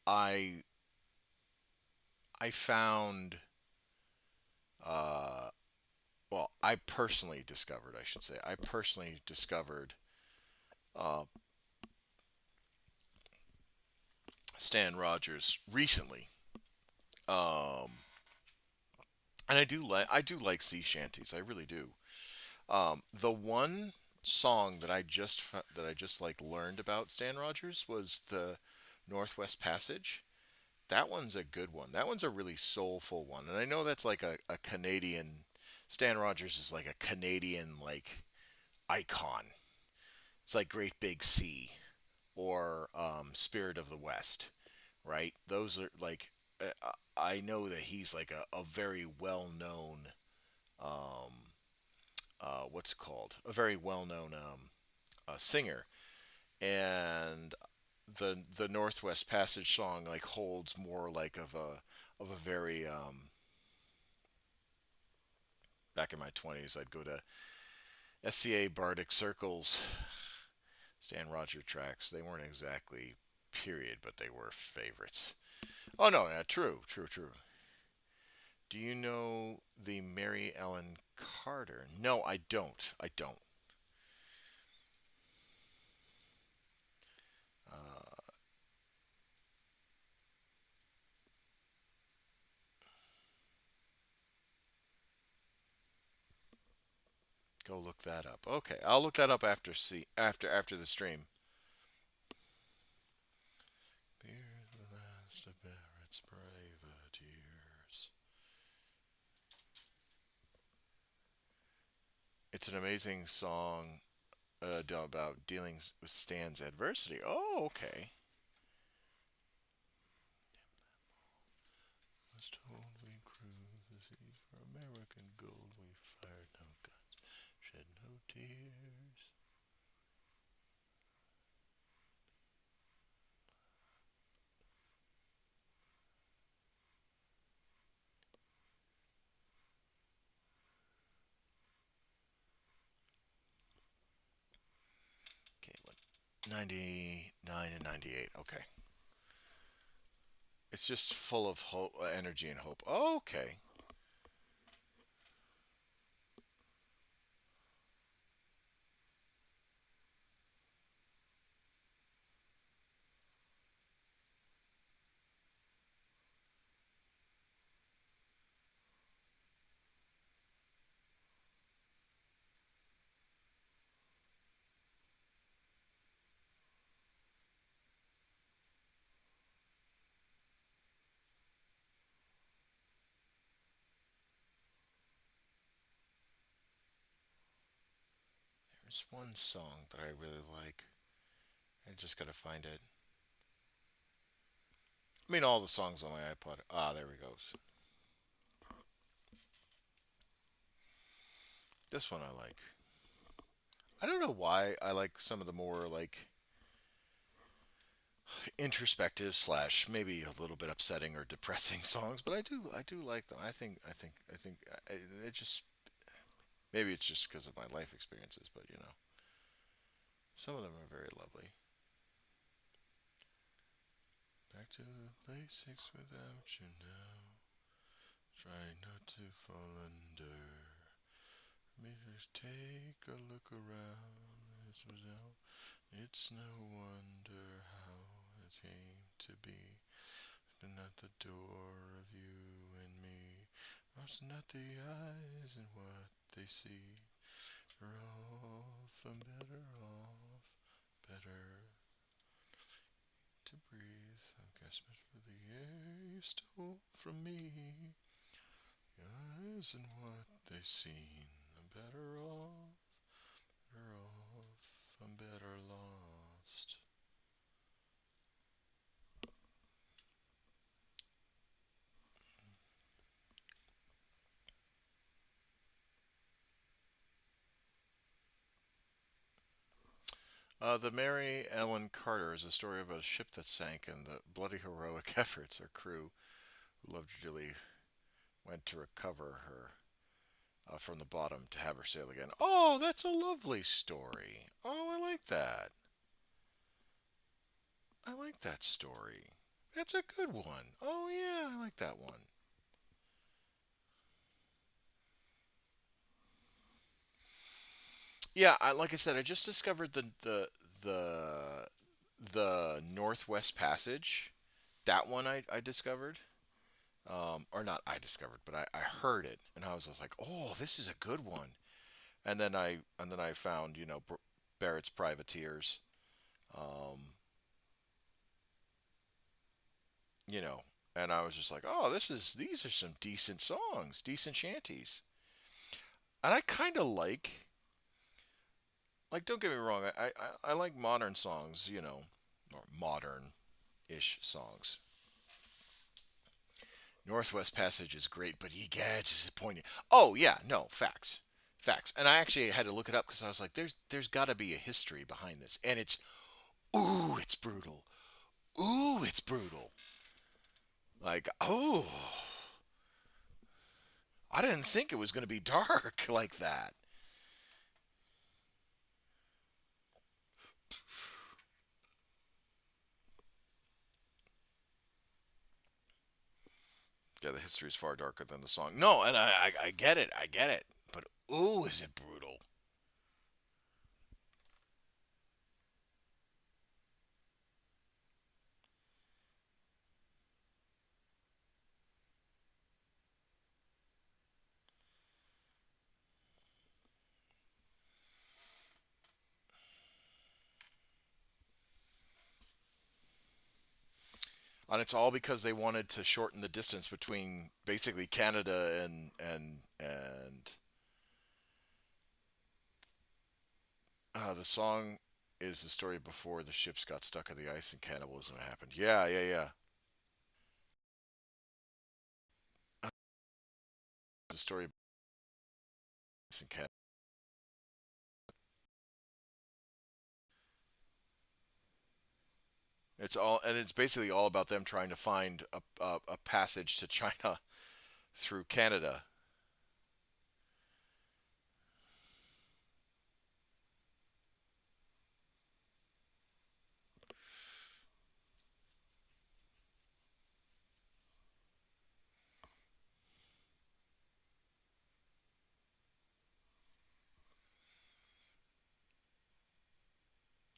I I found. Uh, well, I personally discovered. I should say. I personally discovered uh, Stan Rogers recently, um, and I do like sea shanties. I really do. The one song that I just like learned about Stan Rogers was the Northwest Passage. That one's a good one. That one's a really soulful one. And I know that's like a Canadian. Stan Rogers is like a Canadian like icon. It's like Great Big Sea or Spirit of the West, right? Those are like I know that he's like a very well known what's it called, a very well known singer, and the Northwest Passage song like holds more like of a very back in my 20s I'd go to SCA Bardic Circles, Stan Roger tracks. They weren't exactly period, but they were favorites. Oh no, yeah, true, true, true. Do you know the Mary Ellen Carter? No, I don't. I don't. Go look that up. Okay, I'll look that up after the stream. Beer the last of Barrett's privateers. It's an amazing song about dealing with Stan's adversity. Oh, okay. Was told we cruise the seas for American gold. We fired no guns, shed no tears. Okay, what? 99 and 98. Okay. It's just full of hope, energy and hope. Oh, okay. There's one song that I really like. I just gotta find it. I mean, all the songs on my iPod. Ah, there he goes. This one I like. I don't know why I like some of the more like introspective slash maybe a little bit upsetting or depressing songs, but I do like them. I think it just maybe it's just because of my life experiences, but some of them are very lovely. Back to the basics without you now. Try not to fall under. Me just take a look around. It's no wonder how it came to be. And at the door of you and me. It's not the eyes and what they see. You're off and better off, better to breathe. I'm gasping for the air you stole from me. Eyes and what they seen. I'm better off, better off. I'm better lost. The Mary Ellen Carter is a story about a ship that sank and the bloody heroic efforts her crew, who loved her dearly, went to recover her from the bottom to have her sail again. Oh, that's a lovely story. Oh, I like that. I like that story. That's a good one. Oh, yeah, I like that one. Yeah, like I said, I just discovered the the Northwest Passage. That one I discovered, or not I discovered, but I heard it, and I was just like, oh, this is a good one. And then I found Barrett's Privateers, um, you know, and I was just like, oh, these are some decent songs, decent shanties, and I kind of like don't get me wrong, I like modern songs, or modern-ish songs. Northwest Passage is great, but he gets disappointed. Oh yeah, no facts, facts. And I actually had to look it up because I was like, there's got to be a history behind this, and it's brutal. Ooh, it's brutal. Like I didn't think it was going to be dark like that. Yeah, the history is far darker than the song. No, and I get it, I get it. But ooh, is it brutal? And it's all because they wanted to shorten the distance between basically Canada and the song is the story before the ships got stuck in the ice and cannibalism happened. Yeah, yeah, yeah. The story of ice and it's all, and it's basically all about them trying to find a passage to China through Canada.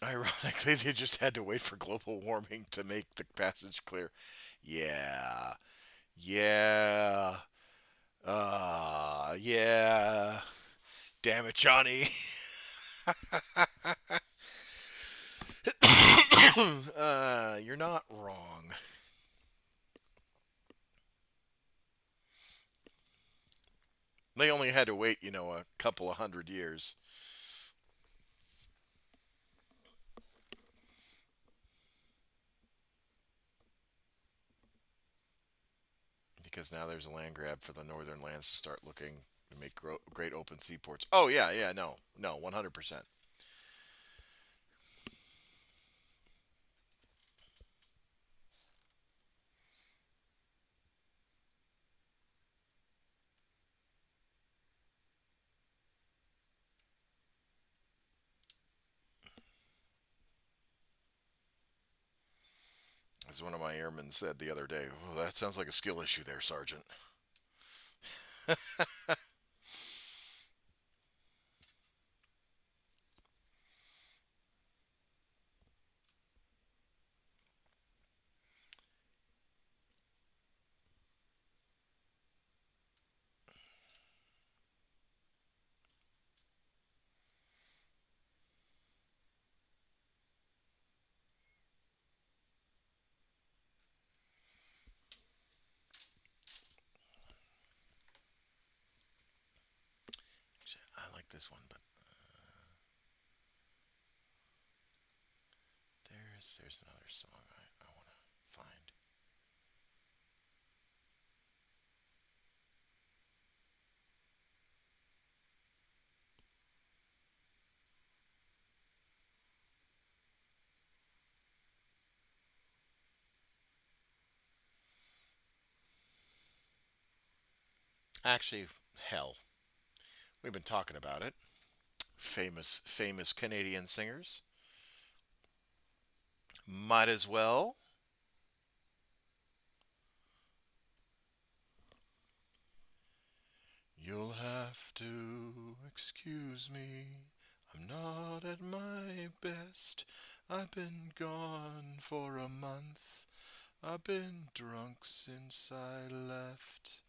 Ironically, they just had to wait for global warming to make the passage clear. Yeah, yeah, yeah. Damn it, Johnny. You're not wrong. They only had to wait, a couple of 100 years because now there's a land grab for the northern lands to start looking to make great open seaports. Oh yeah, yeah, no, no, 100%. As one of my airmen said the other day, "Oh, that sounds like a skill issue there, Sergeant." I like this one, but there's another song I want to find. Actually, hell, we've been talking about it. Famous Canadian singers. Might as well. You'll have to excuse me. I'm not at my best. I've been gone for a month. I've been drunk since I left.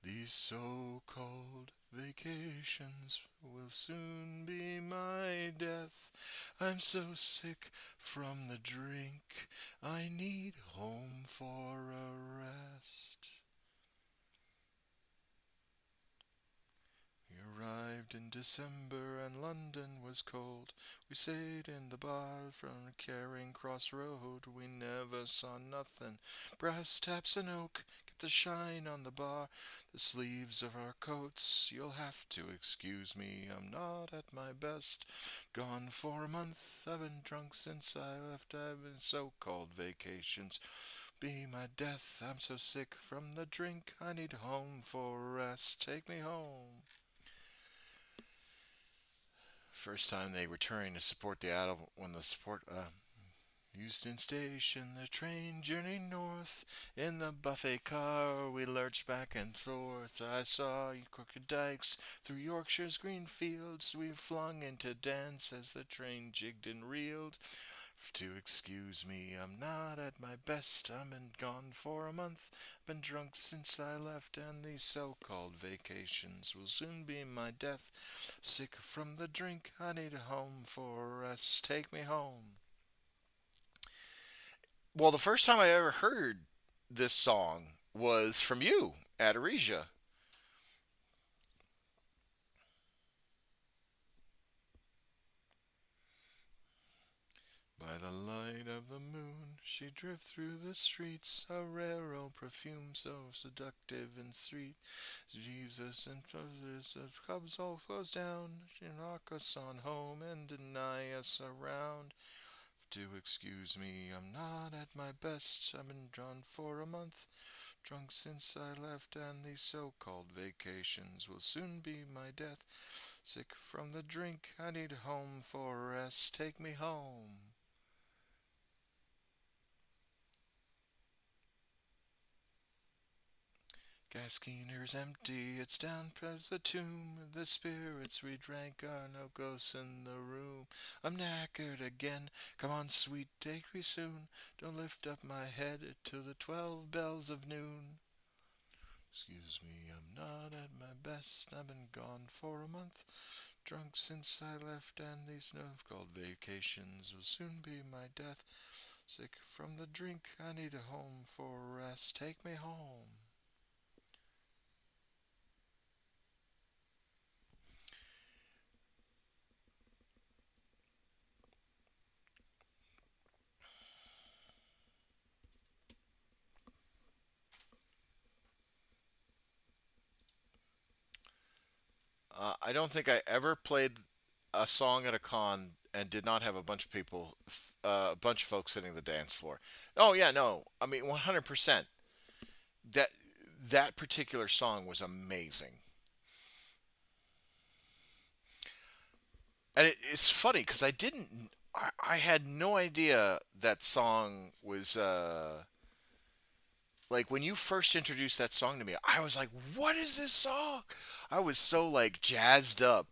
These so-called vacations will soon be my death. I'm so sick from the drink. I need home for a rest. We arrived in December and London was cold. We stayed in the bar from Charing Cross Road. We never saw nothing. Brass taps and oak kept the shine on the bar. The sleeves of our coats. You'll have to excuse me. I'm not at my best. Gone for a month. I've been drunk since I left. I've been so-called vacations. Be my death. I'm so sick from the drink. I need home for rest. Take me home. First time they returning to support the Adam when the support Euston Station, the train journeyed north. In the buffet car we lurched back and forth. I saw you crooked dikes through Yorkshire's green fields. We flung into dance as the train jigged and reeled. To excuse me, I'm not at my best. I've been gone for a month. Been drunk since I left, and these so-called vacations will soon be my death. Sick from the drink, I need a home for rest. Take me home. Well, the first time I ever heard this song was from you at Aresia. By the light of the moon, she drift through the streets, a rare old perfume so seductive and sweet. Jesus and others, the cubs all goes down. She knock us on home and deny us around. Do excuse me, I'm not at my best. I've been drunk for a month, drunk since I left, and these so-called vacations will soon be my death. Sick from the drink, I need a home for rest. Take me home. Gas keener's empty, it's down past the tomb. The spirits we drank are no ghosts in the room. I'm knackered again, come on sweet, take me soon. Don't lift up my head till the 12 bells of noon. Excuse me, I'm not at my best, I've been gone for a month. Drunk since I left, and these so-called vacations will soon be my death. Sick from the drink, I need a home for rest. Take me home. I don't think I ever played a song at a con and did not have a bunch of people, a bunch of folks hitting the dance floor. Oh yeah, no, I mean 100%. That that particular song was amazing, and it's funny because I had no idea that song was like when you first introduced that song to me. I was like, "What is this song?" I was so like jazzed up,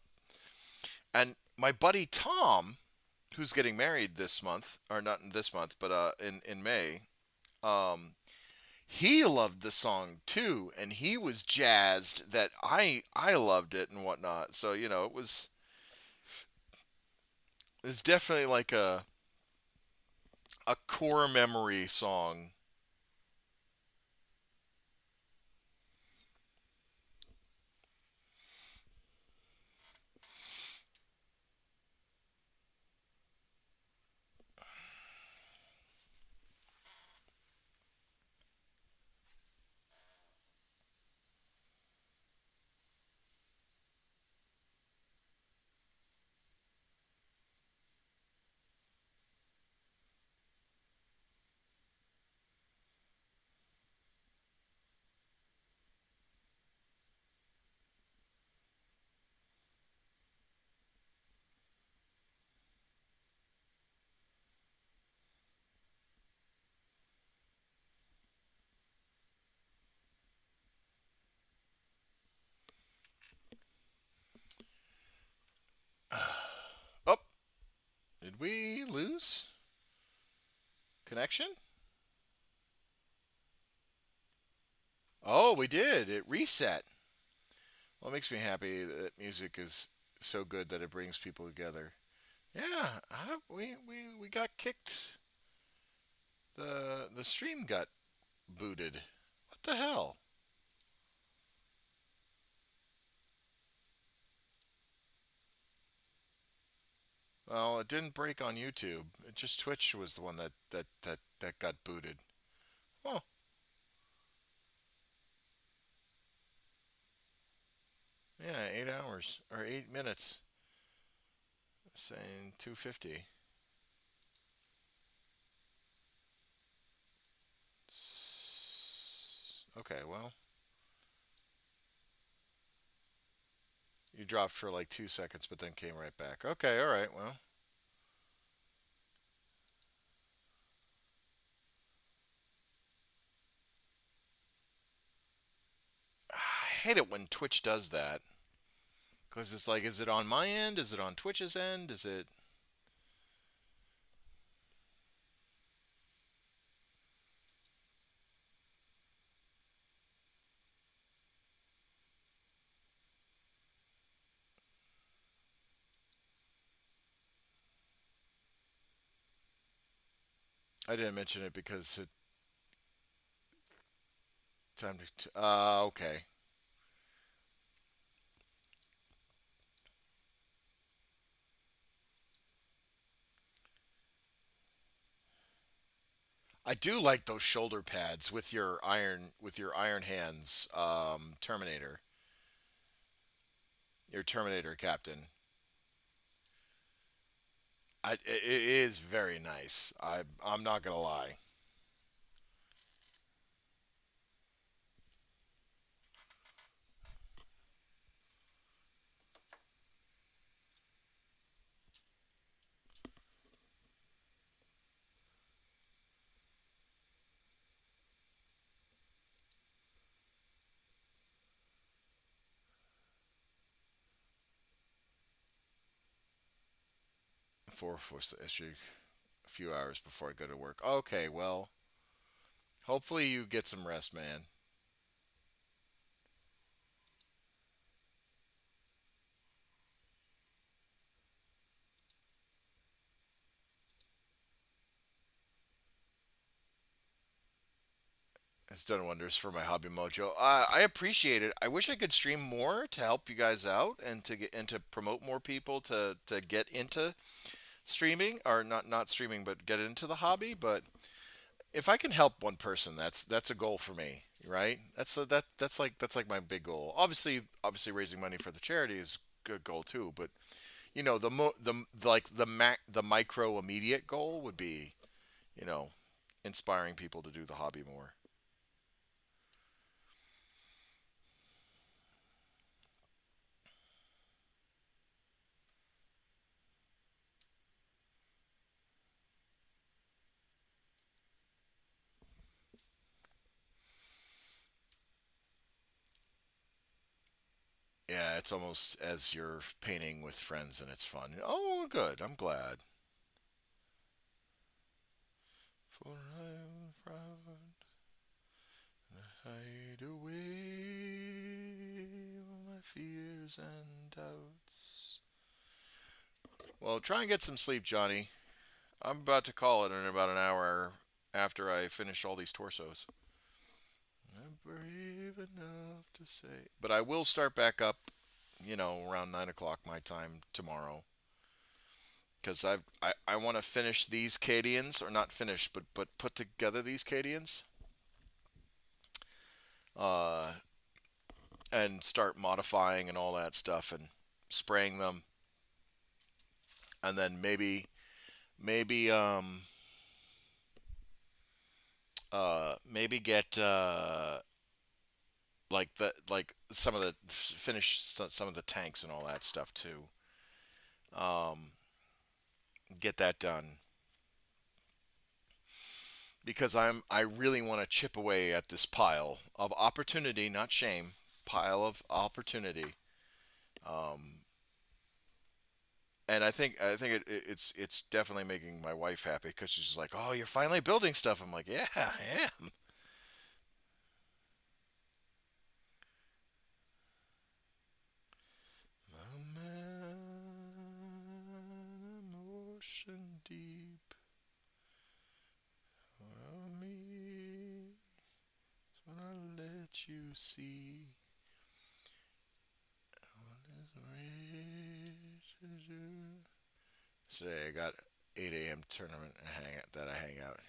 and my buddy Tom, who's getting married this month, or not in this month, but in May. Um, he loved the song too, and he was jazzed that I loved it and whatnot. So it's definitely like a core memory song. Oh, did we lose connection? Oh, we did. It reset. Well, it makes me happy that music is so good that it brings people together. Yeah, we got kicked. The stream got booted. What the hell? Well, it didn't break on YouTube. It just Twitch was the one that got booted. Oh, yeah, 8 hours or 8 minutes. Saying 250. Okay, well, you dropped for like 2 seconds, but then came right back. Okay, all right, well. I hate it when Twitch does that. Because it's like, is it on my end? Is it on Twitch's end? Is it. I didn't mention it because it time to. Okay. I do like those shoulder pads with your iron hands, your Terminator captain. It is very nice. I'm not gonna lie. For issue a few hours before I go to work. Okay, well, hopefully you get some rest, man. It's done wonders for my hobby mojo. I appreciate it. I wish I could stream more to help you guys out and to get and to promote more people to get into streaming, or not streaming but get into the hobby. But if I can help one person, that's a goal for me, right? That's like my big goal. Obviously raising money for the charity is a good goal too. But the micro immediate goal would be, you know, inspiring people to do the hobby more. Yeah, it's almost as you're painting with friends and it's fun. Oh, good. I'm glad. For I am proud, hide away all my fears and doubts. Well, try and get some sleep, Johnny. I'm about to call it in about an hour after I finish all these torsos. I'm brave enough to say. But I will start back up, around 9 o'clock my time tomorrow. Because I want to finish these Cadians, or not finish, but put together these Cadians, uh, and start modifying and all that stuff and spraying them, and then maybe maybe get like some of the finish some of the tanks and all that stuff too. Um, get that done because I really want to chip away at this pile of opportunity, not shame, pile of opportunity. Um, and it's definitely making my wife happy because she's like, "Oh, you're finally building stuff." I'm like, "Yeah, I am." A man, emotion deep. Well, me, when I let you see. Today I got 8 a.m. tournament that I hang out.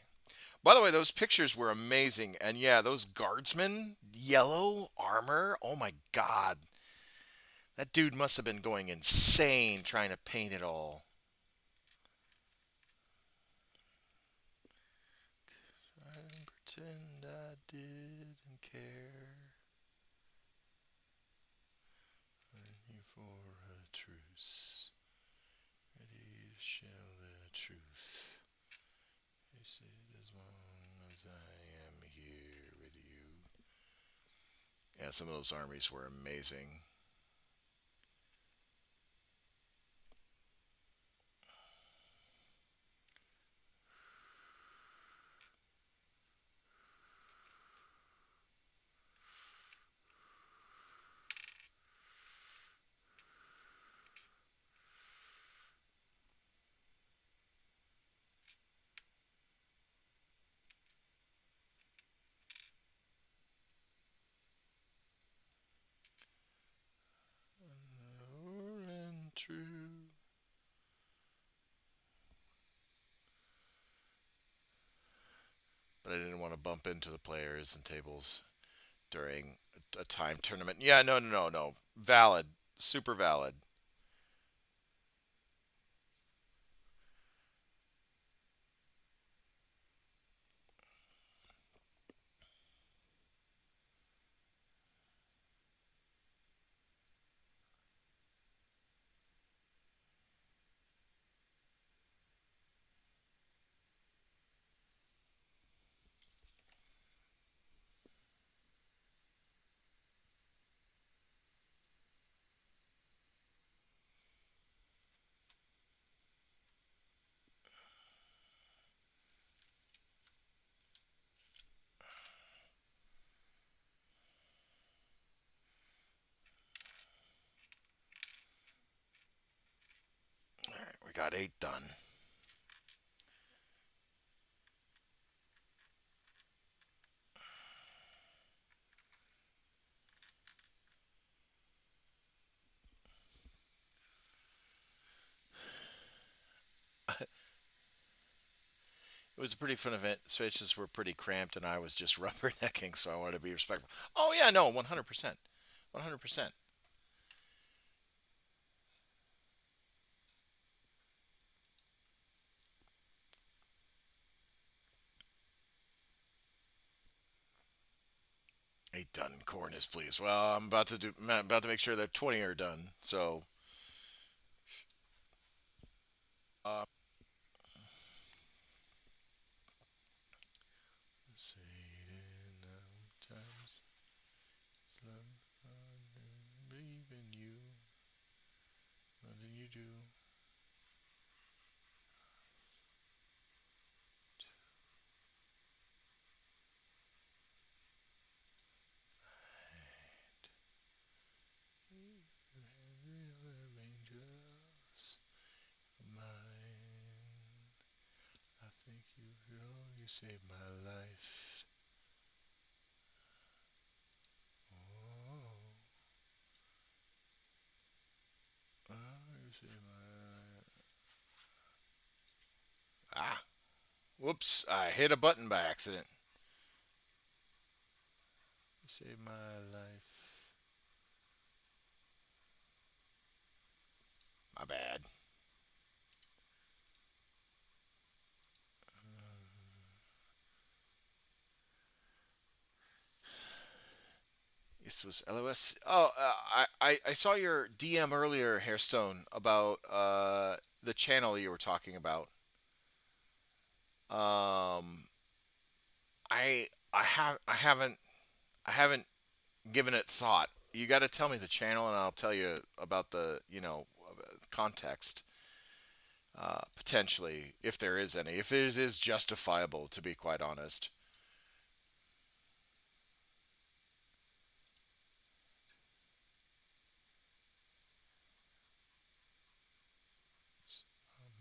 By the way, those pictures were amazing, and yeah, those guardsmen, yellow armor. Oh my God, that dude must have been going insane trying to paint it all. I pretend I didn't care. Ready for a truce. Ready to share the truth. He said, as long as I am here with you. Yeah, some of those armies were amazing. but I didn't want to bump into the players and tables during a time tournament. Yeah, no, no, no, no. Valid, super valid. All right, we got 8 done. It was a pretty fun event. Spaces were pretty cramped, and I was just rubbernecking, so I wanted to be respectful. Oh yeah, no, 100%, 100%. 8 done. Corn is pleased. Well, I'm about to make sure that 20 are done. So, uh, times, believe in you, nothing you do. Angels, mine. I think you saved my life. Oh, you saved my. Ah, whoops! I hit a button by accident. You saved my life. My bad. This was LOS. Oh, I saw your DM earlier, Hairstone, about the channel you were talking about. Um, I haven't given it thought. You got to tell me the channel, and I'll tell you about the context potentially, if there is any, if it is justifiable, to be quite honest.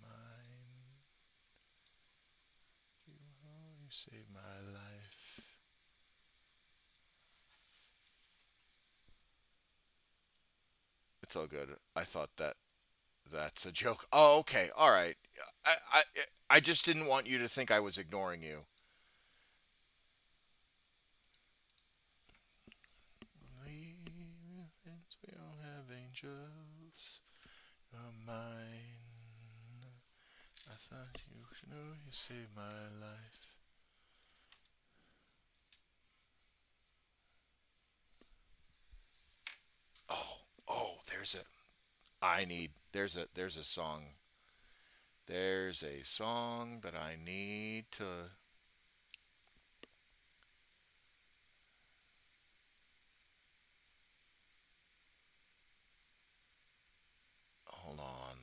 Mine, you saved my life. It's all good. I thought that's a joke. Oh, okay. All right. I I I just didn't want you to think I was ignoring you. We all have angels. Mine. I thought you knew you saved my life. Oh, oh, there's a. I need. There's a song. There's a song that I need to. Hold on.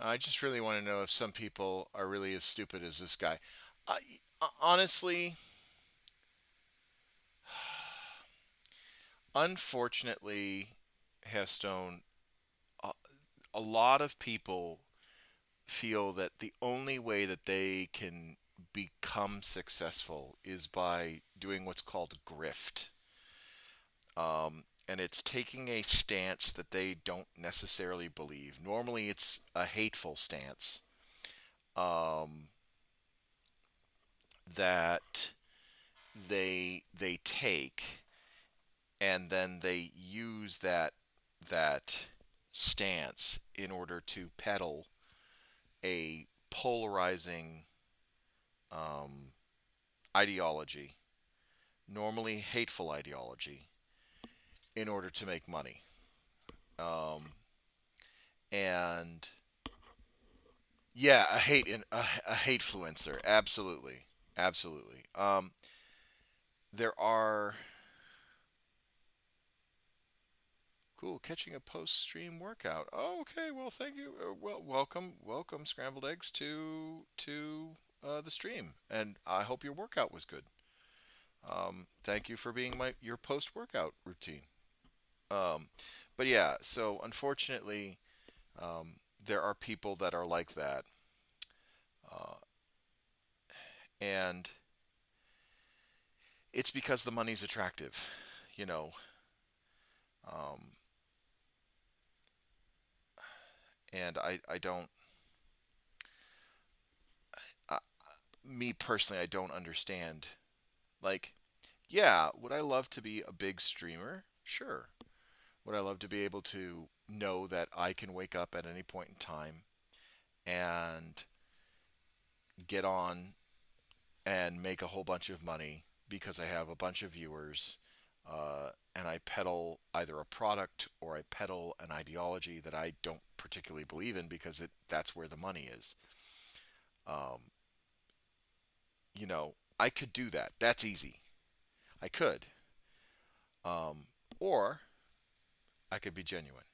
I just really want to know if some people are really as stupid as this guy. I, honestly, Unfortunately, Hestone, a, a lot of people feel that the only way that they can become successful is by doing what's called grift. And it's taking a stance that they don't necessarily believe. Normally, it's a hateful stance um, that they take, and then they use that stance in order to peddle a polarizing um, ideology, normally hateful ideology, in order to make money. Um, and yeah, a hate influencer, absolutely, absolutely. There are cool catching a post stream workout. Oh, okay, well, thank you. Well, welcome, scrambled eggs to the stream, and I hope your workout was good. Thank you for being my your post workout routine. Um, but yeah, so unfortunately, there are people that are like that, uh, and it's because the money's attractive, you know. Um, and I don't, uh, me personally, I don't understand. Like, yeah, would I love to be a big streamer? Sure. Would I love to be able to know that I can wake up at any point in time and get on and make a whole bunch of money because I have a bunch of viewers, and I peddle either a product or I peddle an ideology that I don't particularly believe in because that's where the money is. Um, I could do that. That's easy. I could. Um, or I could be genuine.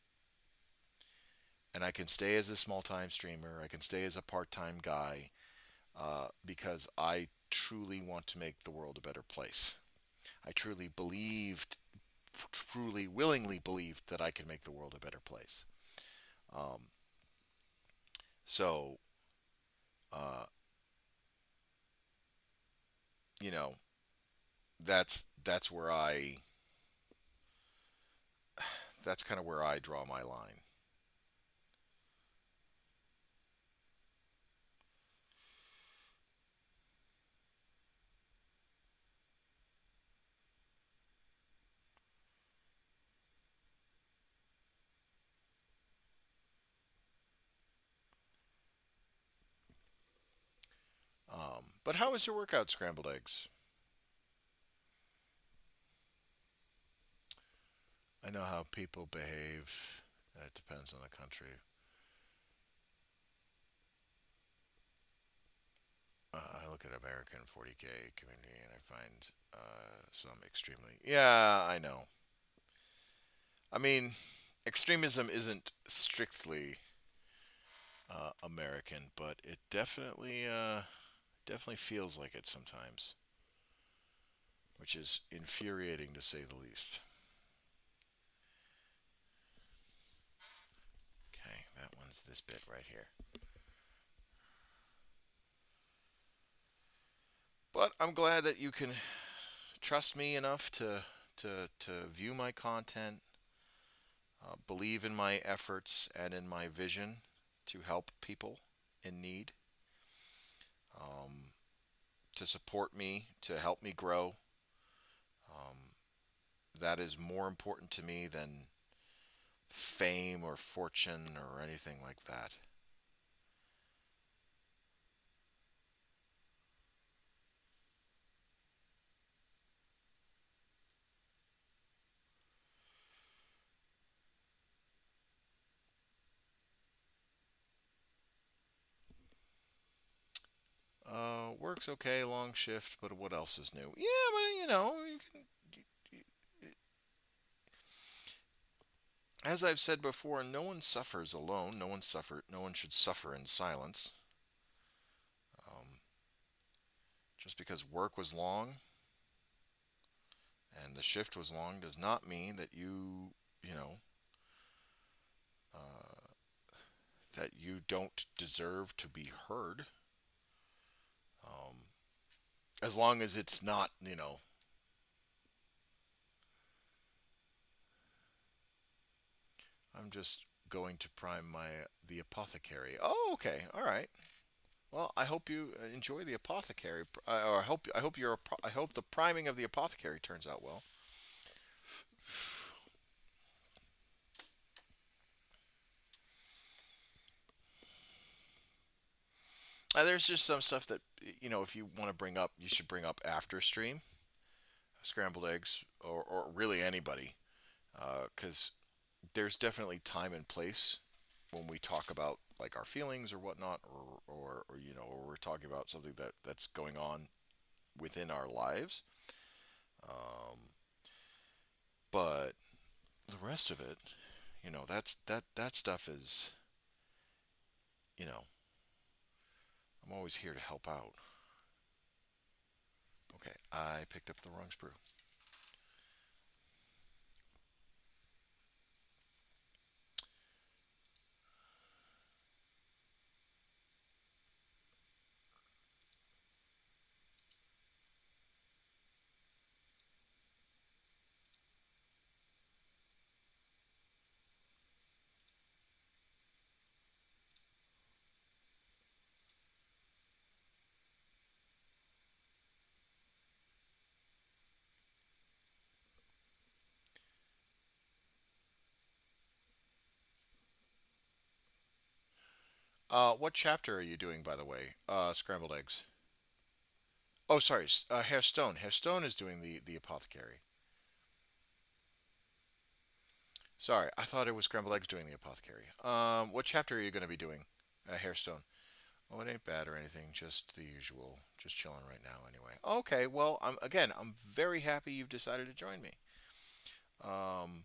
And I can stay as a small time streamer. I can stay as a part time guy because I truly want to make the world a better place. I truly, willingly believed that I could make the world a better place. Um, so, uh, you know, that's where that's kind of where I draw my line. But how was your workout, scrambled eggs? I know how people behave. It depends on the country. I look at American 40K community and I find some extremely. Yeah, I know. I mean, extremism isn't strictly American, but it definitely feels like it sometimes, which is infuriating to say the least. Okay, that one's this bit right here. But I'm glad that you can trust me enough to view my content, believe in my efforts and in my vision to help people in need, um, to support me, to help me grow. Um, that is more important to me than fame or fortune or anything like that. Works okay, long shift, but what else is new? Yeah, but you can. As I've said before, no one suffers alone. No one should suffer in silence. Um, just because work was long And the shift was long does not mean that you know, that you don't deserve to be heard. Um, as long as it's not, I'm just going to prime the apothecary. Oh, okay, all right. Well, I hope you enjoy the apothecary, or I hope the priming of the apothecary turns out well. There's just some stuff that if you want to bring up, you should bring up after stream. Scrambled eggs, or really anybody, because there's definitely time and place when we talk about like our feelings or whatnot, or we're talking about something that's going on within our lives. Um, but the rest of it, that stuff is, you know, I'm always here to help out. Okay, I picked up the wrong sprue. What chapter are you doing, by the way? Scrambled eggs. Oh, sorry, Hairstone. Hairstone is doing the apothecary. Sorry, I thought it was scrambled eggs doing the apothecary. What chapter are you going to be doing? Hairstone. Oh, it ain't bad or anything. Just the usual. Just chilling right now, anyway. Okay, well, I'm very happy you've decided to join me. Um,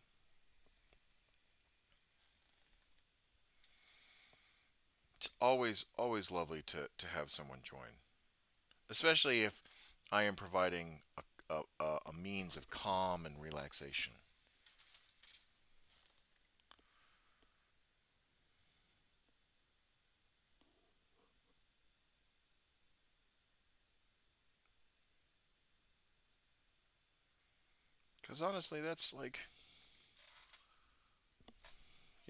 it's always lovely to have someone join, especially if I am providing a means of calm and relaxation. Because honestly, that's like,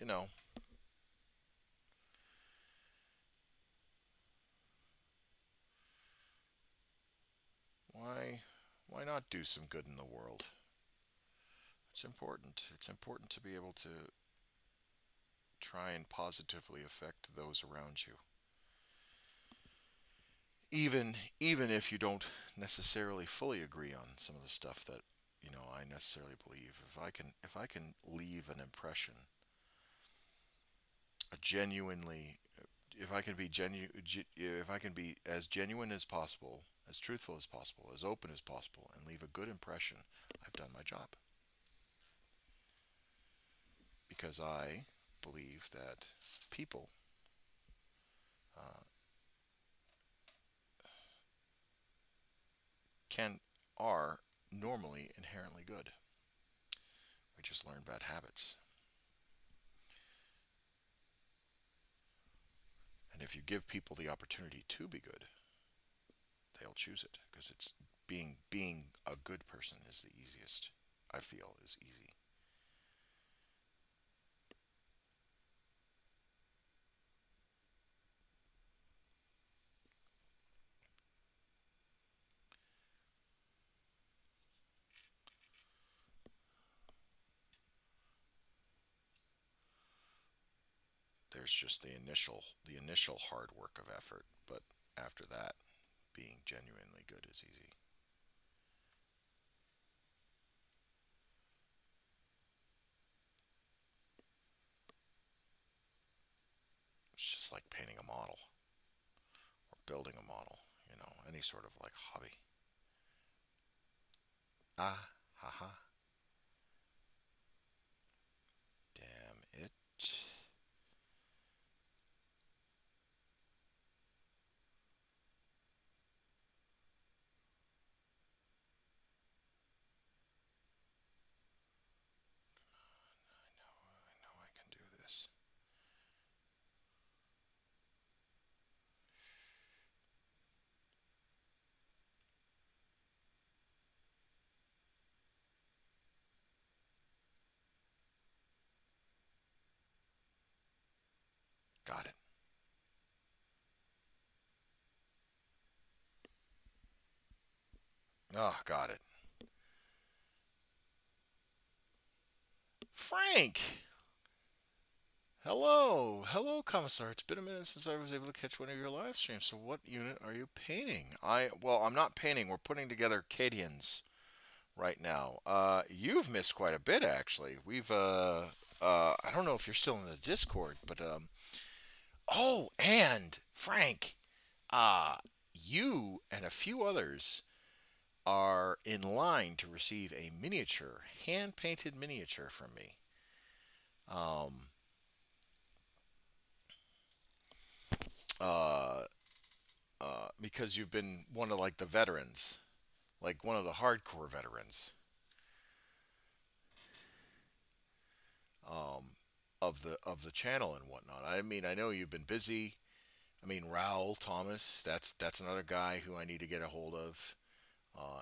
you know, why why not do some good in the world? It's important. It's important to be able to try and positively affect those around you. Even if you don't necessarily fully agree on some of the stuff that I necessarily believe. If I can leave an impression, a genuinely if I can be if I can be as genuine as possible, as truthful as possible, as open as possible, and leave a good impression, I've done my job. Because I believe that people uh, can are normally inherently good. We just learn bad habits. And if you give people the opportunity to be good, they'll choose it because it's being a good person is the easiest. I feel is easy. There's just the initial hard work of effort, but after that, being genuinely good is easy. It's just like painting a model or building a model, any sort of like hobby. Ah, haha, damn it. got it. Oh, got it. Frank! Hello! Hello, Commissar. It's been a minute since I was able to catch one of your live streams. So what unit are you painting? Well, I'm not painting. We're putting together Cadians right now. You've missed quite a bit, actually. I don't know if you're still in the Discord, but, oh, and Frank, uh, you and a few others are in line to receive a miniature, hand-painted miniature from me. Um, uh, because you've been one of like the veterans, like one of the hardcore veterans, um, of the channel and whatnot. I mean, I know you've been busy. I mean, Raul Thomas, that's another guy who I need to get a hold of,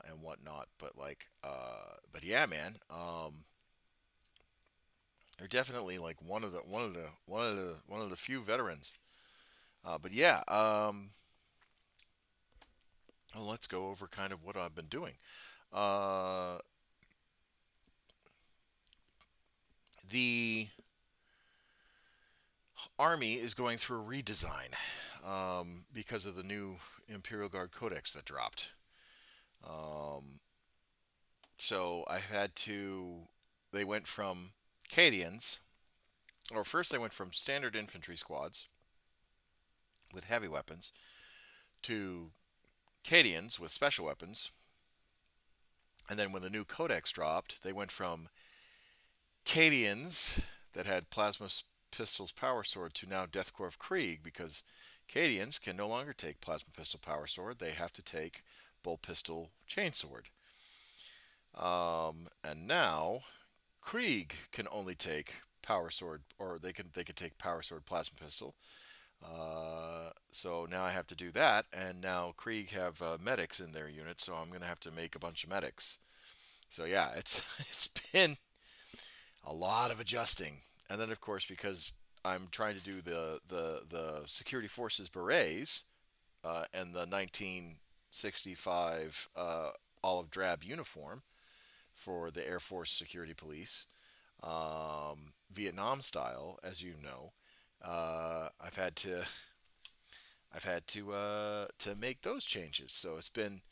and whatnot. But yeah, man, they're definitely like one of the few veterans. But yeah, well, let's go over kind of what I've been doing. Uh, the Army is going through a redesign, because of the new Imperial Guard Codex that dropped. Um, so I had to. They went from Cadians, or first they went from standard infantry squads with heavy weapons to Cadians with special weapons. And then when the new Codex dropped, they went from Cadians that had plasma pistols power sword to now Deathcore of Krieg, because Cadians can no longer take plasma pistol power sword. They have to take bolt pistol chainsword. And now Krieg can only take power sword, or they could take power sword plasma pistol. So now I have to do that, and now Krieg have medics in their unit, so I'm gonna have to make a bunch of medics. So yeah, it's been a lot of adjusting, and then of course because I'm trying to do the security forces berets, and the 1965 olive drab uniform for the Air Force Security Police, Vietnam style, as you know. I've had to make those changes. So it's been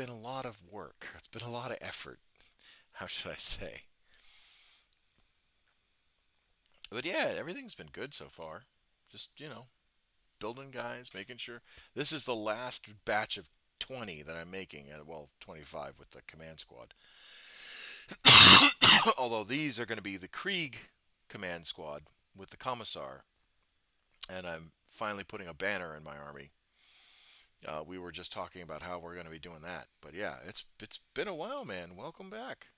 a lot of work. It's been a lot of effort. How should I say? But yeah, everything's been good so far. Just building guys, making sure this is the last batch of 20 that I'm making. Well, 25 with the command squad. Although these are going to be the Krieg command squad with the Commissar, and I'm finally putting a banner in my army. We were just talking about how we're going to be doing that, but yeah, it's been a while, man. Welcome back.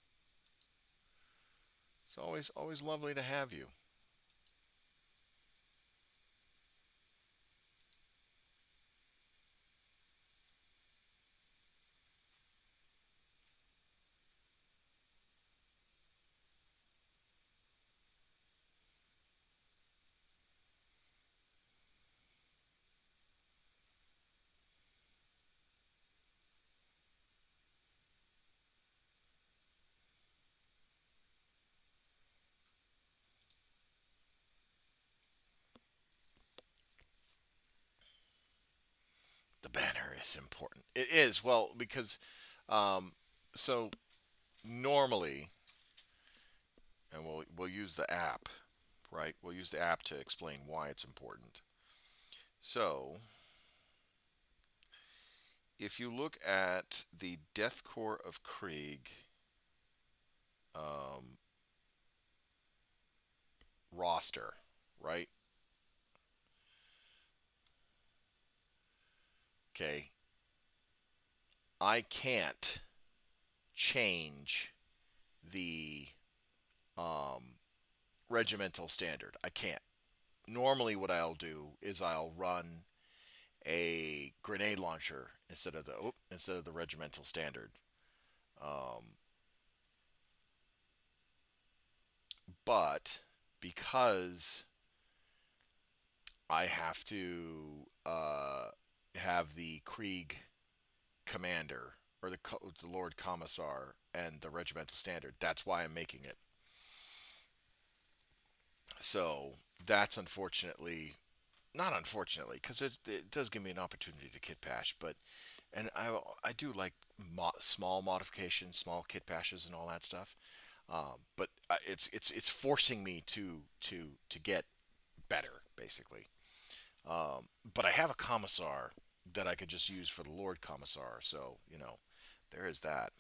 It's always lovely to have you. The banner is important. It is, well, because um, so normally, and we'll use the app, right? We'll use the app to explain why it's important. So if you look at the Death Corps of Krieg, um, roster, right? Okay, I can't change the um, regimental standard. I can't. Normally, what I'll do is I'll run a grenade launcher instead of the regimental standard. Um, but because I have to have the Krieg commander or the Lord Commissar and the regimental standard. That's why I'm making it. So that's unfortunately not unfortunately because it does give me an opportunity to kit bash, but and I do like small modifications, small kit bashes, and all that stuff. But it's forcing me to get better basically. But I have a commissar that I could just use for the Lord Commissar, so there is that.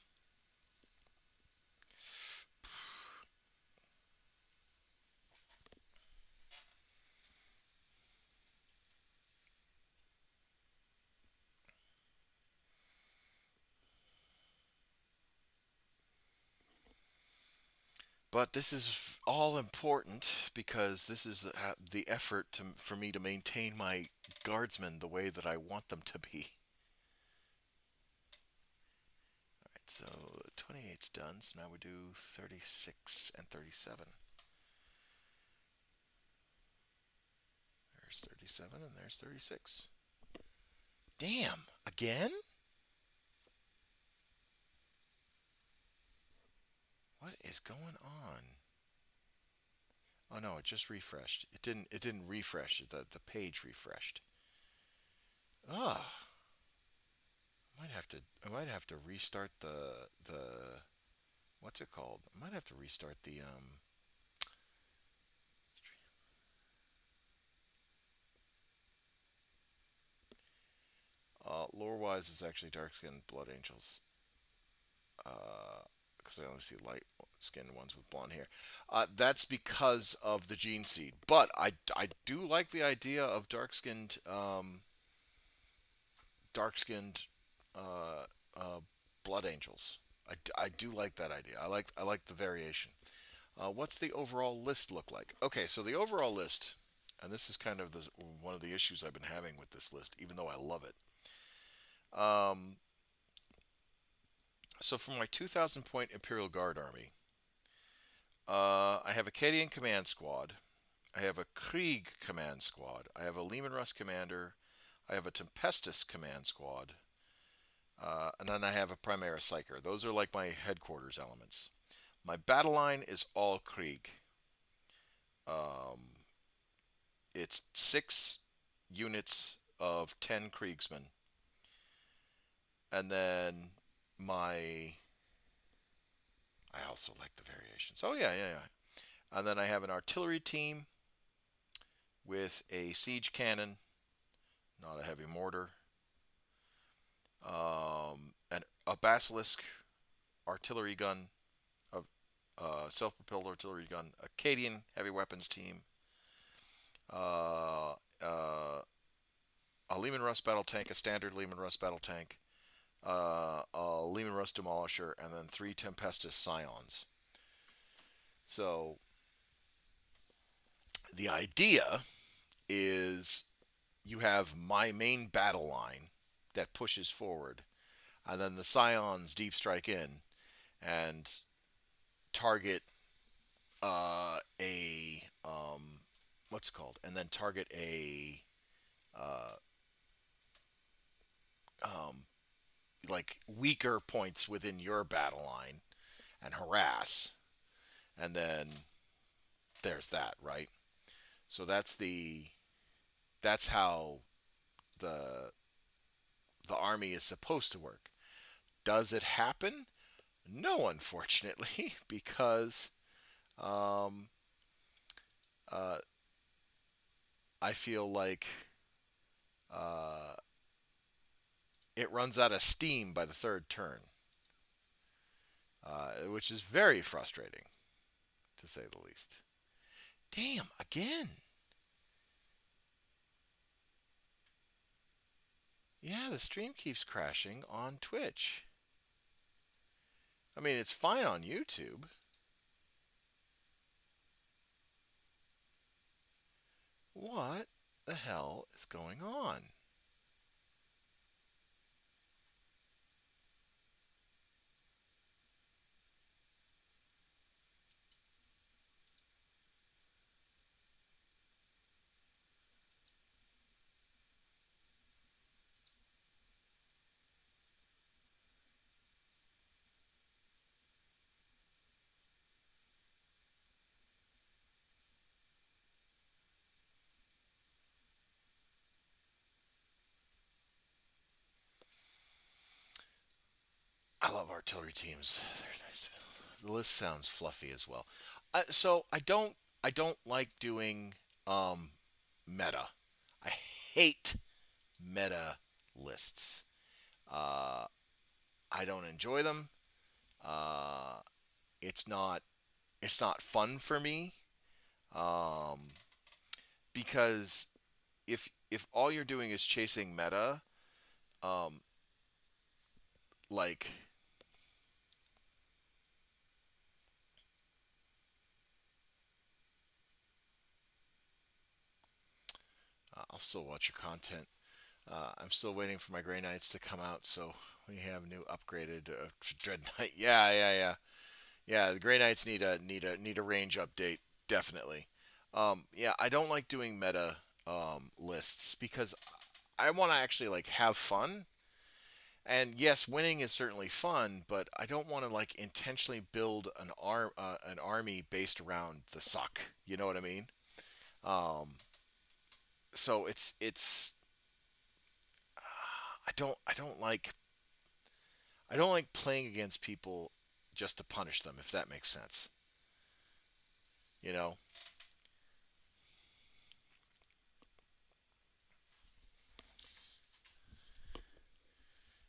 But this is all important because this is the effort for me to maintain my guardsmen the way that I want them to be. All right, so 28's done. So now we do 36 and 37. There's 37 and there's 36. Damn, again? What is going on? Oh no, it just refreshed. It didn't refresh. The page refreshed. Ugh. I might have to restart the what's it called? I might have to restart the lore wise is actually dark skinned blood angels. Because I only see light skinned ones with blonde hair. That's because of the gene seed. But I do like the idea of dark skinned uh, uh, blood angels. I do like that idea. I like the variation. What's the overall list look like? Okay, so the overall list, and this is kind of one of the issues I've been having with this list, even though I love it. Um, so for my 2,000 point Imperial Guard army, I have a Cadian command squad. I have a Krieg command squad. I have a Lehman Russ commander. I have a Tempestus command squad. And then I have a Primaris Psyker. Those are like my headquarters elements. My battle line is all Krieg. Um, it's 6 units of 10 Kriegsmen. And then my. I also like the variations. Oh, yeah, yeah, yeah. And then I have an artillery team with a siege cannon, not a heavy mortar, and a basilisk artillery gun, a self-propelled artillery gun, a Cadian heavy weapons team, uh, uh, a Lehman Russ battle tank, a standard Lehman Russ battle tank, a Lehman Russ demolisher, and then 3 Tempestus Scions. So the idea is you have my main battle line that pushes forward, and then the Scions deep strike in and target a what's it called, and then target a uh, um, like weaker points within your battle line and harass, and then there's that, right? So that's how the the army is supposed to work. Does it happen? No, unfortunately, because um, uh, I feel like uh, it runs out of steam by the third turn, which is very frustrating, to say the least. Damn, again. Yeah, the stream keeps crashing on Twitch. I mean, it's fine on YouTube. What the hell is going on? I love artillery teams. They're nice. The list sounds fluffy as well. So I don't like doing meta. I hate meta lists. Uh, I don't enjoy them. Uh, it's not it's not fun for me, um, because if all you're doing is chasing meta, um, like I'll still watch your content. I'm still waiting for my Grey Knights to come out, so we have new upgraded Dread Knight. Yeah, yeah, yeah, yeah. The Grey Knights need a range update, definitely. Yeah, I don't like doing meta lists because I want to actually like have fun. And yes, winning is certainly fun, but I don't want to like intentionally build an army based around the suck. You know what I mean? Um, so it's I don't like playing against people just to punish them, if that makes sense. You know,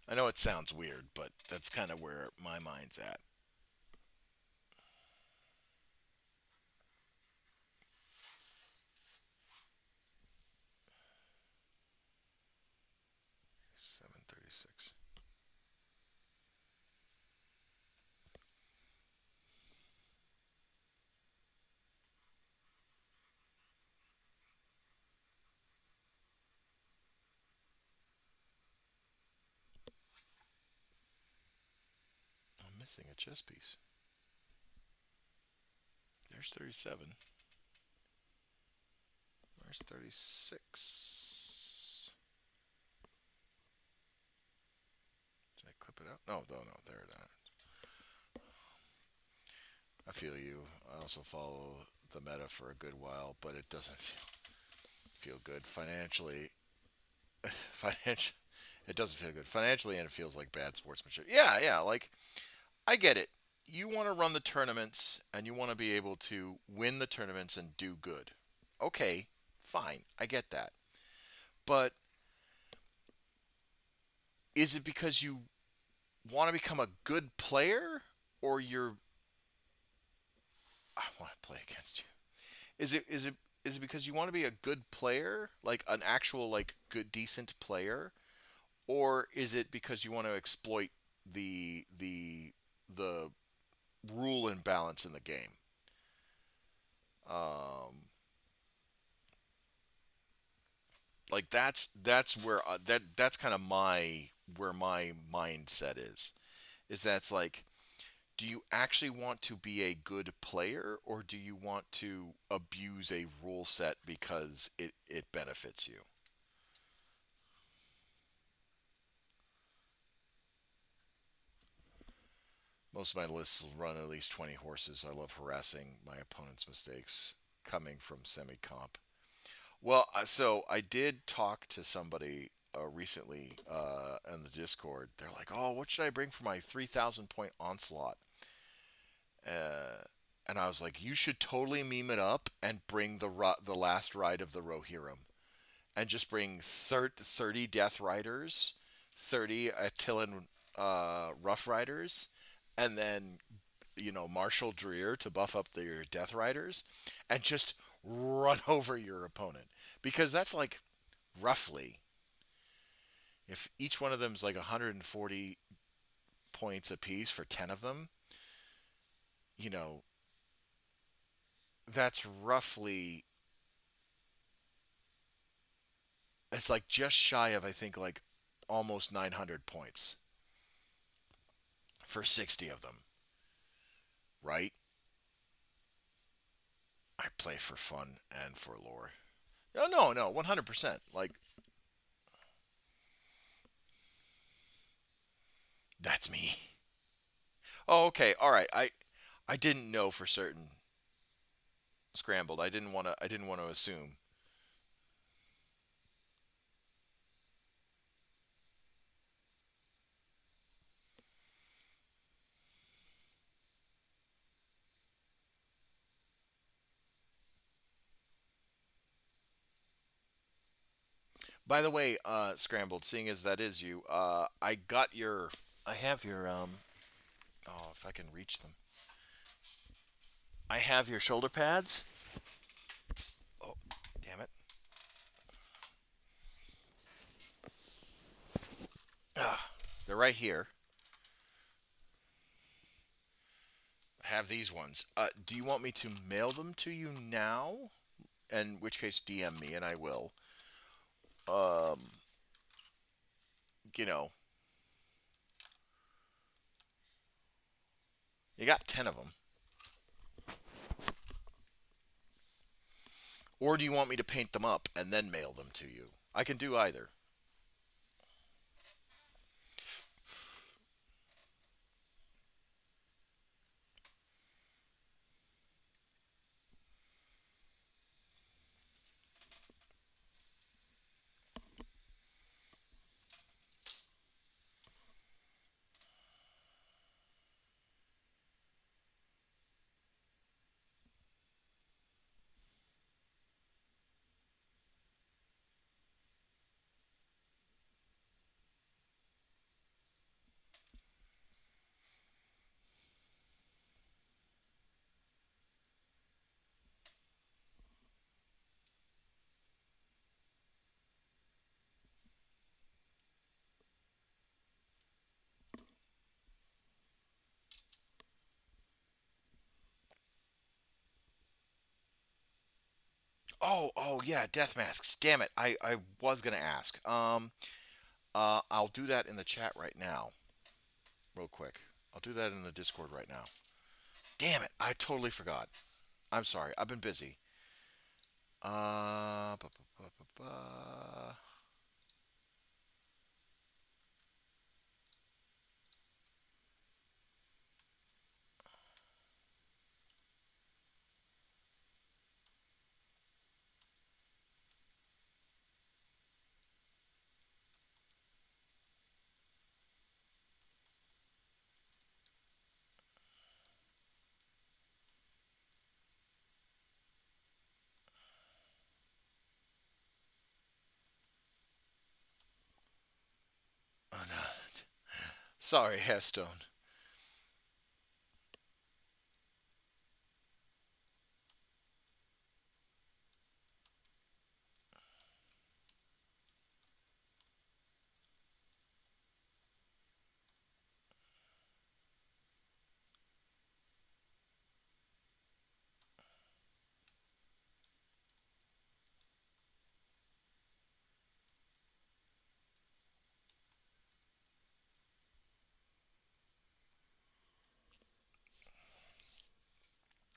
I know it sounds weird, but that's kind of where my mind's at. 736. I'm missing a chess piece. There's 37. Where's 36? Did I clip it out? No, no, no. There it is. I feel you. I also follow the meta for a good while, but it doesn't feel good financially. Financial, it doesn't feel good financially, and it feels like bad sportsmanship. Yeah, yeah. Like I get it. You want to run the tournaments, and you want to be able to win the tournaments and do good. Okay, fine. I get that. But is it because you want to become a good player, or I want to play against you? Is it because you want to be a good player, like an actual like good decent player, or is it because you want to exploit the rule imbalance in the game? Um, like that's where that's kind of my where my mindset is that's like, do you actually want to be a good player, or do you want to abuse a rule set because it benefits you? Most of my lists run at least 20 horses. I love harassing my opponent's mistakes coming from semi comp. Well, so I did talk to somebody recently in the Discord. They're like, "Oh, what should I bring for my 3,000 point onslaught?" Uh, and I was like, "You should totally meme it up and bring the last ride of the Rohirrim, and just bring 30 Death Riders, 30 Attilan Rough Riders, and then Marshall Dreer to buff up your Death Riders, and just run over your opponent, because that's like roughly, if each one of them is like 140 points apiece for 10 of them, you know, that's roughly, it's like just shy of, I think, like almost 900 points for 60 of them, right? I play for fun and for lore. No, no, no, 100%. Like, that's me. Oh, okay. All right. I didn't know for certain. Scrambled. I didn't want to assume. By the way, Scrambled, seeing as that is you, I have your, oh, if I can reach them. I have your shoulder pads. Oh, damn it. Ah, they're right here. I have these ones. Do you want me to mail them to you now? In which case, DM me and I will. Um, you know, you got 10 of them. Or do you want me to paint them up and then mail them to you? I can do either. Oh yeah, death masks. Damn it. I was gonna ask. I'll do that in the chat right now, real quick. I'll do that in the Discord right now. Damn it, I totally forgot. I'm sorry. I've been busy. Uh, bu- bu- bu- bu- bu- oh no. Sorry, Hearthstone.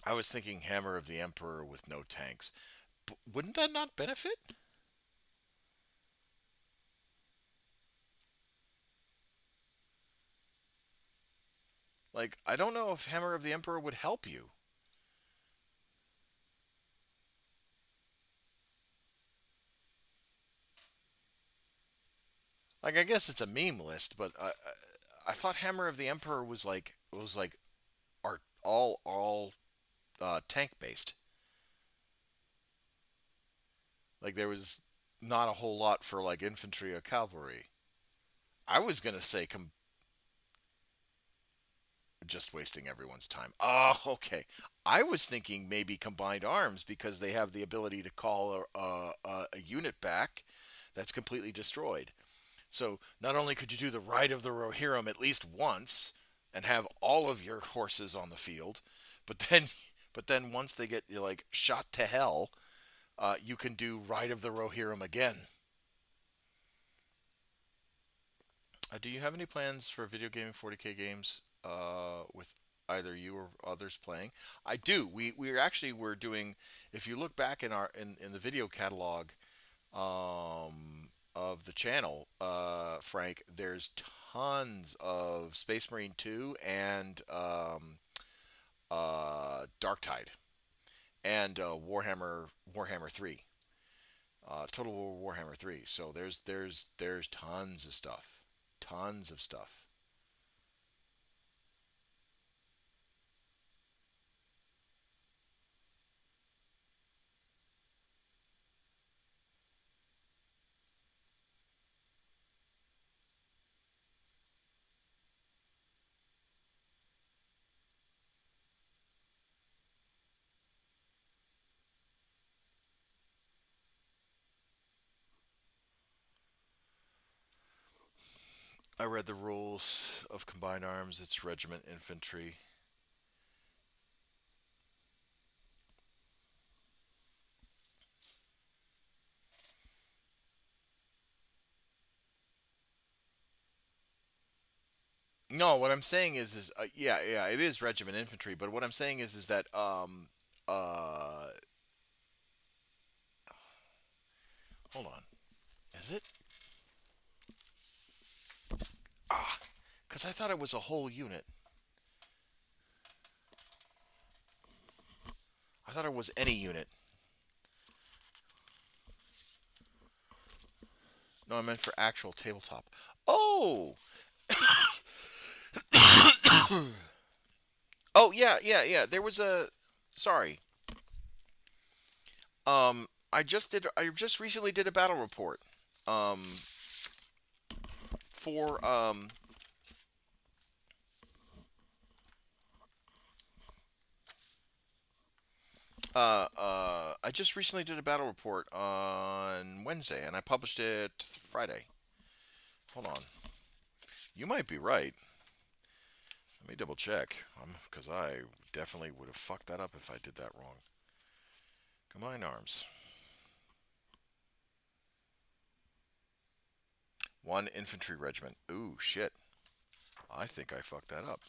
I was thinking Hammer of the Emperor with no tanks. Wouldn't that not benefit? Like, I don't know if Hammer of the Emperor would help you. Like, I guess it's a meme list, but I thought Hammer of the Emperor was like art all tank based. Like there was not a whole lot for like infantry or cavalry. I was gonna say just wasting everyone's time. Oh, okay. I was thinking maybe combined arms because they have the ability to call a unit back that's completely destroyed. So not only could you do the Ride of the Rohirrim at least once and have all of your horses on the field, but then but then once they get like shot to hell, you can do Ride of the Rohirrim again. Do you have any plans for video gaming 40K games with either you or others playing? I do. We're actually we're doing. If you look back in in the video catalog of the channel, Frank, there's tons of Space Marine 2 and Darktide and Warhammer 3. Total War Warhammer 3. So there's tons of stuff. Tons of stuff. I read the rules of combined arms. It's regiment infantry. No, what I'm saying is yeah, yeah, it is regiment infantry. But what I'm saying is that hold on, is it? Ah, because I thought it was a whole unit. I thought it was any unit. No, I meant for actual tabletop. Oh, oh yeah, yeah, yeah. There was a. Sorry. I just did. I just recently did a battle report. Um, for I just recently did a battle report on Wednesday, and I published it Friday. Hold on. You might be right. Let me double check. Because I definitely would have fucked that up if I did that wrong. Combined arms. One infantry regiment. Ooh, shit. I think I fucked that up.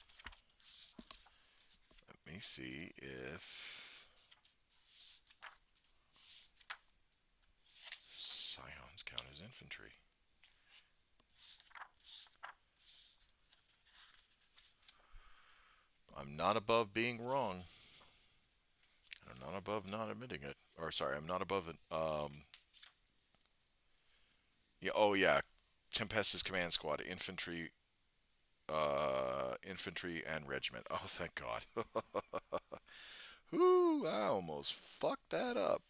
Let me see if scions count as infantry. I'm not above being wrong. I'm not above not admitting it. Or sorry, I'm not above it. Yeah. Oh yeah. Tempest's command squad, infantry and regiment. Oh, thank God. Whoo! I almost fucked that up.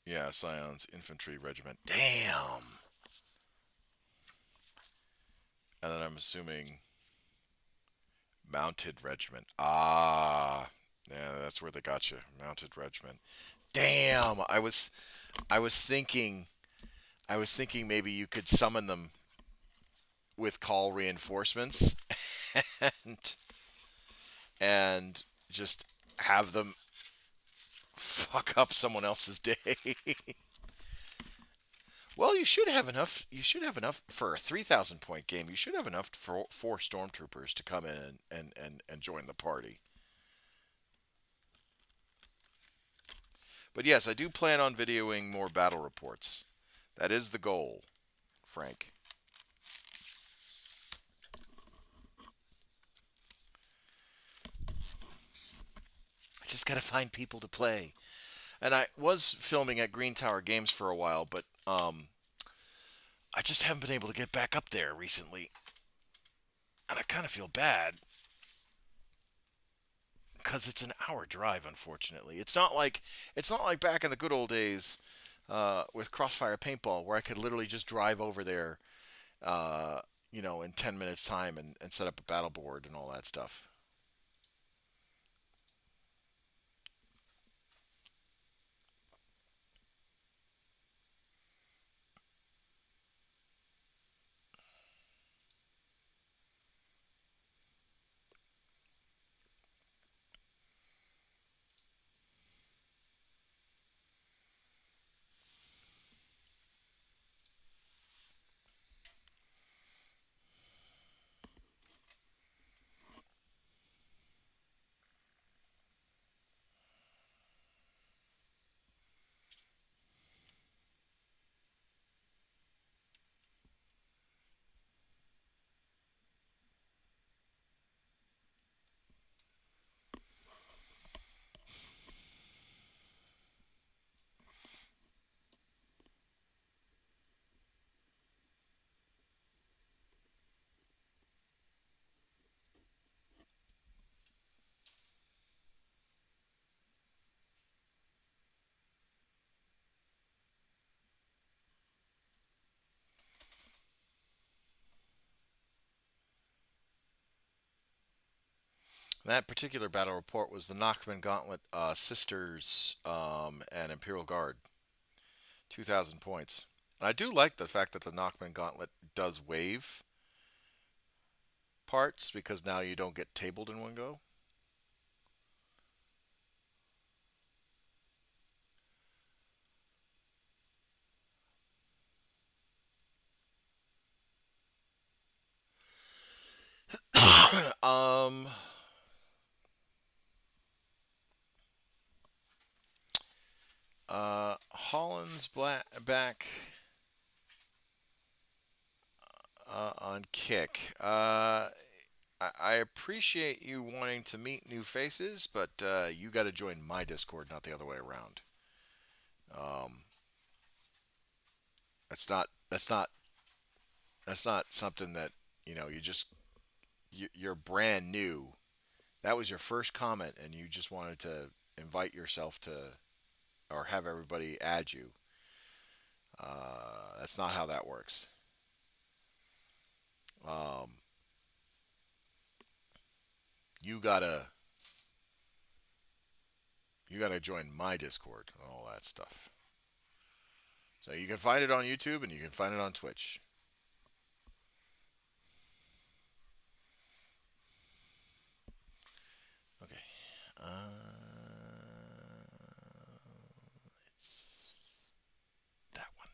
Yeah, Scion's infantry regiment. Damn. And then I'm assuming mounted regiment. Ah, yeah, that's where they got you. Mounted regiment. Damn. I was thinking I was thinking maybe you could summon them with call reinforcements and and just have them fuck up someone else's day. Well, you should have enough. You should have enough for a 3,000 point game. You should have enough for four stormtroopers to come in and join the party. But yes, I do plan on videoing more battle reports. That is the goal, Frank. I just gotta find people to play. And I was filming at Green Tower Games for a while, but I just haven't been able to get back up there recently, and I kind of feel bad because it's an hour drive. Unfortunately, it's not like back in the good old days with Crossfire Paintball, where I could literally just drive over there, uh, in 10 minutes time and set up a battle board and all that stuff. That particular battle report was the Nachman Gauntlet Sisters and Imperial Guard, 2,000 points. And I do like the fact that the Nachman Gauntlet does wave parts because now you don't get tabled in one go. um, Holland's back on kick. I appreciate you wanting to meet new faces, but you got to join my Discord, not the other way around. Um, that's not that's not that's not something that you just you're brand new. That was your first comment, and you just wanted to invite yourself to or have everybody add you. That's not how that works. Um, you gotta you gotta join my Discord and all that stuff. So you can find it on YouTube and you can find it on Twitch. Okay. It's that one.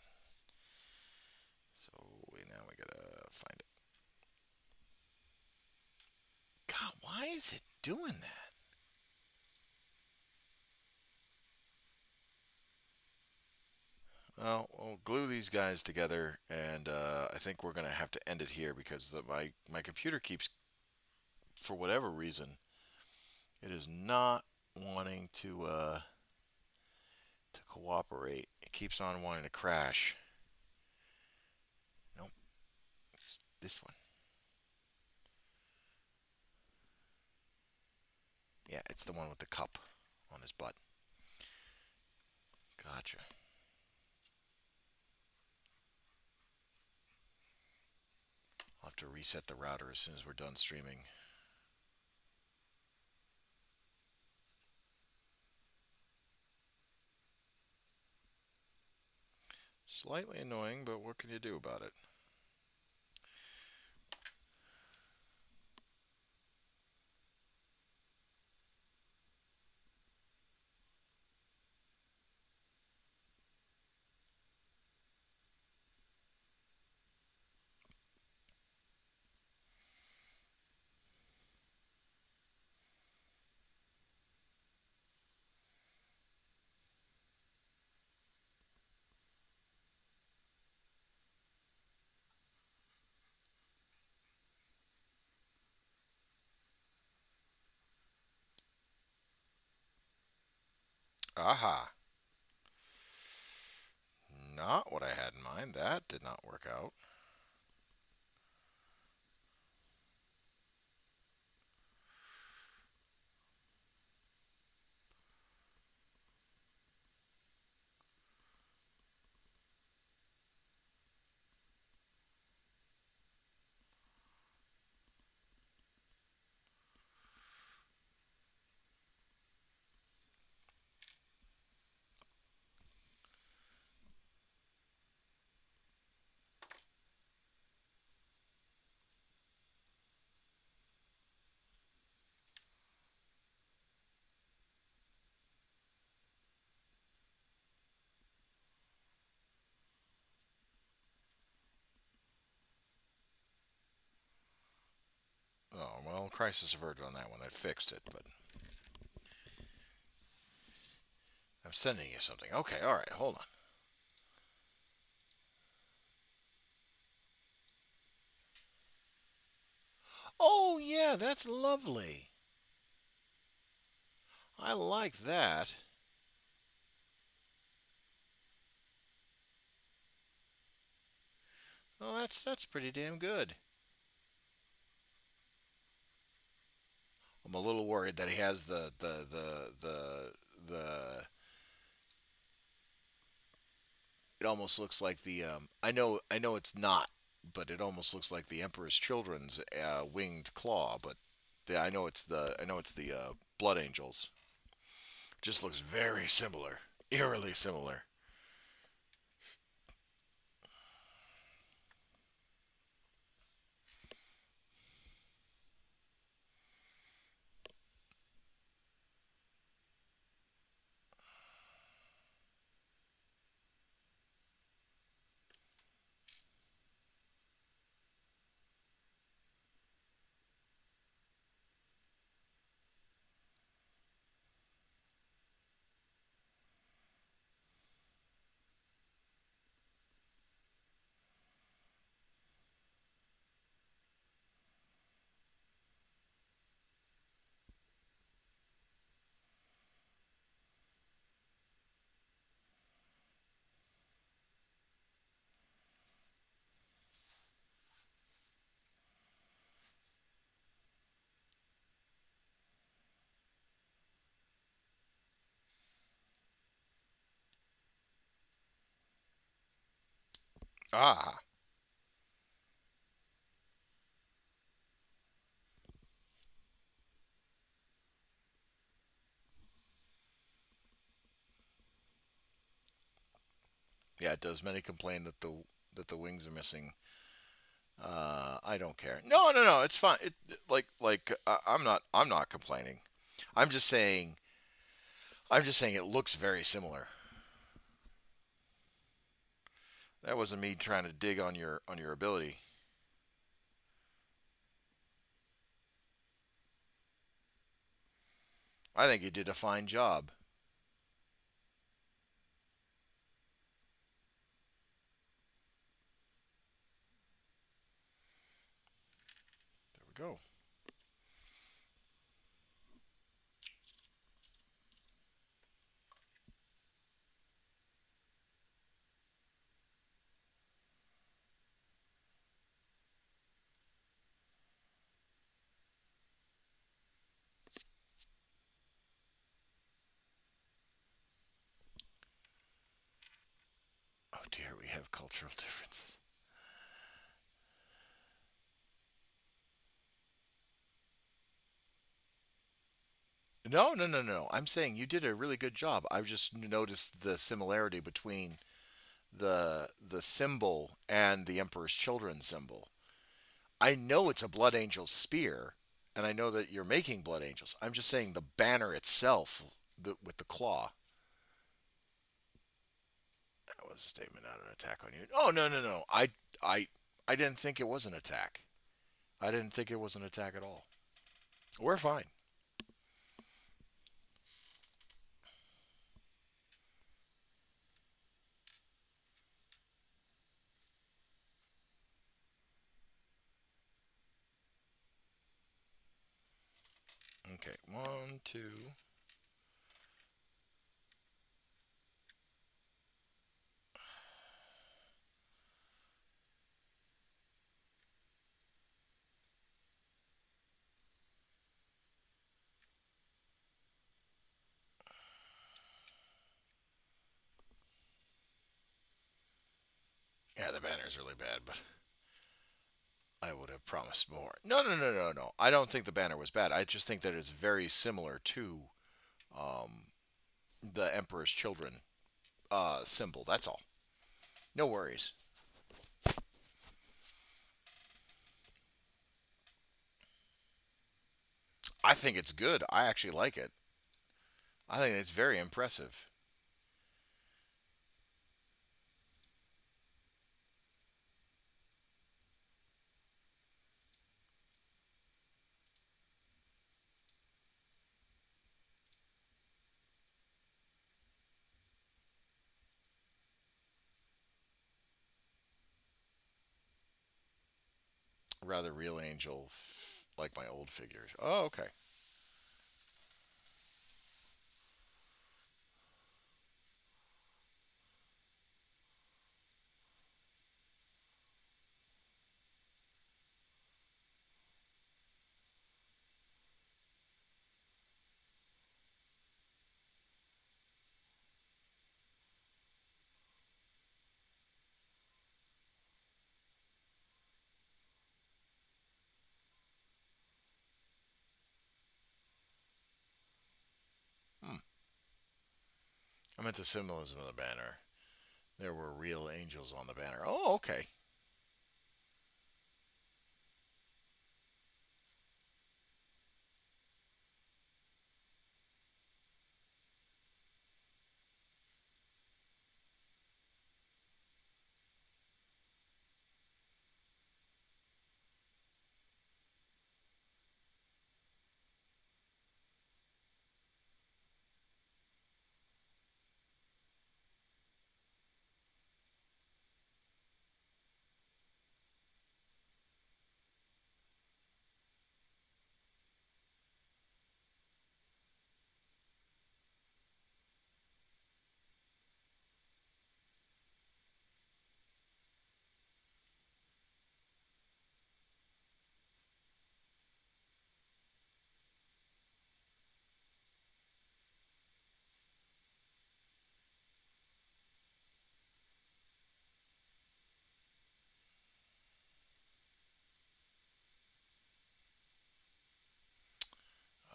So now we gotta find it. God, why is it doing that? Well, we'll glue these guys together, and I think we're gonna have to end it here because my computer keeps, for whatever reason, it is not wanting to cooperate. It keeps on wanting to crash. Nope, it's this one. Yeah, it's the one with the cup on his butt. Gotcha. I'll have to reset the router as soon as we're done streaming. Slightly annoying, but what can you do about it? Aha. Not what I had in mind. That did not work out. Oh, well, crisis averted on that one. I fixed it, but I'm sending you something. Okay, all right, hold on. Oh, yeah, that's lovely. I like that. Oh, that's pretty damn good. I'm a little worried that he has the. It almost looks like the. I know it's not, but it almost looks like the Emperor's Children's winged claw. But I know it's the Blood Angels. Just looks very similar, eerily similar. Ah, yeah, it does. Many complain that the wings are missing. I don't care. No, no, no. It's fine. I'm not complaining. I'm just saying. I'm just saying it looks very similar. That wasn't me trying to dig on your ability. I think you did a fine job. There we go. Oh dear, we have cultural differences. No, no, no, no. I'm saying you did a really good job. I've just noticed the similarity between the symbol and the Emperor's Children symbol. I know it's a Blood Angel spear, and I know that you're making Blood Angels. I'm just saying the banner itself, with the claw, that was a statement, not an attack on you. Oh no, no, no. I, I didn't think it was an attack. I didn't think it was an attack at all. We're fine. Okay, one, two. Yeah, the banner is really bad, but I would have promised more. No, no, no, no, no. I don't think the banner was bad. I just think that it's very similar to um, the Emperor's Children symbol. That's all. No worries. I think it's good. I actually like it. I think it's very impressive. Rather real angel, like my old figures. Oh, okay. I meant the symbolism of the banner. There were real angels on the banner. Oh, okay.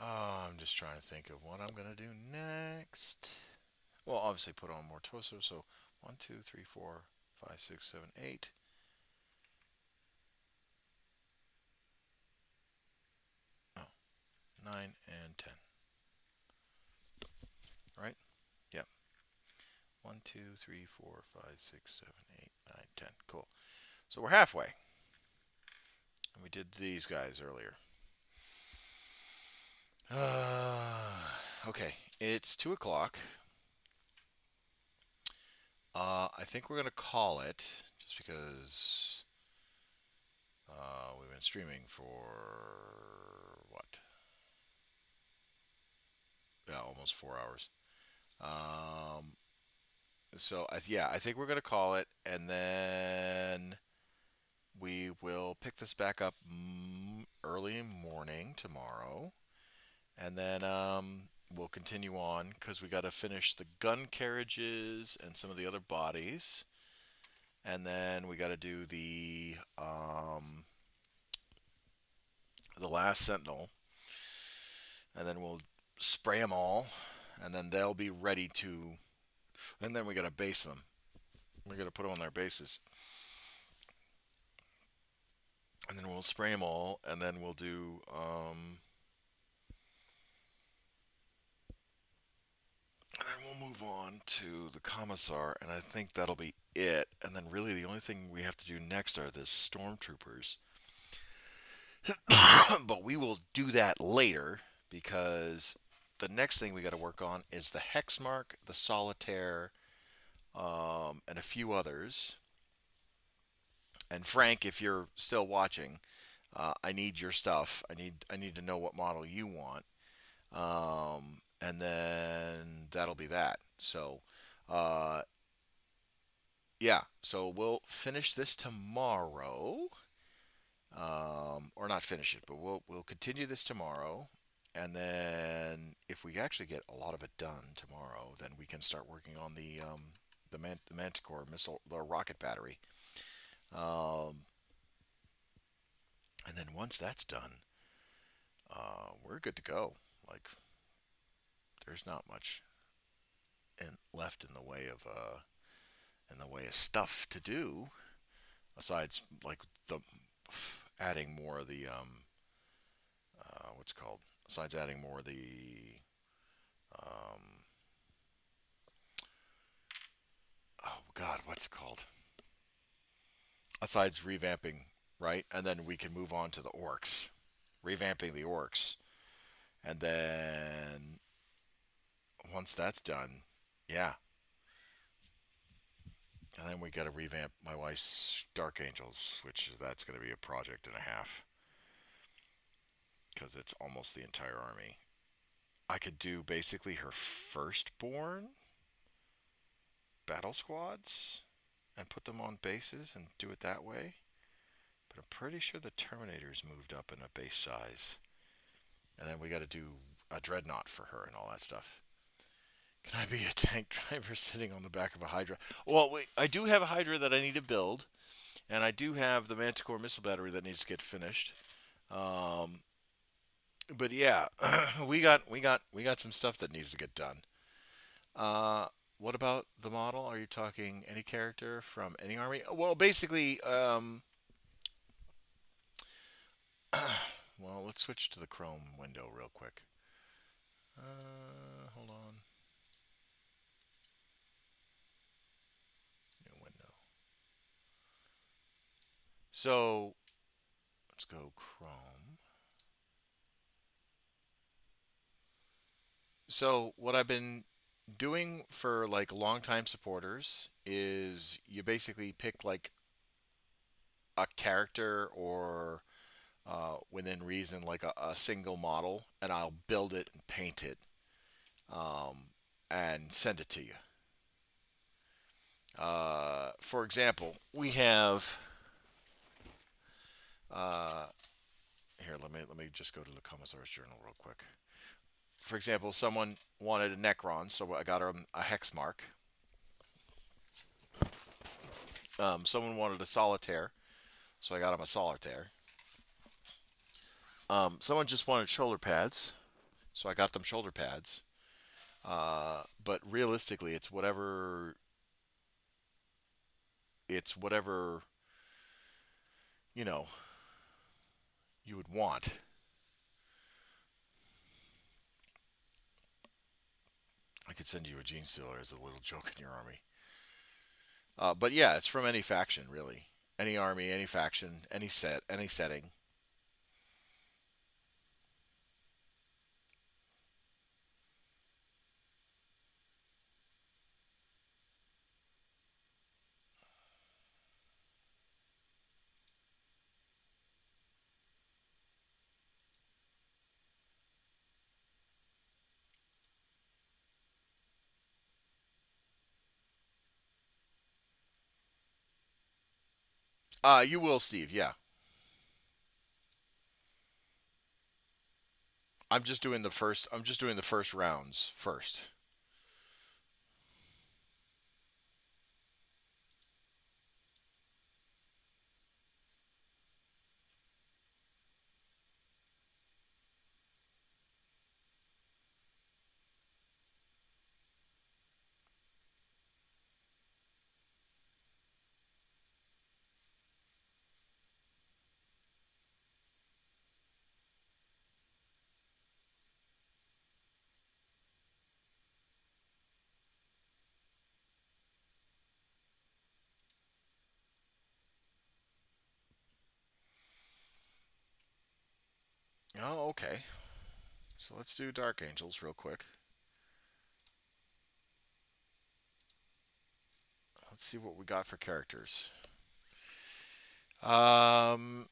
I'm just trying to think of what I'm gonna do next. Well, obviously put on more torso. So 1, 2, 3, 4, 5, 6, 7, 8. No, 9 and 10. Right? Yep. 1, 2, 3, 4, 5, 6, 7, 8, 9, 10. Cool. So we're halfway. And we did these guys earlier. Okay, it's 2 o'clock. I think we're going to call it just because we've been streaming for what? Yeah, almost 4 hours. Um, so yeah, I think we're going to call it, and then we will pick this back up early morning tomorrow, and then we'll continue on because we got to finish the gun carriages and some of the other bodies, and then we got to do the last sentinel, and then we'll spray them all, and then they'll be ready to. And then we got to base them. We got to put them on their bases, and then we'll spray them all, and then we'll do. And then we'll move on to the Commissar, and I think that'll be it. And then really the only thing we have to do next are the stormtroopers. But we will do that later because the next thing we got to work on is the hex mark, the solitaire, and a few others. And Frank, if you're still watching, I need your stuff. I need to know what model you want, and then that'll be that. So, uh, yeah. So we'll finish this tomorrow, or not finish it, but we'll continue this tomorrow. And then, if we actually get a lot of it done tomorrow, then we can start working on the Manticore missile, the rocket battery. Um, and then once that's done, we're good to go. Like, there's not much left in the way of stuff to do, besides like the adding more of the what's it called? Besides adding more of the um, oh God, what's it called? Besides revamping, right? And then we can move on to the orcs, revamping the orcs, and then once that's done, yeah, and then we got to revamp my wife's Dark Angels, which that's going to be a project and a half because it's almost the entire army. I could do basically her firstborn battle squads and put them on bases and do it that way. But I'm pretty sure the Terminators moved up in a base size. And then we got to do a dreadnought for her and all that stuff. Can I be a tank driver sitting on the back of a Hydra? Well, wait, I do have a Hydra that I need to build, and I do have the Manticore missile battery that needs to get finished. Um, but yeah, we got some stuff that needs to get done. Uh, what about the model? Are you talking any character from any army? Well, basically, well, let's switch to the Chrome window real quick. Hold on. New window. So let's go Chrome. So what I've been doing for like longtime supporters is you basically pick like a character or within reason like a single model, and I'll build it and paint it and send it to you. For example, we have uh, here. Let me just go to the Commissar's journal real quick. For example, someone wanted a Necron, so I got him a hex mark. Someone wanted a solitaire, so I got him a solitaire. Someone just wanted shoulder pads, so I got them shoulder pads. But realistically, it's whatever you know you would want. I could send you a gene stealer as a little joke in your army. But yeah, it's from any faction really, any army, any faction, any set, any setting. You will, Steve. Yeah, I'm just doing the first. I'm just doing the first rounds first. Oh, okay. So let's do Dark Angels real quick. Let's see what we got for characters. Um,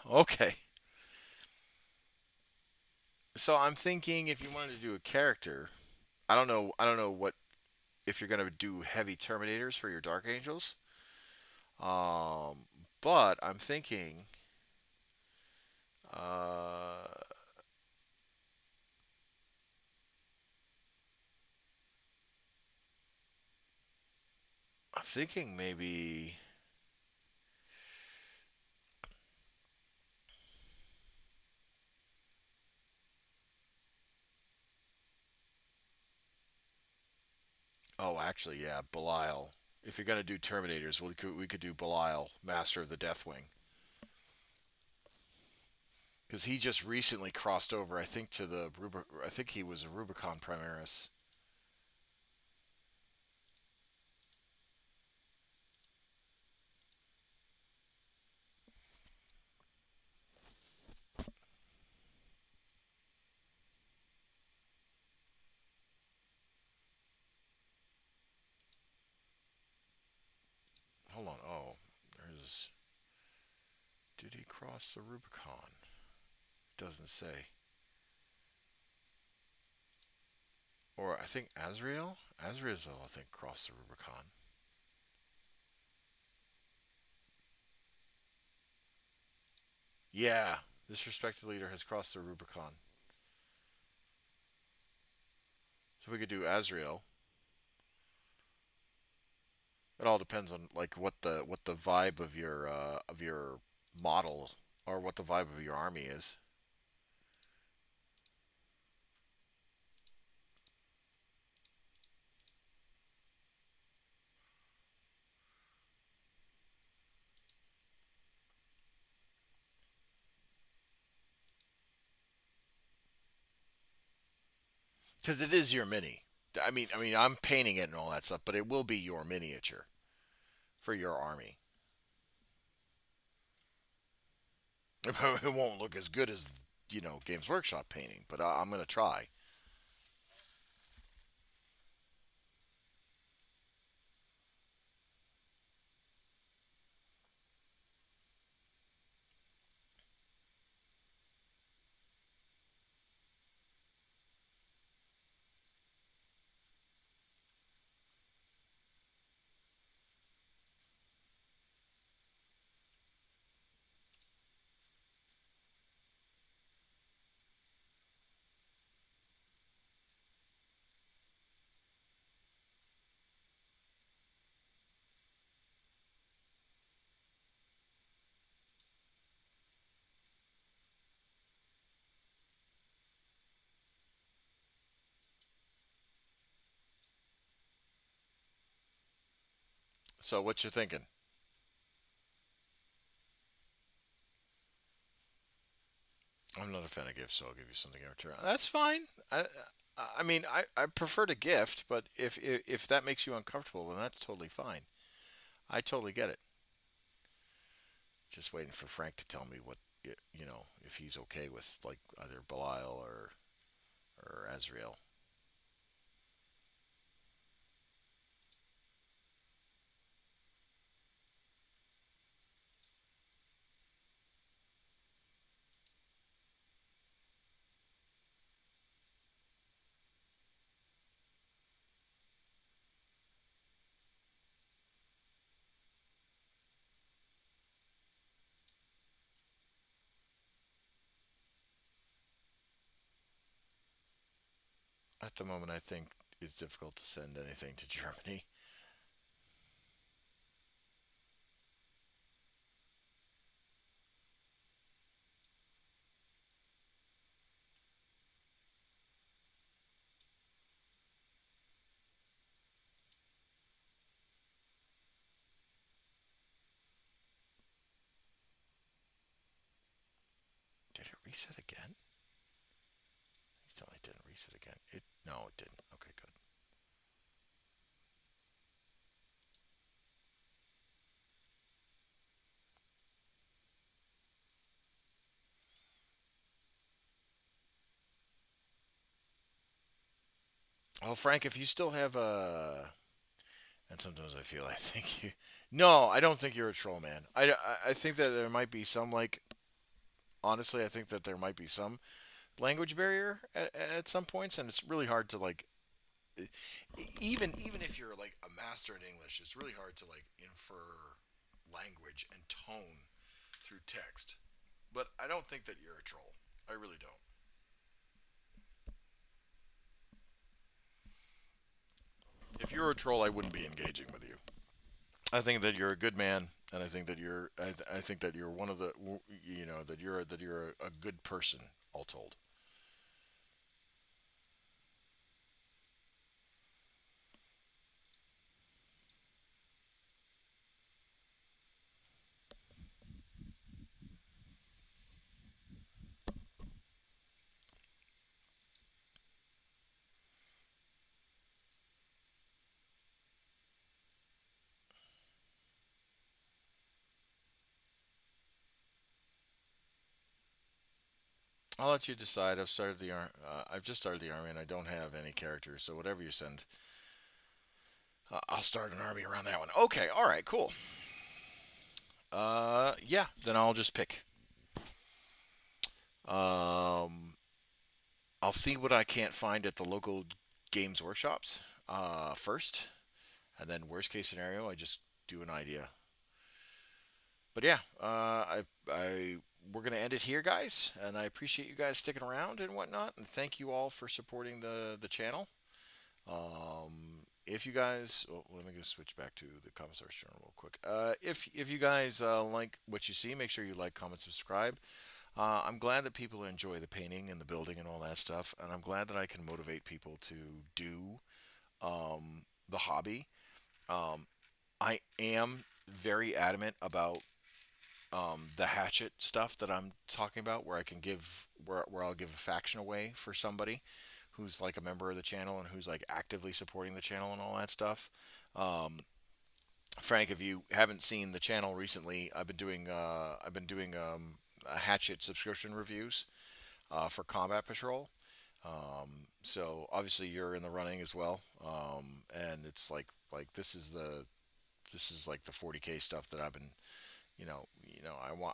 okay. So I'm thinking if you wanted to do a character, I don't know. I don't know what if you're gonna do heavy Terminators for your Dark Angels. Um, but uh, I'm thinking maybe. Oh, actually, yeah, Belial. If you're gonna do Terminators, we could do Belial, Master of the Deathwing, because he just recently crossed over. I think to the I think he was a Rubicon Primaris. Hold on. Oh, there's. Did he cross the Rubicon? Doesn't say. Or I think Azrael. Azrael, I think, crossed the Rubicon. Yeah, this respected leader has crossed the Rubicon. So we could do Azrael. It all depends on like what the vibe of your model or what the vibe of your army is. Because it is your mini. I mean, I'm painting it and all that stuff, but it will be your miniature for your army. It won't look as good as Games Workshop painting, but I'm gonna try. So what you thinking? I'm not a fan of gifts, so I'll give you something in return. That's fine. I prefer to gift, but if that makes you uncomfortable, then that's totally fine. I totally get it. Just waiting for Frank to tell me if he's okay with like either Belial or Azrael. At the moment, I think it's difficult to send anything to Germany. Did it reset again? He's telling me it didn't reset again. No, it didn't. Okay, good. Well, Frank, if you still have and sometimes I feel I think you. No, I don't think you're a troll, man. I think that there might be some like honestly, I think that there might be some language barrier at some points, and it's really hard to like even if you're like a master in English, it's really hard to like infer language and tone through text. But I don't think that you're a troll. I really don't. If you're a troll, I wouldn't be engaging with you. I think that you're a good man, and I think that I think that you're one of the that you're a good person. All told. I'll let you decide. I've just started the army, and I don't have any characters. So whatever you send, I'll start an army around that one. Okay. All right. Cool. Yeah. Then I'll just pick. Um, I'll see what I can't find at the local games workshops first, and then worst case scenario, I just do an idea. But yeah, we're gonna end it here, guys, and I appreciate you guys sticking around and whatnot, and thank you all for supporting the channel. if you guys, oh, let me go switch back to the Commissar's journal real quick. If you guys like what you see, make sure you like, comment, subscribe. I'm glad that people enjoy the painting and the building and all that stuff, and I'm glad that I can motivate people to do the hobby. Um, I am very adamant about the hatchet stuff that I'm talking about, where I can give where I'll give a faction away for somebody who's like a member of the channel and who's like actively supporting the channel and all that stuff. Um, Frank, if you haven't seen the channel recently, I've been doing a hatchet subscription reviews for Combat Patrol. So obviously you're in the running as well, and it's like this is like the 40K stuff that I've been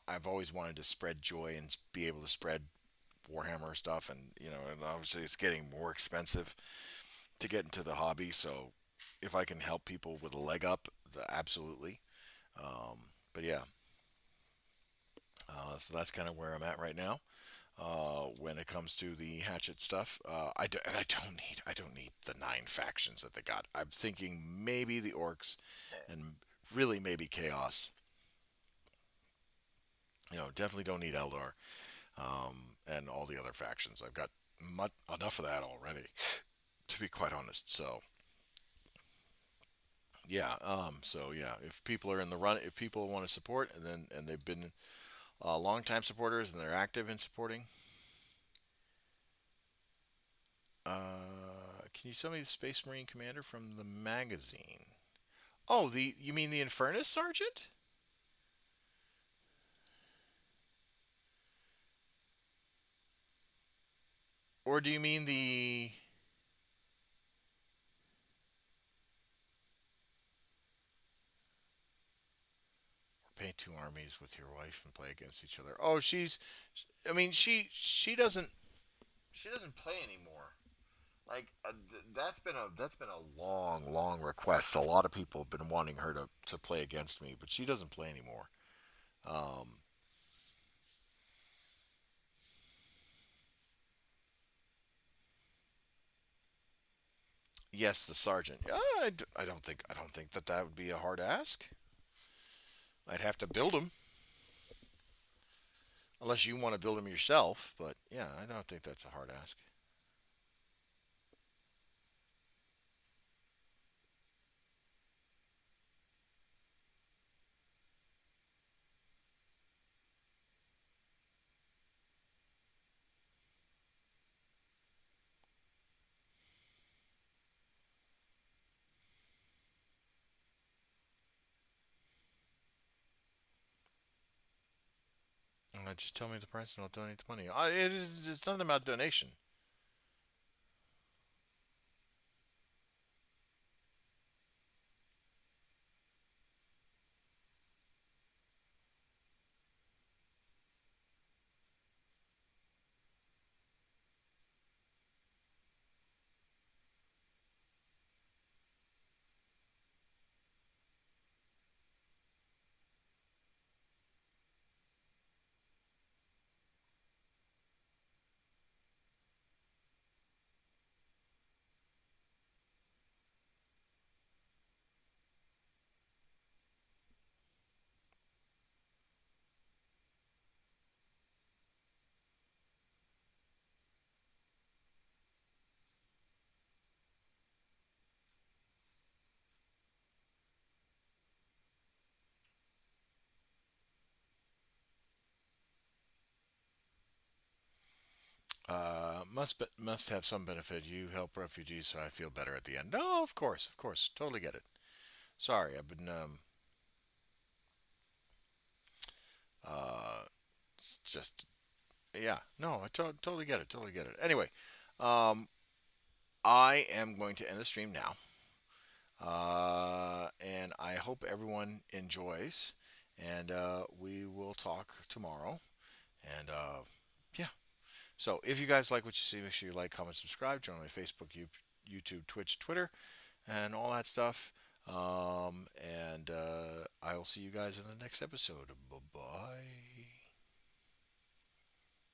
I've always wanted to spread joy and be able to spread Warhammer stuff, and and obviously it's getting more expensive to get into the hobby. So if I can help people with a leg up, absolutely. But yeah, so that's kind of where I'm at right now. When it comes to the hatchet stuff, I don't need the 9 factions that they got. I'm thinking maybe the orcs, and really maybe chaos. Definitely don't need Eldar, and all the other factions. I've got enough of that already, to be quite honest. So yeah, if people are in the run, if people want to support, and they've been long time supporters and they're active in supporting, can you tell me the Space Marine commander from the magazine? Oh, the you mean the Infernus Sergeant? Or do you mean the paint 2 armies with your wife and play against each other? Oh, I mean, she doesn't play anymore. Like that's been a long request. A lot of people have been wanting her to play against me, but she doesn't play anymore. Um, yes, the sergeant. I don't think that that would be a hard ask. I'd have to build him, unless you want to build him yourself. But yeah, I don't think that's a hard ask. Just tell me the price and I'll donate the money. It's nothing about donation. Must have some benefit. You help refugees, so I feel better at the end. No, of course, totally get it. Sorry, I've been uh just yeah. No, totally get it. Totally get it. Anyway, um, I am going to end the stream now, and I hope everyone enjoys, and we will talk tomorrow. And yeah. So if you guys like what you see, make sure you like, comment, subscribe. Join my Facebook, YouTube, Twitch, Twitter, and all that stuff. And I will see you guys in the next episode. Bye bye.